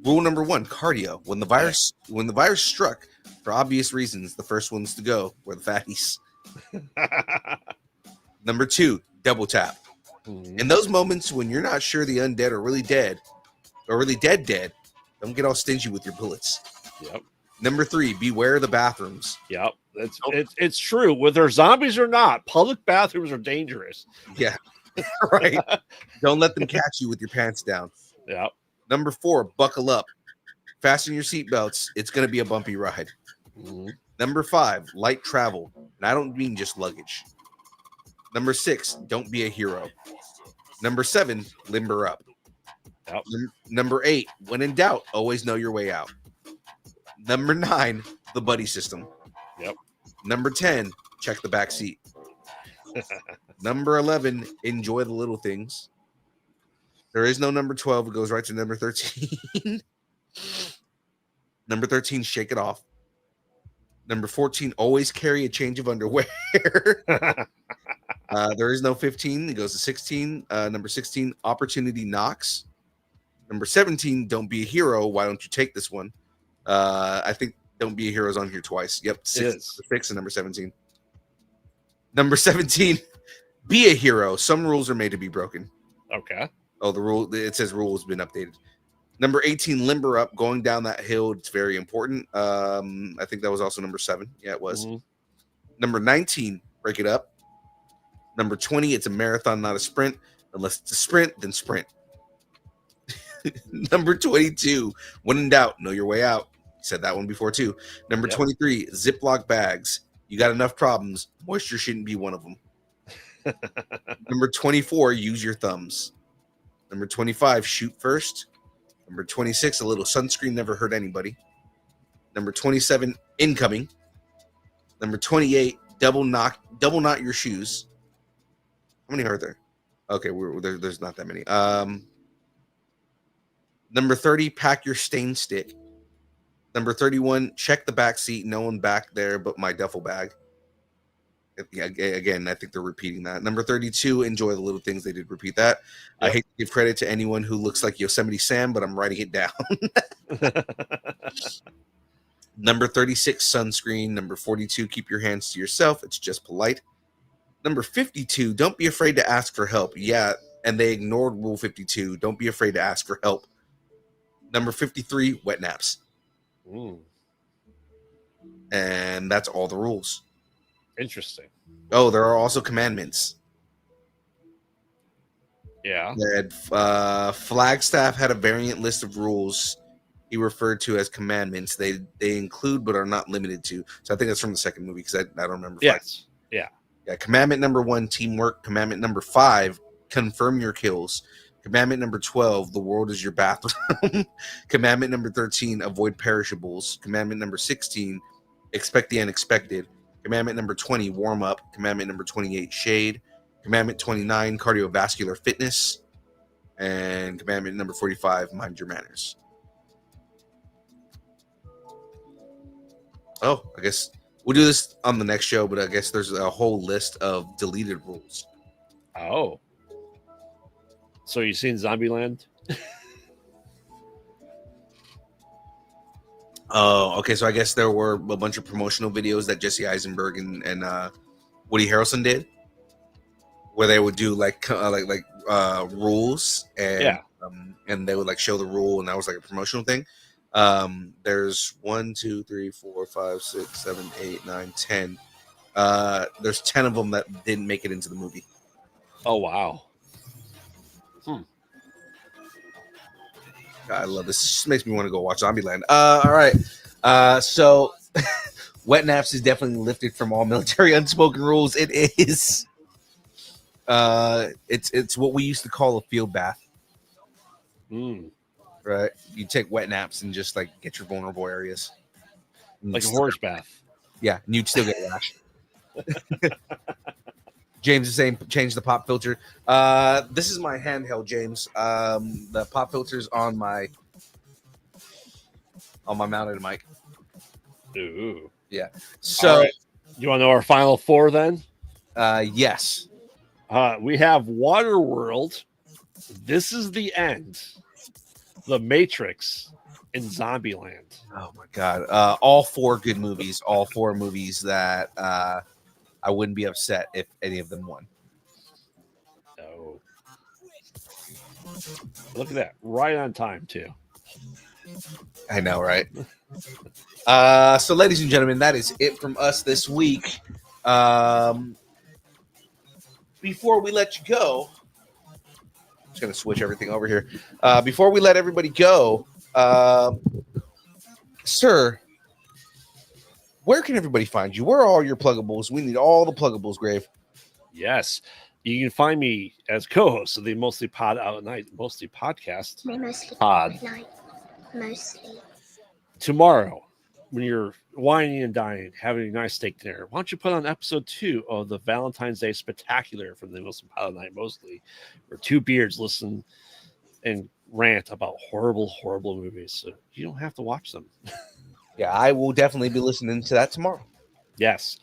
Speaker 2: Rule number one: cardio. When the virus struck, for obvious reasons, the first ones to go were the fatties. Number two: double tap.
Speaker 3: Mm-hmm.
Speaker 2: In those moments when you're not sure the undead are really dead, or really dead, don't get all stingy with your bullets.
Speaker 3: Yep.
Speaker 2: Number three: beware the bathrooms.
Speaker 3: Yep. It's true. Whether zombies or not, public bathrooms are dangerous.
Speaker 2: Yeah. Right. Don't let them catch you with your pants down.
Speaker 3: Yep.
Speaker 2: Number four: buckle up. Fasten your seatbelts. It's going to be a bumpy ride.
Speaker 3: Mm-hmm.
Speaker 2: Number five: light travel. And I don't mean just luggage. Number six: don't be a hero. Number seven: limber up.
Speaker 3: Yep.
Speaker 2: Number eight: when in doubt, always know your way out. Number nine: the buddy system.
Speaker 3: Yep.
Speaker 2: Number 10: check the back seat. Number 11: enjoy the little things. There is no number 12. It goes right to number 13. Number 13, shake it off. Number 14, always carry a change of underwear. There is no 15. It goes to 16. Number 16, opportunity knocks. Number 17, don't be a hero. Why don't you take this one? I think don't be a hero is on here twice. Yep, six and number 17. Number 17, be a hero. Some rules are made to be broken.
Speaker 3: Okay.
Speaker 2: Oh, the rule, it says rule has been updated. Number 18, limber up. Going down that hill, it's very important. I think that was also number 7. Yeah, it was. Number 19, break it up. Number 20, it's a marathon, not a sprint. Unless it's a sprint, then sprint. Number 22, when in doubt, know your way out. Said that one before too. Number 23, Ziploc bags. You got enough problems. Moisture shouldn't be one of them. Number 24, use your thumbs. Number 25, shoot first. Number 26, a little sunscreen never hurt anybody. Number 27, incoming. Number 28, double knot your shoes. How many are there? Okay, there's not that many. Number 30, pack your stain stick. Number 31, check the back seat. No one back there but my duffel bag. Again, I think they're repeating that. Number 32, enjoy the little things. They did repeat that. Yep. I hate to give credit to anyone who looks like Yosemite Sam, but I'm writing it down. Number 36, sunscreen. Number 42, keep your hands to yourself. It's just polite. Number 52, don't be afraid to ask for help. Yeah, and they ignored Rule 52. Don't be afraid to ask for help. Number 53, wet naps. And that's all the rules.
Speaker 3: Interesting.
Speaker 2: Oh, there are also commandments.
Speaker 3: Yeah.
Speaker 2: Flagstaff had a variant list of rules he referred to as commandments. They include but are not limited to. So I think that's from the second movie because I don't remember.
Speaker 3: Yes. Yeah.
Speaker 2: Commandment number 1, teamwork. Commandment number 5, confirm your kills. Commandment number 12, the world is your bathroom. Commandment number 13, avoid perishables. Commandment number 16, expect the unexpected. Commandment number 20, warm up. Commandment number 28, shade. Commandment 29, cardiovascular fitness. And commandment number 45, mind your manners. Oh, I guess we'll do this on the next show, but I guess there's a whole list of deleted rules.
Speaker 3: Oh. So you seen Zombieland?
Speaker 2: Oh, okay. So I guess there were a bunch of promotional videos that Jesse Eisenberg and Woody Harrelson did, where they would do like rules and and they would like show the rule, and that was like a promotional thing. There's 1, 2, 3, 4, 5, 6, 7, 8, 9, 10. There's 10 of them that didn't make it into the movie.
Speaker 3: Oh wow.
Speaker 2: I love this. This just makes me want to go watch Zombieland. All right. So wet naps is definitely lifted from all military unspoken rules. It is. It's what we used to call a field bath. Right. You take wet naps and just like get your vulnerable areas.
Speaker 3: Like a horse bath.
Speaker 2: Yeah, and you'd still get rash. James is saying change the pop filter. This is my handheld, James. The pop filter's on my mounted mic.
Speaker 3: Ooh.
Speaker 2: Yeah. So
Speaker 3: right. You want to know our final 4 then?
Speaker 2: Yes.
Speaker 3: We have Waterworld. This is the end. The Matrix and Zombieland.
Speaker 2: Oh my God. All 4 good movies. All 4 movies that I wouldn't be upset if any of them won.
Speaker 3: Oh. Look at that. Right on time, too.
Speaker 2: I know, right? So, ladies and gentlemen, that is it from us this week. Before we let you go, I'm just going to switch everything over here. Before we let everybody go, sir, where can everybody find you? Where are all your pluggables? We need all the pluggables, Grave.
Speaker 3: Yes. You can find me as co-host of the Mostly Podcast.
Speaker 1: Mostly
Speaker 3: Pod.
Speaker 1: Mostly.
Speaker 3: Tomorrow, when you're whining and dining, having a nice steak dinner, why don't you put on episode 2 of the Valentine's Day Spectacular from the Mostly Pod Night Mostly, where 2 beards listen and rant about horrible, horrible movies. So you don't have to watch them.
Speaker 2: Yeah, I will definitely be listening to that tomorrow.
Speaker 3: Yes.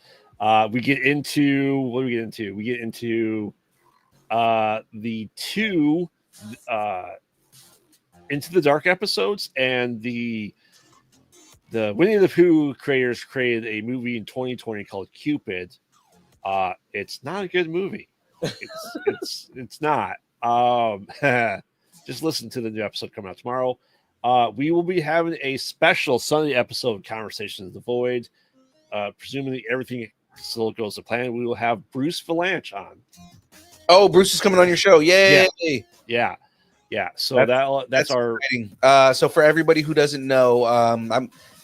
Speaker 3: We get into what do we get into? We get into the two Into the Dark episodes, and the Winnie the Pooh creators created a movie in 2020 called Cupid. It's not a good movie. It's not. Just listen to the new episode coming out tomorrow. We will be having a special Sunday episode of Conversations in the Void. Presumably everything still goes to plan. We will have Bruce Valanche on.
Speaker 2: Oh, Bruce is coming on your show! Yay!
Speaker 3: Yeah. So that's our.
Speaker 2: Exciting. So for everybody who doesn't know,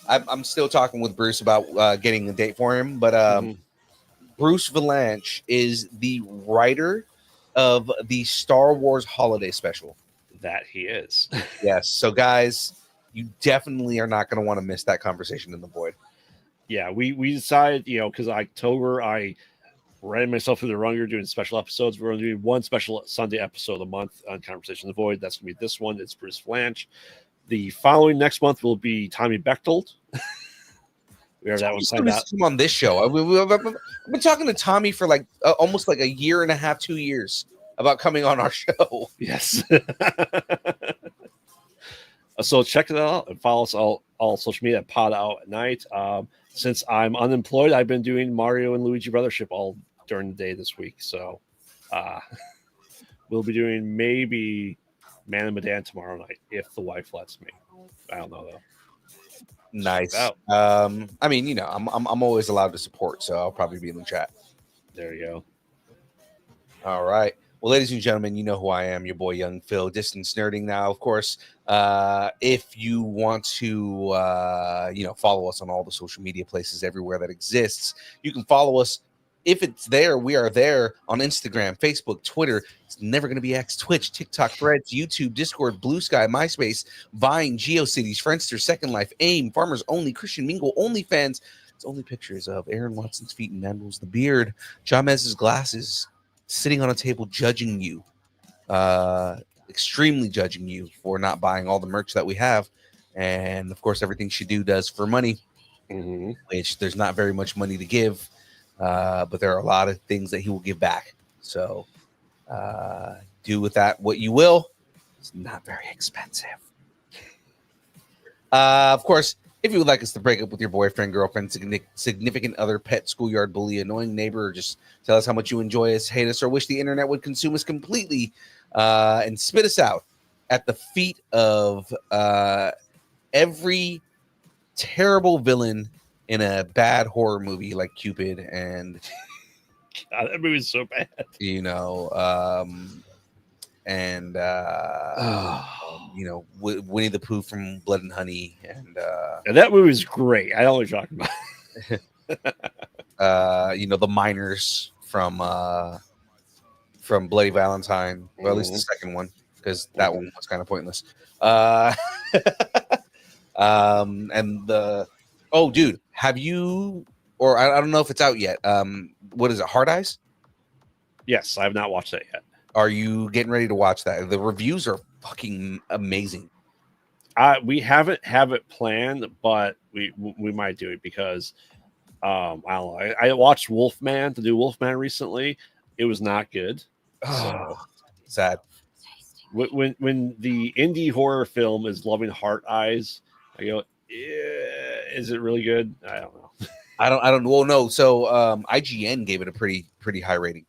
Speaker 2: I'm still talking with Bruce about getting a date for him, but Bruce Valanche is the writer of the Star Wars Holiday Special.
Speaker 3: That he is.
Speaker 2: Yes. So guys, you definitely are not going to want to miss that conversation in the void.
Speaker 3: Yeah, we decided, because October I ran myself through the wringer doing special episodes. We're going to do one special Sunday episode a month on Conversation in the Void. That's going to be this one. It's Bruce Valanche. The following next month will be Tommy Bechtold. We have that one signed out.
Speaker 2: On this show, I've been talking to Tommy for almost like a year and a half, 2 years about coming on our show.
Speaker 3: Yes. So check it out and follow us all social media at Pod Out at Night. Since I'm unemployed, I've been doing Mario and Luigi Brothership all during the day this week. So we'll be doing maybe Man and Medan tomorrow night if the wife lets me. I don't know though.
Speaker 2: Nice. I mean, I'm always allowed to support, so I'll probably be in the chat.
Speaker 3: There you go.
Speaker 2: All right. Well, ladies and gentlemen, you know who I am, your boy Young Phil, Distance Nerding. Now, of course, if you want to, follow us on all the social media places everywhere that exists, you can follow us. If it's there, we are there on Instagram, Facebook, Twitter. It's never going to be X, Twitch, TikTok, Threads, YouTube, Discord, Blue Sky, MySpace, Vine, GeoCities, Friendster, Second Life, AIM, Farmers Only, Christian Mingle, OnlyFans. It's only pictures of Aaron Watson's feet and Mandels the beard, Jamez's glasses, sitting on a table judging you, extremely judging you for not buying all the merch that we have. And, of course, everything she does for money, which there's not very much money to give. But there are a lot of things that he will give back. So do with that what you will. It's not very expensive. Of course, if you would like us to break up with your boyfriend, girlfriend, significant other, pet, schoolyard bully, annoying neighbor, or just tell us how much you enjoy us, hate us, or wish the internet would consume us completely and spit us out at the feet of every terrible villain in a bad horror movie like Cupid and
Speaker 3: God, that movie's so bad.
Speaker 2: Winnie the Pooh from Blood and Honey and
Speaker 3: that movie's great. I know what you're talking about.
Speaker 2: The miners from Bloody Valentine, or at least the second one, because that one was kind of pointless. And the dude, have you, or I don't know if it's out yet, what is it, Hard Eyes?
Speaker 3: Yes, I have not watched that yet.
Speaker 2: Are you getting ready to watch that? The reviews are fucking amazing.
Speaker 3: We haven't have it planned, but we might do it because I don't know. I watched Wolfman, the new Wolfman recently. It was not good. So
Speaker 2: sad.
Speaker 3: When the indie horror film is loving Heart Eyes, I go, is it really good? I don't know.
Speaker 2: I don't. Well, no. So IGN gave it a pretty high rating.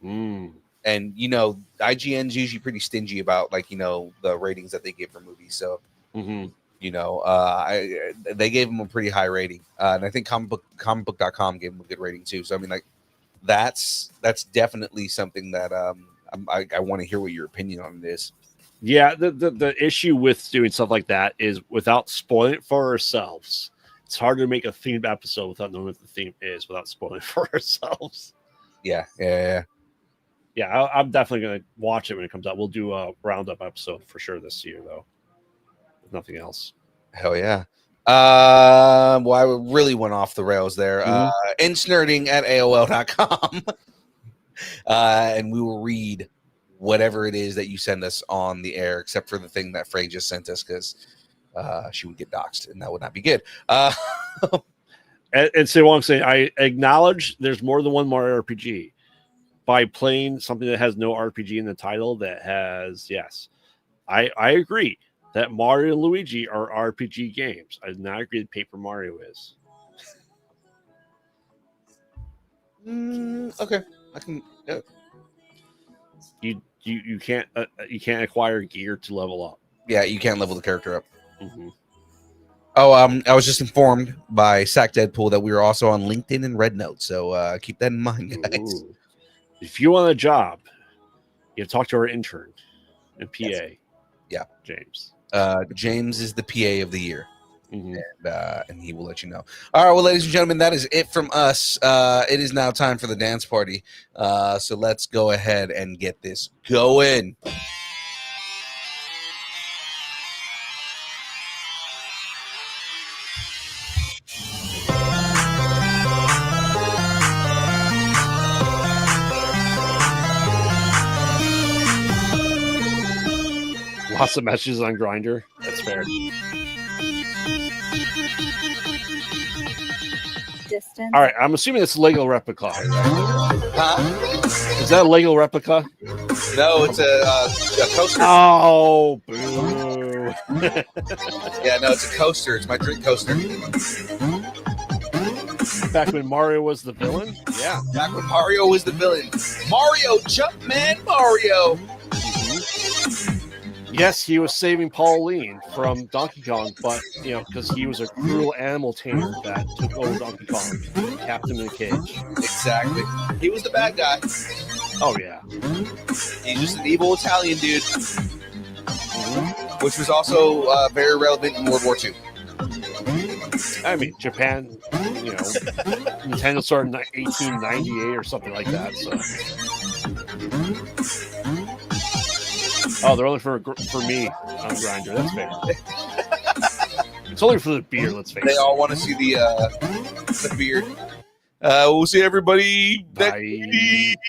Speaker 2: And IGN's usually pretty stingy about the ratings that they give for movies. So they gave them a pretty high rating, and I think comicbook.com gave them a good rating too. So I mean, that's definitely something that I want to hear what your opinion on it is.
Speaker 3: Yeah, the issue with doing stuff like that is without spoiling it for ourselves. It's hard to make a themed episode without knowing what the theme is, without spoiling it for ourselves.
Speaker 2: Yeah.
Speaker 3: I'm definitely going to watch it when it comes out. We'll do a roundup episode for sure this year, though. If nothing else.
Speaker 2: Hell yeah. Well, I really went off the rails there. Insnerding at AOL.com. And we will read whatever it is that you send us on the air, except for the thing that Frey just sent us, because she would get doxxed, and that would not be good.
Speaker 3: And so what I'm saying, I acknowledge there's more than one Mario RPG. By playing something that has no RPG in the title, that has, yes, I agree that Mario and Luigi are RPG games. I do not agree that Paper Mario is.
Speaker 2: Okay, I can. Yeah.
Speaker 3: You can't acquire gear to level up.
Speaker 2: Yeah, you can't level the character up.
Speaker 3: Mm-hmm.
Speaker 2: Oh, I was just informed by Sack Deadpool that we are also on LinkedIn and Red Note, so keep that in mind, guys.
Speaker 3: Ooh. If you want a job, you have to talk to our intern and PA.
Speaker 2: Yes. Yeah,
Speaker 3: James.
Speaker 2: James is the PA of the year,
Speaker 3: Mm-hmm.
Speaker 2: and he will let you know. All right, well, ladies and gentlemen, that is it from us. It is now time for the dance party, so let's go ahead and get this going.
Speaker 3: Lots of messages on Grindr. That's fair.
Speaker 4: Distance.
Speaker 3: All right, I'm assuming it's a Lego replica.
Speaker 2: Huh?
Speaker 3: Is that a Lego replica?
Speaker 2: No, it's a coaster.
Speaker 3: Oh, boo.
Speaker 2: Yeah, no, it's a coaster. It's my drink coaster.
Speaker 3: Back when Mario was the villain? Yeah.
Speaker 2: Back when Mario was the villain. Mario, Jumpman Mario.
Speaker 3: Yes, he was saving Pauline from Donkey Kong, but, because he was a cruel animal tamer that took over Donkey Kong, kept him in a cage.
Speaker 2: Exactly. He was the bad guy.
Speaker 3: Oh, yeah.
Speaker 2: He's just an evil Italian dude, which was also very relevant in World War II.
Speaker 3: I mean, Japan, Nintendo started in 1898 or something like that, so... Oh, they're only for me on Grindr. That's fair. It's only for the beer, let's face it.
Speaker 2: They all want to see the beard. We'll see everybody next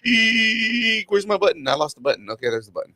Speaker 2: week. Where's my button? I lost the button. Okay, there's the button.